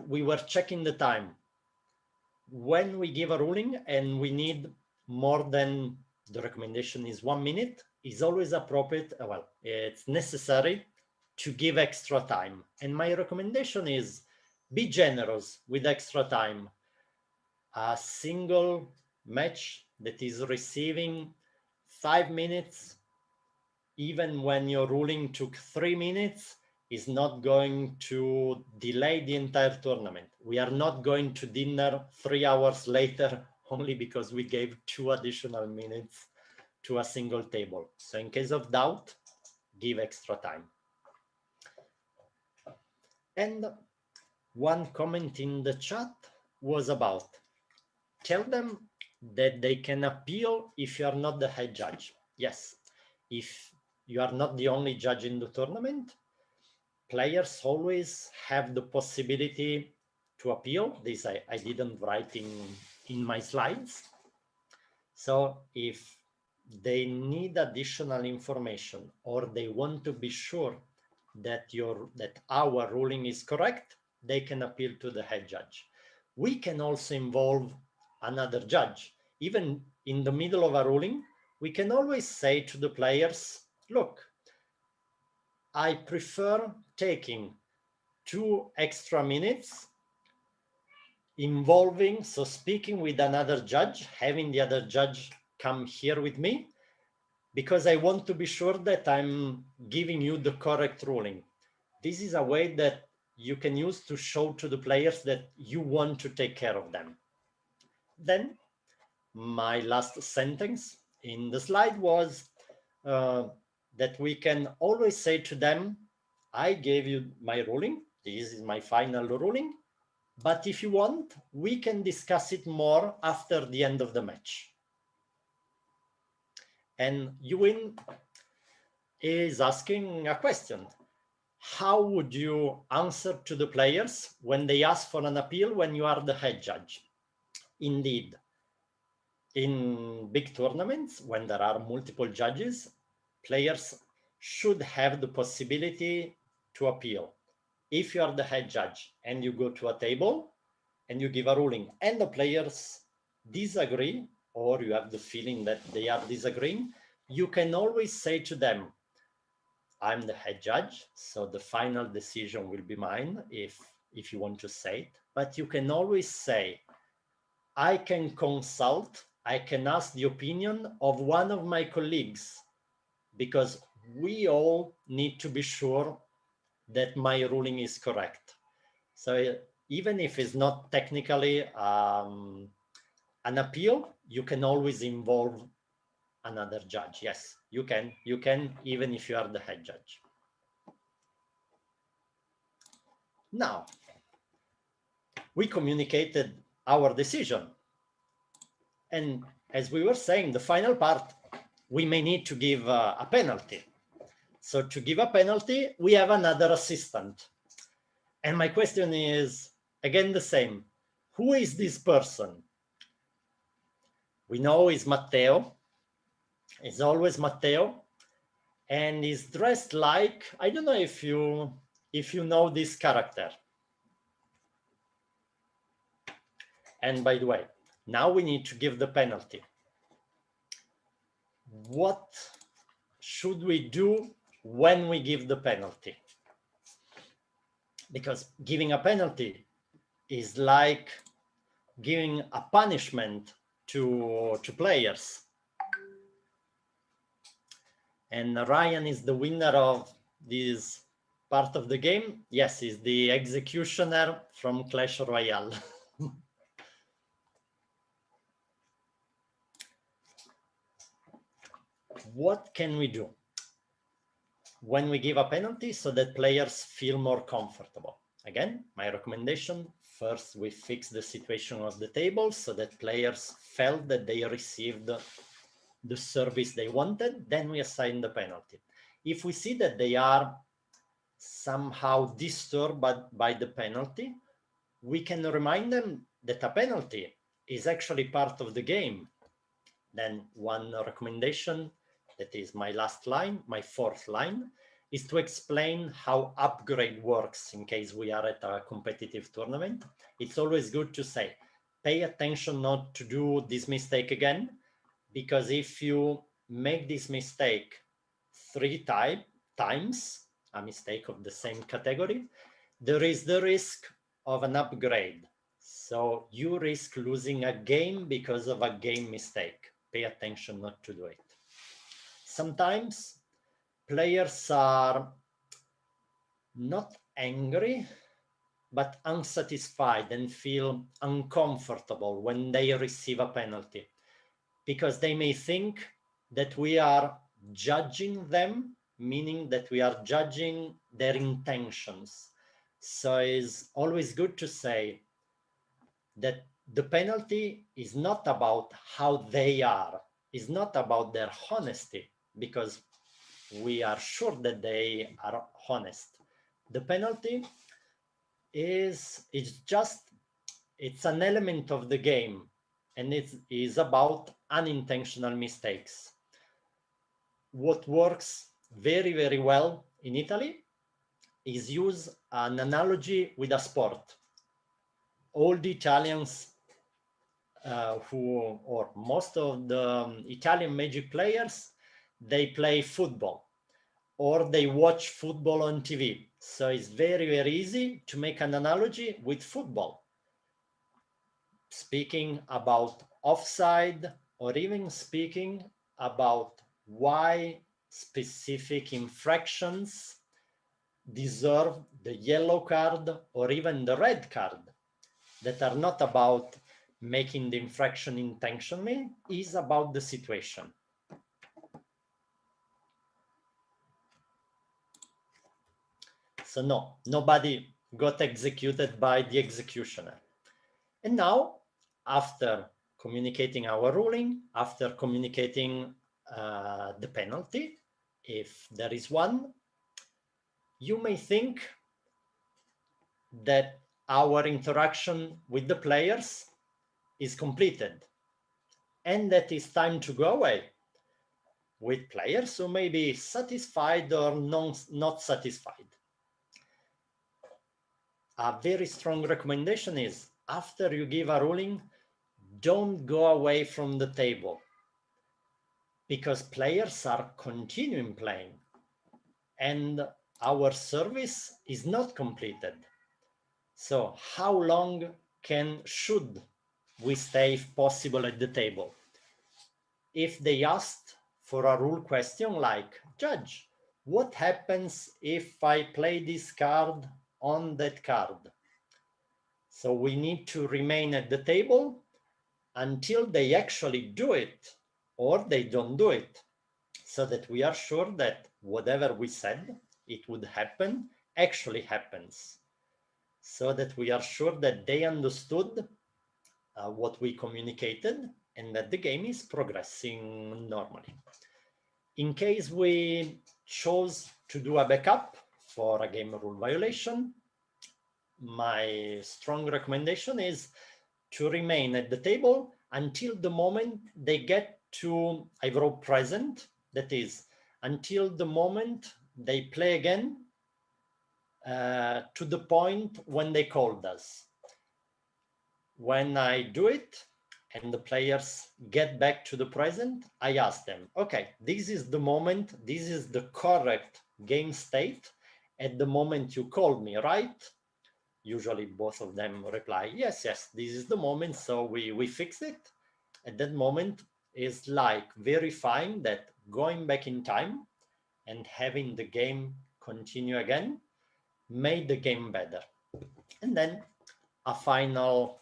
we were checking the time. When we give a ruling and we need more than, the recommendation is 1 minute, is always appropriate, well, it's necessary to give extra time. And my recommendation is be generous with extra time. A single match that is receiving 5 minutes even when your ruling took 3 minutes, is not going to delay the entire tournament. We are not going to dinner 3 hours later only because we gave 2 additional minutes to a single table. So in case of doubt, give extra time. And one comment in the chat was about, tell them that they can appeal if you are not the head judge. Yes, if you are not the only judge in the tournament, players always have the possibility to appeal. This I didn't write in my slides. So if they need additional information or they want to be sure that our ruling is correct, they can appeal to the head judge. We can also involve another judge. Even in the middle of a ruling, we can always say to the players, look, I prefer taking 2 extra minutes involving, so speaking with another judge, having the other judge come here with me, because I want to be sure that I'm giving you the correct ruling. This is a way that you can use to show to the players that you want to take care of them. Then my last sentence in the slide was that we can always say to them, I gave you my ruling, this is my final ruling, but if you want, we can discuss it more after the end of the match. And Ewan is asking a question. How would you answer to the players when they ask for an appeal when you are the head judge? Indeed, in big tournaments, when there are multiple judges, players should have the possibility to appeal. If you are the head judge and you go to a table and you give a ruling and the players disagree, or you have the feeling that they are disagreeing, you can always say to them, I'm the head judge, so the final decision will be mine if you want to say it. But you can always say, I can consult, I can ask the opinion of one of my colleagues, because we all need to be sure that my ruling is correct. So even if it's not technically an appeal, you can always involve another judge. Yes, you can even if you are the head judge. Now, we communicated our decision. And as we were saying, the final part, we may need to give a penalty. So to give a penalty, we have another assistant. And my question is, again, the same. Who is this person? We know it's Matteo. It's always Matteo. And he's dressed like, I don't know if you know this character. And by the way, now we need to give the penalty. What should we do when we give the penalty? Because giving a penalty is like giving a punishment to players. And Ryan is the winner of this part of the game. Yes, he's the executioner from Clash Royale. What can we do when we give a penalty so that players feel more comfortable? Again, my recommendation, first we fix the situation of the table so that players felt that they received the service they wanted, then we assign the penalty. If we see that they are somehow disturbed by the penalty, we can remind them that a penalty is actually part of the game. Then one recommendation, that is my last line, my fourth line, is to explain how upgrade works in case we are at a competitive tournament. It's always good to say, pay attention not to do this mistake again, because if you make this mistake 3 times, a mistake of the same category, there is the risk of an upgrade. So you risk losing a game because of a game mistake. Pay attention not to do it. Sometimes players are not angry, but unsatisfied and feel uncomfortable when they receive a penalty, because they may think that we are judging them, meaning that we are judging their intentions. So it's always good to say that the penalty is not about how they are, is not about their honesty, because we are sure that they are honest. The penalty it's an element of the game, and it is about unintentional mistakes. What works very, very well in Italy is use an analogy with a sport. All the Italians or most of the Italian Magic players, they play football or they watch football on TV. So it's very, very easy to make an analogy with football, speaking about offside, or even speaking about why specific infractions deserve the yellow card or even the red card, that are not about making the infraction intentionally, is about the situation. So no, nobody got executed by the executioner. And now, after communicating our ruling, after communicating the penalty, if there is one, you may think that our interaction with the players is completed and that it's time to go away, with players who may be satisfied or not satisfied. A very strong recommendation is, after you give a ruling, don't go away from the table, because players are continuing playing and our service is not completed. So how long should we stay, if possible, at the table? If they asked for a rule question like, "Judge, what happens if I play this card on that card?" So we need to remain at the table until they actually do it or they don't do it, so that we are sure that whatever we said it would happen actually happens, so that we are sure that they understood what we communicated and that the game is progressing normally. In case we chose to do a backup for a game rule violation, my strong recommendation is to remain at the table until the moment they get to, I wrote present, that is, until the moment they play again to the point when they called us. When I do it and the players get back to the present, I ask them, okay, this is the moment, this is the correct game state at the moment you called me, right? Usually both of them reply, yes, yes, this is the moment, so we fix it. At that moment is like verifying that going back in time and having the game continue again made the game better. And then a final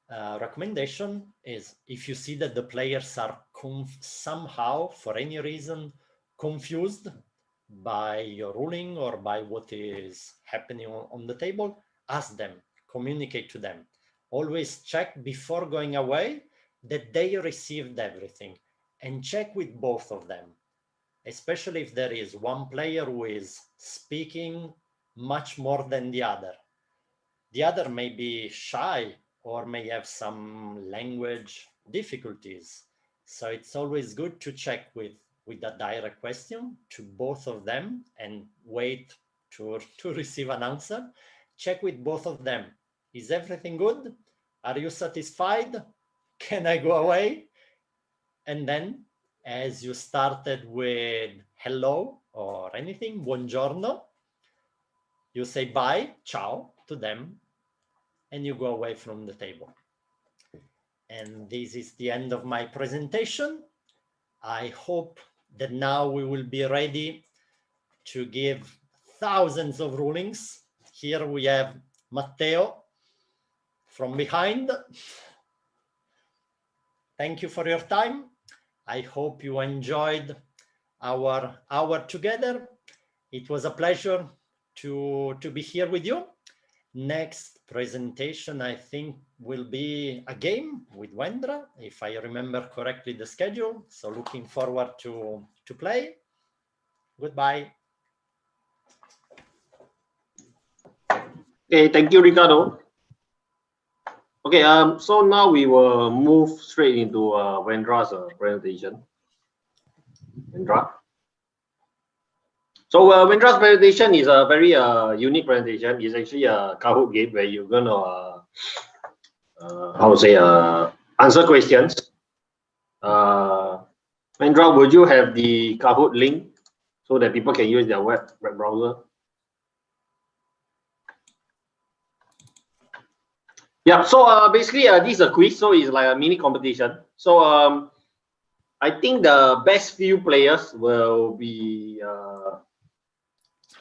recommendation is, if you see that the players are somehow, for any reason, confused by your ruling or by what is happening on the table, ask them, communicate to them. Always check before going away that they received everything, and check with both of them, especially if there is one player who is speaking much more than the other. The other may be shy or may have some language difficulties. So it's always good to check with a direct question to both of them and wait to receive an answer. Check with both of them. Is everything good? Are you satisfied? Can I go away? And then, as you started with hello or anything, buongiorno, you say bye, ciao to them, and you go away from the table. And this is the end of my presentation. I hope that now we will be ready to give thousands of rulings. Here we have Matteo from behind. Thank you for your time. I hope you enjoyed our hour together. It was a pleasure to be here with you. Next presentation, I think, will be a game with Wendra, if I remember correctly the schedule. So looking forward to play. Goodbye. Okay, thank you, Riccardo. Okay, so now we will move straight into Wendra's presentation. Wendra. So Wendra's presentation is a very unique presentation. It's actually a Kahoot game where you're gonna how to say answer questions. Wendra, would you have the Kahoot link so that people can use their web browser? Yeah, so basically this is a quiz, so it's like a mini competition. So I think the best few players will be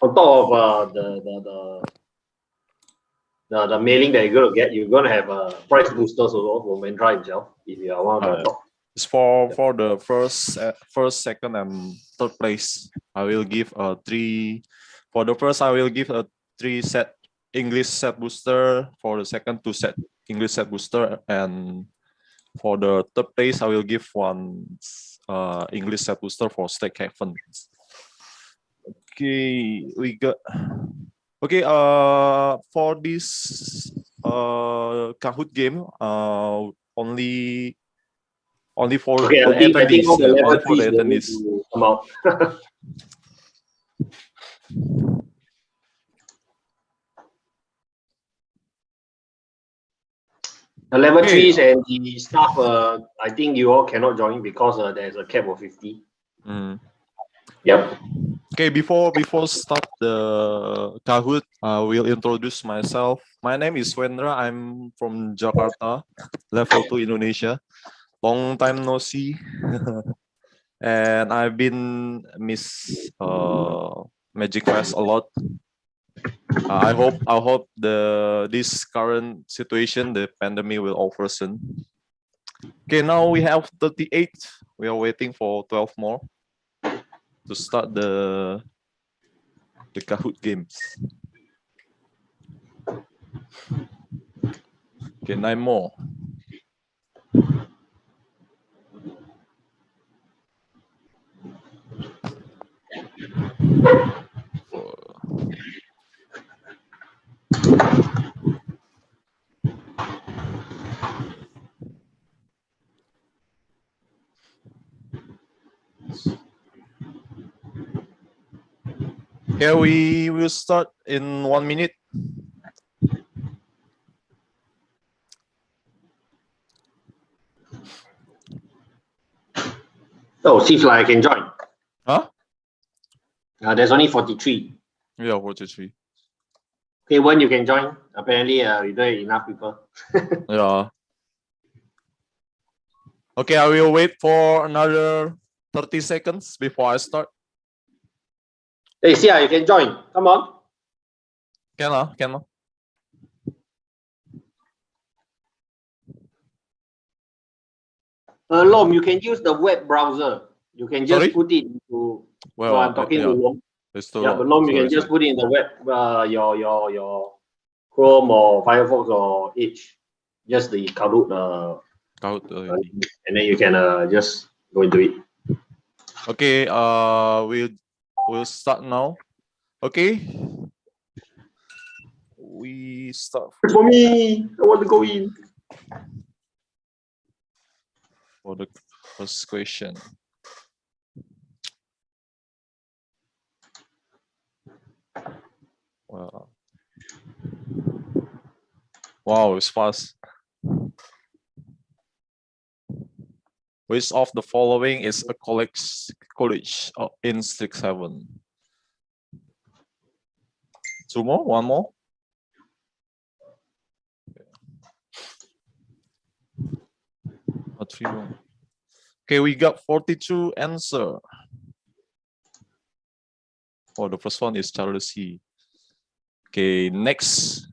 on top of the mailing that you're gonna get. You're gonna have prize boosters also from Wendra himself if you are one of the top. It's for the first, second, and third place. I will give a 3. For the first, I will give a 3 set English set booster. For the second, 2 set English set booster, and for the third place, I will give 1 English set booster for Strixhaven. Okay, we got. Okay, for this Kahoot game, only for Okay, the I think all the level only for 3s the will need attendees. to come out. The level 3s and the staff, I think you all cannot join because there's a cap of 50. Yep. Okay, before start the Kahoot, I will introduce myself. My name is Wendra. I'm from Jakarta, level 2 Indonesia. Long time no see. And I've been miss Magic Fest a lot. I hope this current situation, the pandemic, will over soon. Okay, now we have 38. We are waiting for 12 more to start the Kahoot games. Okay, 9 more. Here we will start in 1 minute. Oh, seems like I can join. Huh? There's only 43. Yeah, 43. Okay, when you can join. Apparently, we don't have enough people. Yeah. Okay, I will wait for another 30 seconds before I start. Hey, see, you can join. Come on. Can. Lom, you can use the web browser. You can just Sorry? put it into. Well, I'm talking to Lom. Yeah, but Lom, you can just put it in the web, your Chrome or Firefox or Edge. Just the Kahoot, and then you can just go into it. Okay, we'll start now. Okay. We start for me. I want to go in. For the first question. Wow, it's fast. Which of the following is a college in Strixhaven? 2 more? 1 more? Or 3 more? Okay, we got 42 answer. Oh, the first one is jealousy. Okay, next.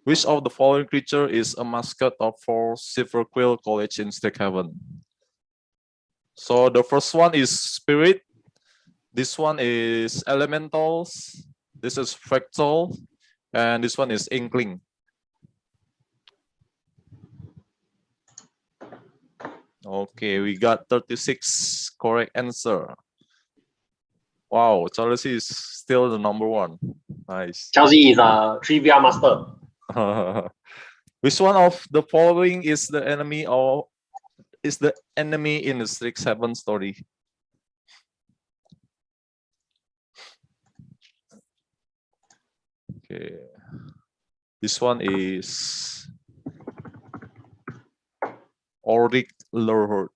Which of the following creature is a mascot of for Silverquill College in Strixhaven? So the first one is spirit. This one is elementals. This is fractal, and this one is inkling. Okay, we got 36 correct answer. Wow, Chelsea is still the number one. Nice. Chelsea is a trivia master. Which one of the following is the enemy in the Strixhaven story? Okay, this one is Ulrich Lurhurt.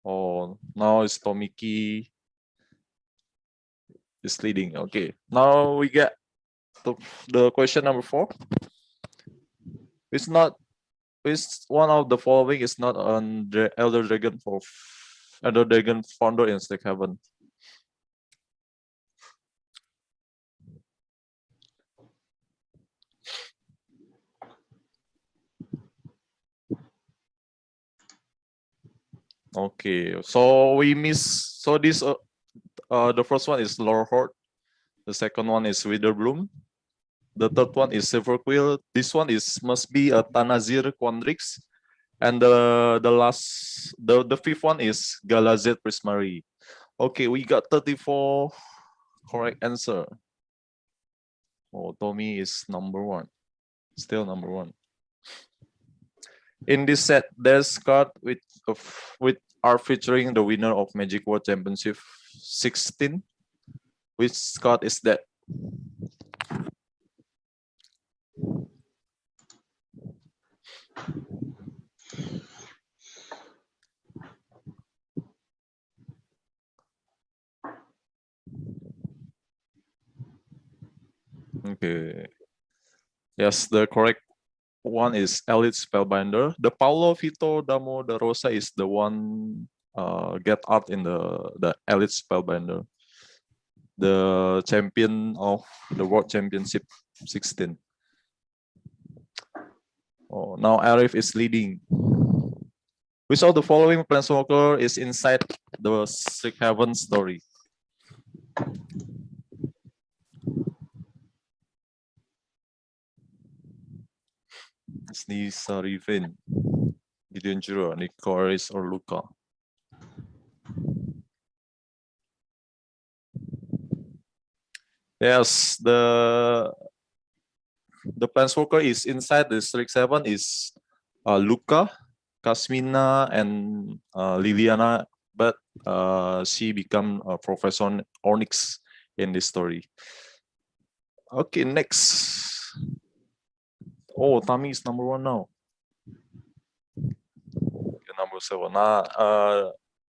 Oh, now it's Tomiki is leading. Okay, now we get to the question number 4. Which one of the following is not an Elder Dragon founder in Strixhaven? Okay, so we miss. So this the first one is Lorhort. The second one is Witherbloom. The third one is Silverquill. This one must be a Tanazir Quandrix. And the fifth one is Galazet Prismari. Okay, we got 34 correct answer. Oh, Tommy is number 1. Still number 1. In this set, there's card with are featuring the winner of Magic World Championship 16. Which card is that? Okay. Yes, the correct one is Elite Spellbinder. The Paulo Vito Damo da Rosa is the one get art in the Elite Spellbinder. The champion of the World Championship 16. Oh, now Arif is leading. Which of the following Planeswalker is inside the Strixhaven story? Snisa Riven, Gideon Jiro, Nicoris, or Luca? Yes, the Planeswalker is inside the Strixhaven is Luca, Kasmina, and Liliana, but she become Professor Onyx in this story. Okay, next. Oh, Tami is number 1 now. Okay, number 7.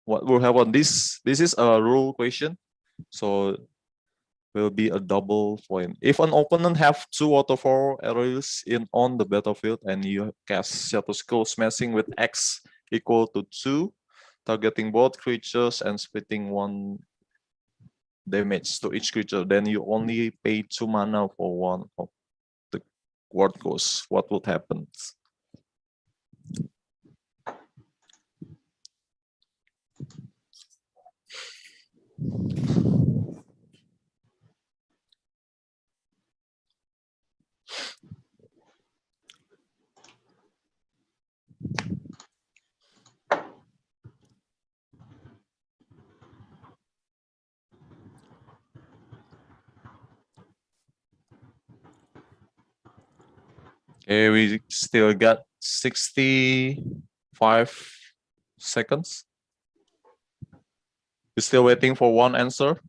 What we'll have on this is a rule question, so will be a double point. If an opponent have 2 out of 4 arrows on the battlefield and you cast Shadow Skull Smashing with X equal to 2, targeting both creatures and splitting 1 damage to each creature, then you only pay 2 mana for 1 of the ward cost. What would happen? Okay, we still got 65 seconds. We're still waiting for one answer.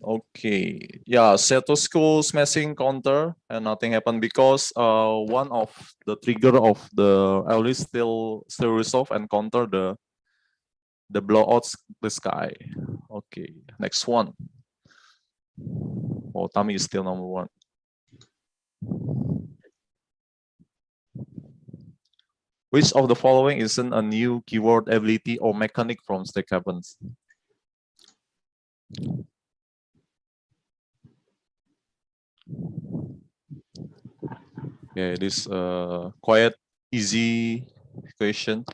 Okay, yeah, Shadow Skull Smashing counter and nothing happened because one of the trigger of the Ellis still resolve and counter the blowouts the sky. Okay, next one. Oh, Tami is still number 1. Which of the following isn't a new keyword ability or mechanic from Strixhaven? Okay, this quite easy question.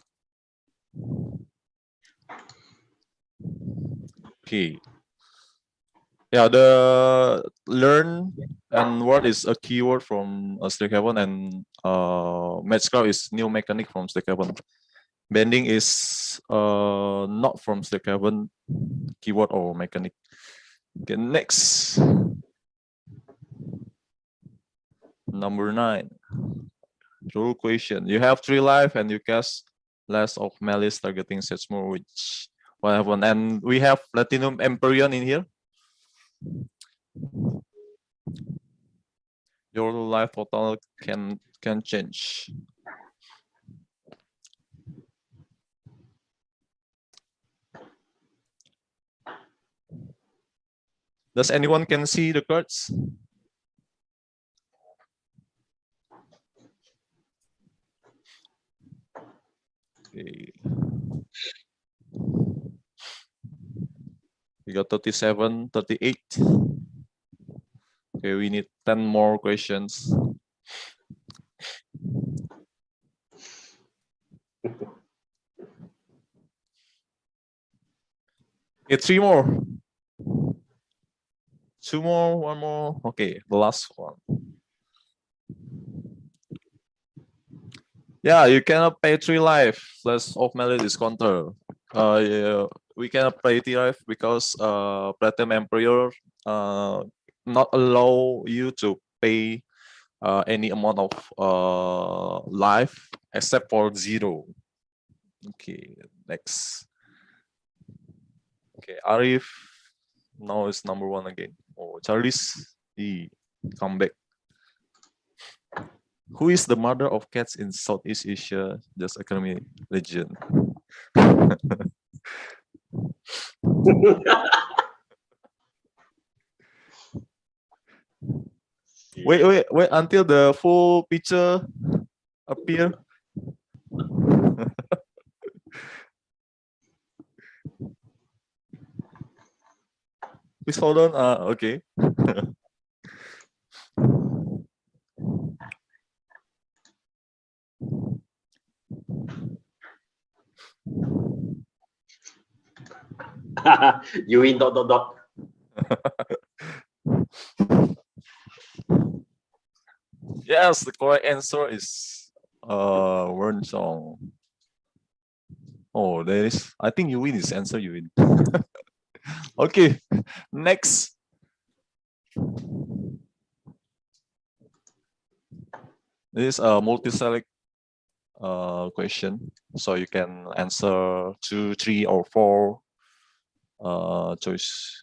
Okay. Yeah, the learn and word is a keyword from Strixhaven, and Matchcraft is new mechanic from Strixhaven. Bending is not from Strixhaven keyword or mechanic. Okay, next. Number 9. Rule question. You have 3 life and you cast less of malice targeting sets more, which what happened? And we have Platinum Empyrean in here. Your life total can change. Does anyone can see the cards? Okay. We got 37, 38. Okay, we need 10 more questions. Okay, 3 more. 2 more, 1 more. Okay, the last one. Yeah, you cannot pay 3 life. Less of melee is counter. Yeah, we cannot pay 3 life because Platinum Emperor not allow you to pay any amount of life except for 0. Okay, next. Okay, Arif now is number 1 again. Oh, Charles, he come back. Who is the mother of cats in Southeast Asia? Just Academy legend. Wait until the full picture appear. Please hold on. Okay. You in ... Yes, the correct answer is Wernchong. Oh, there is. I think you win this answer. You win. Okay, next. This is a multi-select question, so you can answer 2, 3, or 4 choice.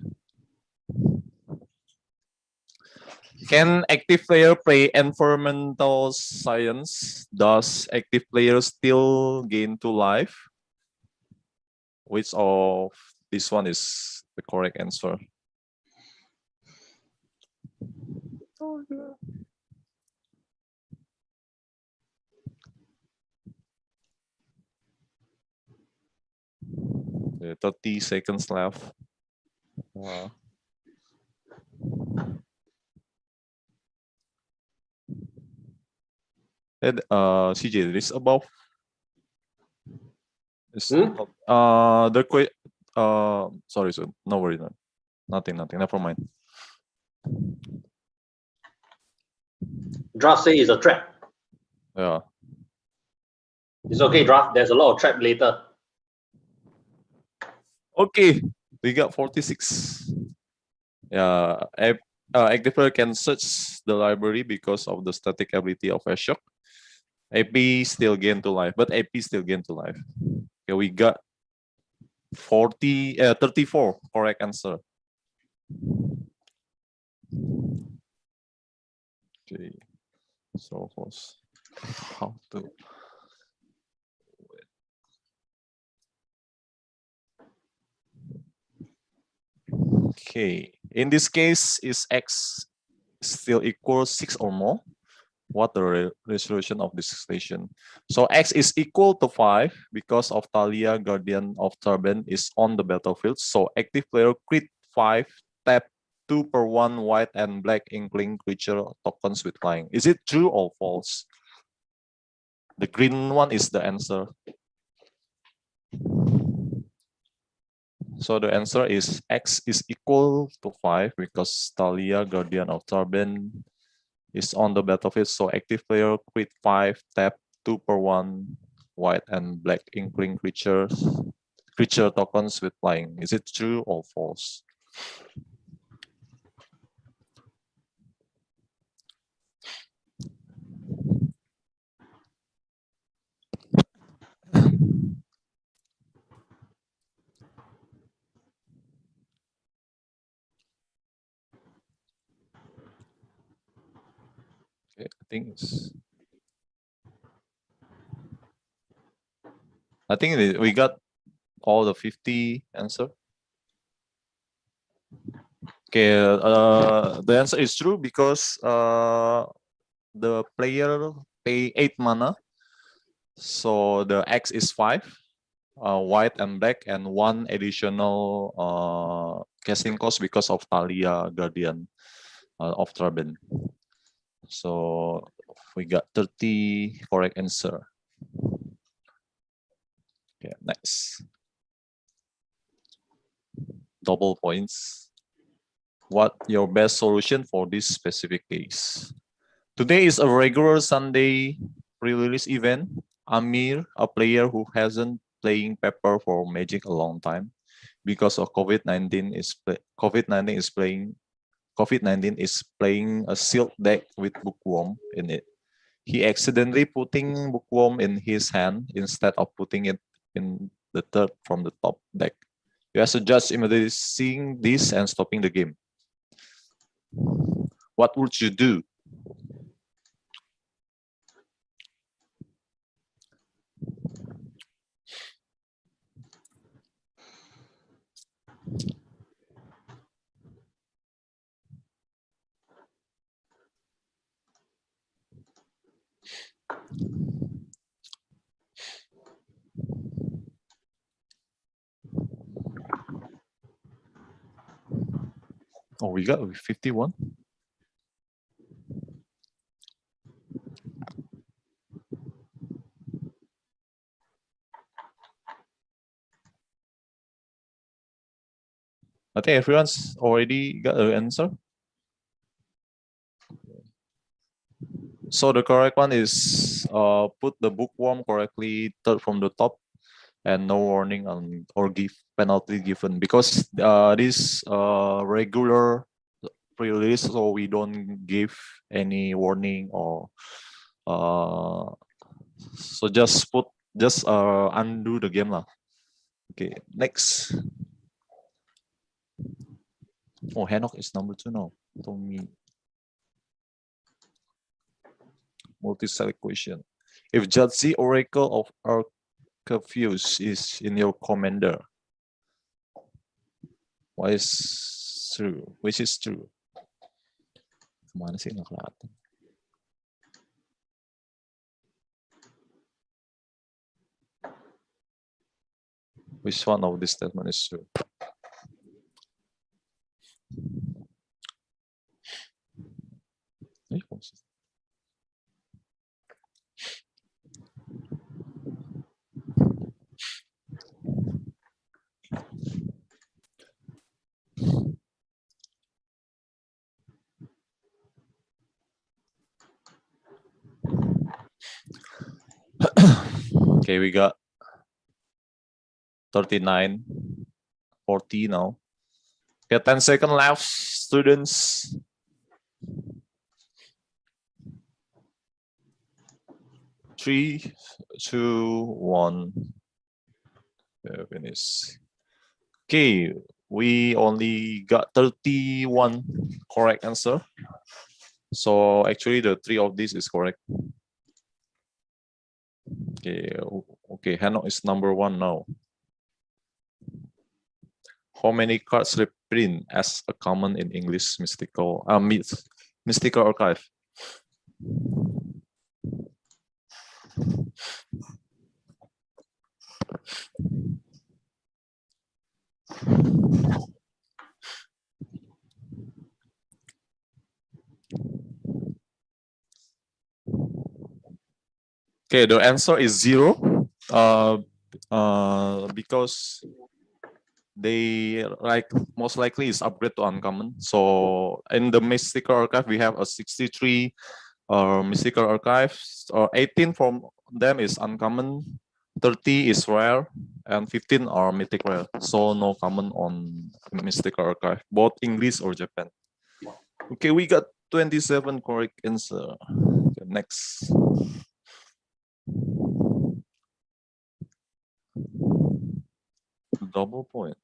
Can active player play environmental science? Does active player still gain 2 life? Which of this one is the correct answer? Okay, 30 seconds left. And CJ, this above. Sorry, no worry, nothing, never mind. Draft say is a trap. Yeah. It's okay, Draft. There's a lot of trap later. Okay, we got 46. Yeah, active player can search the library because of the static ability of a shock. AP still gain 2 life, but AP still gain 2 life. Okay, we got 34 correct answer. Okay, so close. How to? Okay, in this case, is X still equals 6 or more? what the resolution of this station. So X is equal to 5 because of Thalia, Guardian of Turban is on the battlefield. So active player crit 5, tap 2 per 1 white and black inkling creature tokens with flying. Is it true or false? The green one is the answer. So the answer is X is equal to 5 because Thalia, Guardian of Turban is on the battlefield. So active player crit 5, tap 2 per 1 white and black inkling creature tokens with flying. Is it true or false? Okay, I think we got all the 50 answer. Okay, the answer is true because the player pay 8 mana. So the X is 5, white and black, and 1 additional casting cost because of Thalia, Guardian of Turban. So we got 30 correct answer. Okay, next. Double points. What your best solution for this specific case? Today is a regular Sunday pre-release event. Amir, a player who hasn't playing Pepper for Magic a long time, because of COVID-19 is playing a sealed deck with Bookworm in it. He accidentally putting Bookworm in his hand instead of putting it in the third from the top deck. You have to judge immediately seeing this and stopping the game. What would you do? Oh, we got 51. I think everyone's already got an answer. So the correct one is put the Bookworm correctly third from the top and no warning on or give penalty given, because this regular pre-release, so we don't give any warning or so just undo the game lah. Okay, next. Oh, Hanok is number 2 now. Told me. Multi-select question. If Judge Oracle of Arceus is in your commander, what is true? Which is true? Kemana sih nggak kelihatan? Which one of this statement is true? Okay, we got 39, 40 now. Okay, 10 seconds left, students. Three, two, one. Finish. Okay, we only got 31 correct answer. So actually the 3 of these is correct. Okay, Hanok is number 1 now. How many cards reprint as a common in English mystical archive? Okay, the answer is 0. Because they most likely is upgrade to uncommon. So in the mystical archive we have a 63 mystical archives, or 18 from them is uncommon, 30 is rare, and 15 are mythic rare. So no common on mystical archive, both English or Japan. Okay, we got 27 correct answer. Okay, next. Double point.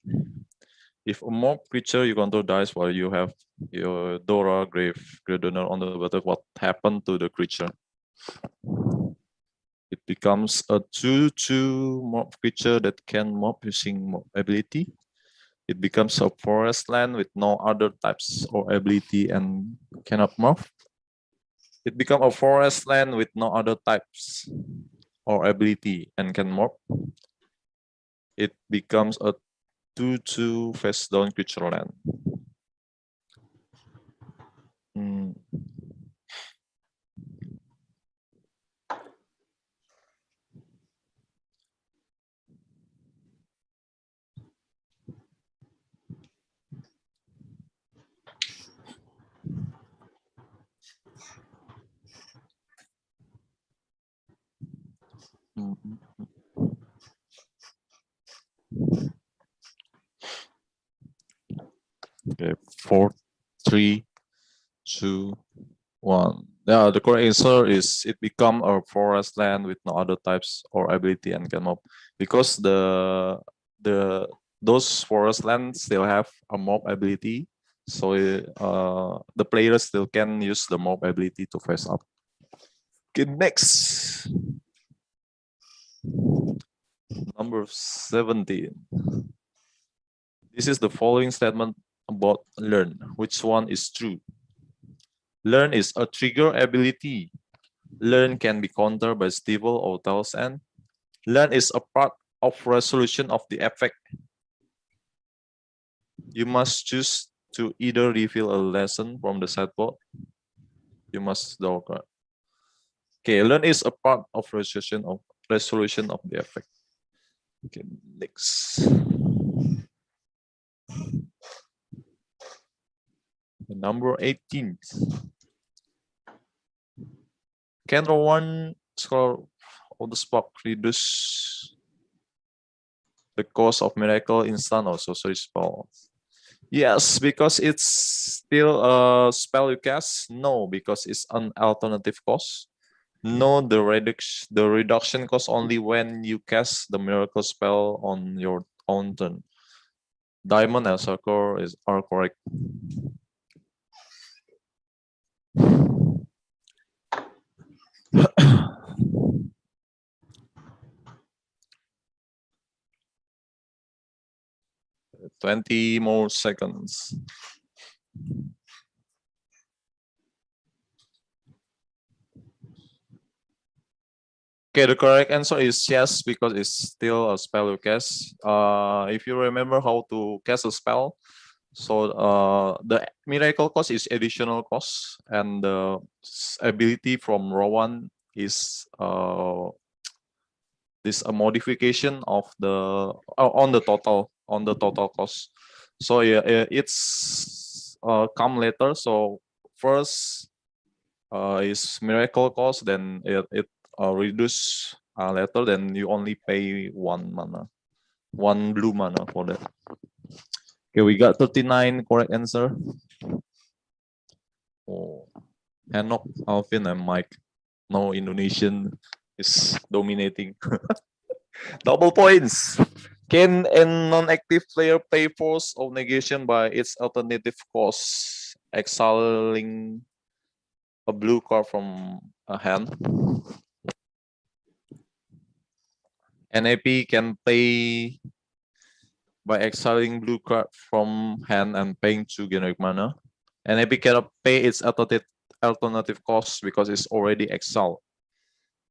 If a mob creature you control dies while you have your Dora, Grave, Great Donor on the battle, what happened to the creature? It becomes a 2/2 mob creature that can mob using mob ability. It becomes a forest land with no other types or ability and cannot mob. It becomes a forest land with no other types or ability and can mob. It becomes a 2/2 face down creature land. Okay, 4, 3, 2, 1. Yeah, the correct answer is it become a forest land with no other types or ability and can mob, because those forest lands still have a mob ability, so the players still can use the mob ability to face up. Okay, next. Number 17. This is the following statement about learn. Which one is true? Learn is a trigger ability. Learn can be countered by stable or tails end. Learn is a part of resolution of the effect. You must choose to either reveal a lesson from the sideboard. You must draw a card. Okay, learn is a part of resolution of the effect. Okay, next. Number 18. Can one scroll of the spark reduce the cost of miracle instant or sorcery spell? Yes, because it's still a spell you cast. No, because it's an alternative cost. No, the reduction cost only when you cast the miracle spell on your own turn. Diamond and circle are correct. $20 more seconds. Okay, the correct answer is yes, because it's still a spell you cast. If you remember how to cast a spell, so the miracle cost is additional cost, and the ability from Rowan is this a modification of the on the total cost. So yeah, it's come later. So first is miracle cost, then it reduce later, then you only pay 1 mana, 1 blue mana for that. Okay, we got 39 correct answer. Oh, Hanok, Alvin, and Mike. No, Indonesian is dominating. Double points. Can a non-active player pay force of negation by its alternative cost, exiling a blue card from a hand? NAP can pay by exiling blue card from hand and paying 2 generic mana. NAP cannot pay its alternative cost because it's already exiled.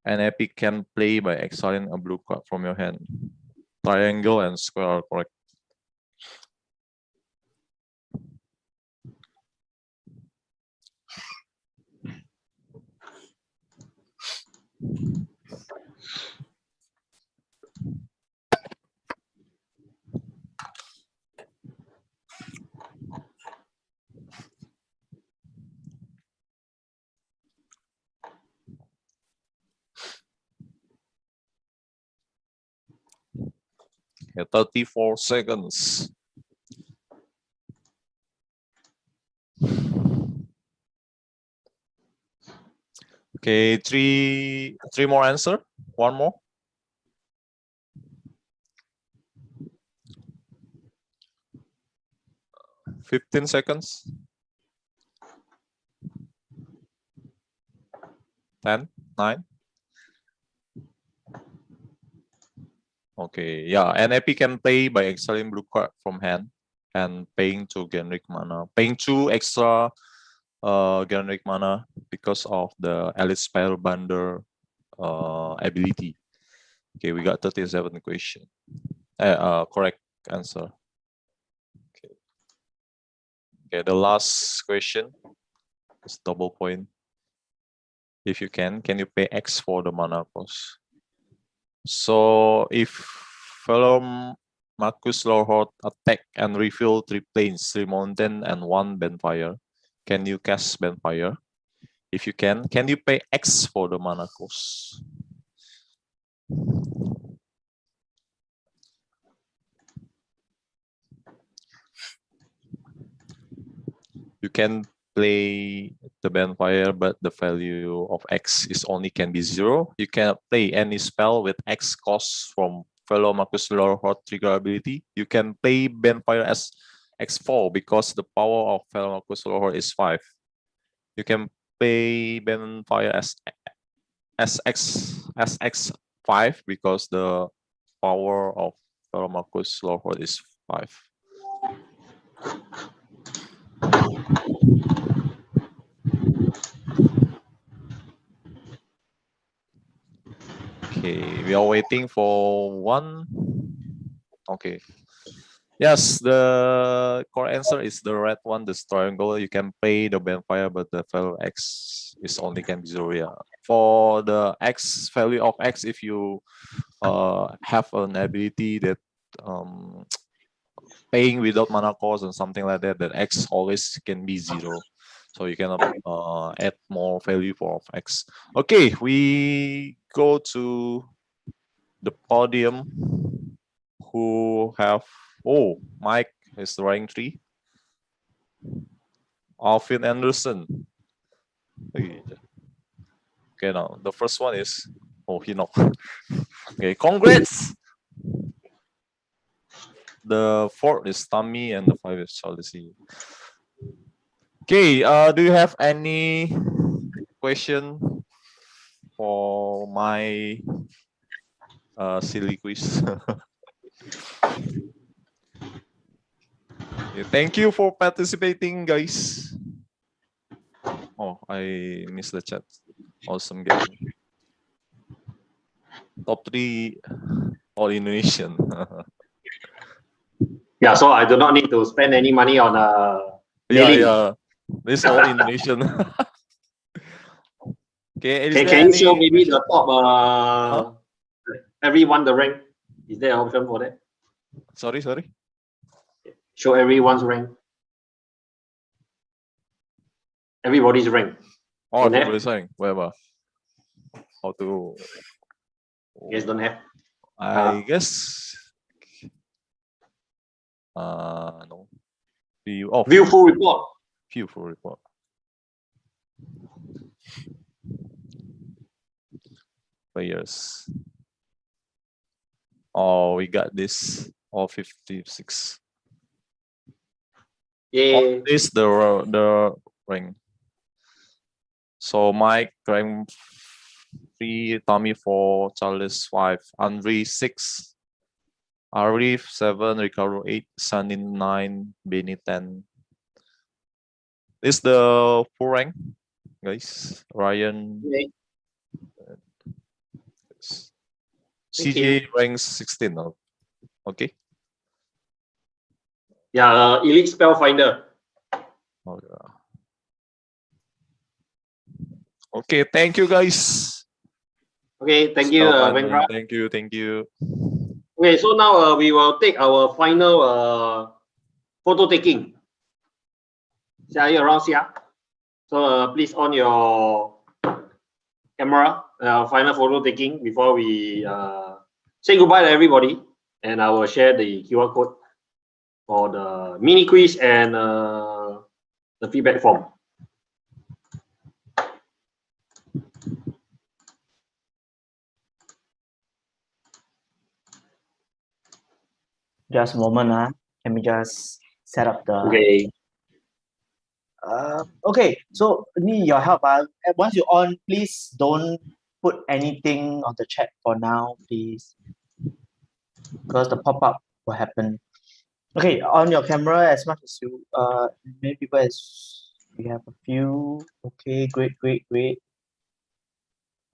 An epic can play by exiling a blue card from your hand. Triangle and square are correct. Okay, 34 seconds. Okay, three more answer. One more. 15 seconds. 10, 9. Okay, yeah, an epic can play by exiling blue card from hand and paying 2 generic mana. Paying 2 extra generic mana because of the Elite Spellbinder ability. Okay, we got 37 question. Correct answer. Okay. Okay, the last question is double point. If you can you pay X for the mana cost? So if fellow Marcus Lorhord attack and refill 3 planes, 3 mountain, and 1 Benfire, can you cast Benfire? If you can you pay X for the mana cost? You can play the Benfire, but the value of X is only can be 0. You cannot play any spell with X cost from fellow Marcus Lorhord trigger ability. You can play Benfire as X4 because the power of fellow Marcus Lorhord is 5. You can play Benfire as X5 because the power of fellow Marcus Lorhord is 5. Okay, we are waiting for one. Okay. Yes, the correct answer is the red one, the triangle. You can play the Benfire, but the value X is only can be 0. Yeah. For the X value of X, if you have an ability that paying without mana cost and something like that, that X always can be 0. So you cannot add more value for X. Okay, we go to the podium who have, Mike is rank 3. Alvin Anderson. Okay, now the first one is, he knocked. Okay, congrats. The 4th is Tommy and the 5 is Chelsea. Okay, do you have any question for my silly quiz? Okay, thank you for participating, guys. Oh, I missed the chat. Awesome game. Top 3 all Indonesian. Yeah, so I do not need to spend any money on mailing. Yeah. This all Indonesian. Okay, can you show maybe the top everyone the rank? Is there an option for that? Sorry. Show everyone's rank. Everybody's rank. Oh, everybody's rank. Whatever. How to? Yes, don't have. I guess. No. View full report. View full report. Players. Oh, we got this. All 56. Yeah. This the rank. So Mike rank 3, Tommy 4, Charles 5, Andre 6, Arif 7, Riccardo 8, Sunny 9, Benny 10. This is the full rank, guys. Ryan. CJ ranks 16 now. Okay. Yeah, Elite Spell Finder. Oh, yeah. Okay, thank you guys. Okay, thank you, Wendra. Thank you, thank you. Okay, so now we will take our final photo taking. Are you around here? So please on your camera, final photo taking before we say goodbye to everybody. And I will share the QR code for the mini quiz and the feedback form. Just a moment, let me just set up the. Okay. Okay, so need your help. Once you're on, please don't put anything on the chat for now, please, because the pop-up will happen. Okay, on your camera as much as you many people as we have a few. Okay, great.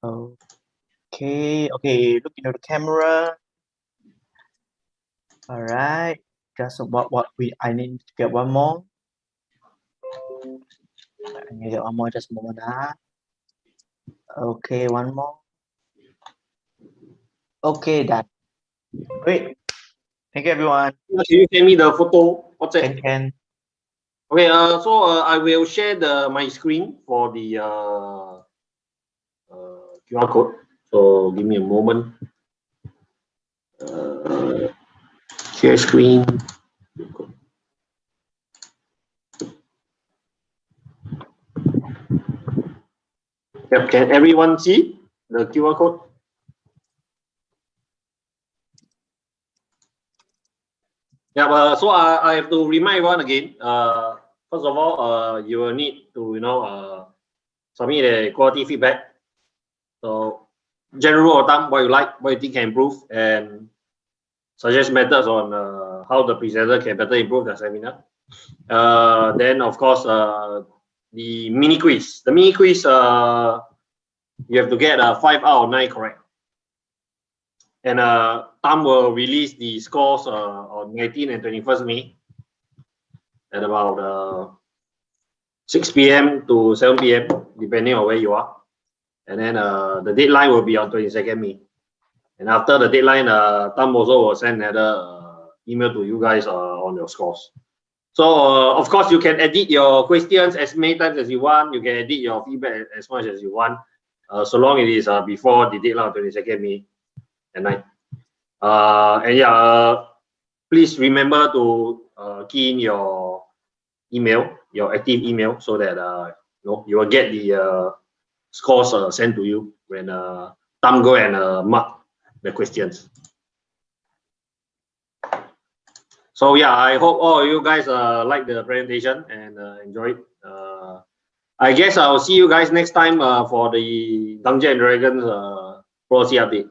Okay, look into the camera. All right, just what I need to get one more. I need to get one more, just a moment. Okay, one more. Okay, done. Great. Thank you, everyone. Can you send me the photo? What's it? Can. Okay, so I will share my screen for the QR code. So give me a moment. Share screen. Yep, can everyone see the QR code? Yeah, so I have to remind everyone again. First of all, you will need to submit a quality feedback. So general rule of thumb, what you like, what you think can improve, and suggest methods on how the presenter can better improve the seminar. Then of course the mini quiz. The mini quiz you have to get 5 out of 9 correct. And Tam will release the scores on 19 and 21st May at about 6 p.m. to 7 p.m. depending on where you are. And then the deadline will be on 22nd May. And after the deadline, Tam also will send another email to you guys on your scores. So of course you can edit your questions as many times as you want. You can edit your feedback as much as you want, so long it is before the deadline on 22nd May at night. And yeah, please remember to key in your email, your active email, so that you will get the scores sent to you when Tam go and mark the questions. So yeah, I hope all of you guys like the presentation and enjoy it. I guess I'll see you guys next time for the Dungeons and Dragons policy update.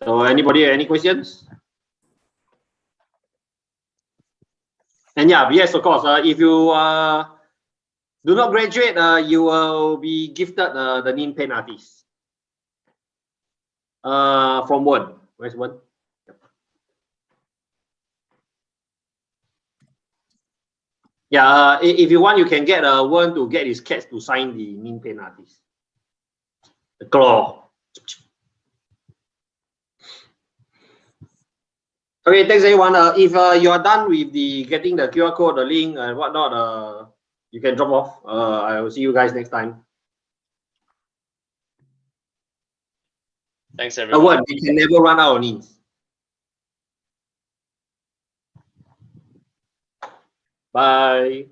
So anybody any questions? And yeah, yes, of course. If you do not graduate, you will be gifted the name Penalties from Word. Where's Word? Yeah, if you want, you can get one to get his cats to sign the mean penalties. The claw. Okay, thanks everyone. If you are done with the getting the QR code, the link, and whatnot, you can drop off. I will see you guys next time. Thanks everyone. What? We can never run out of names. Bye.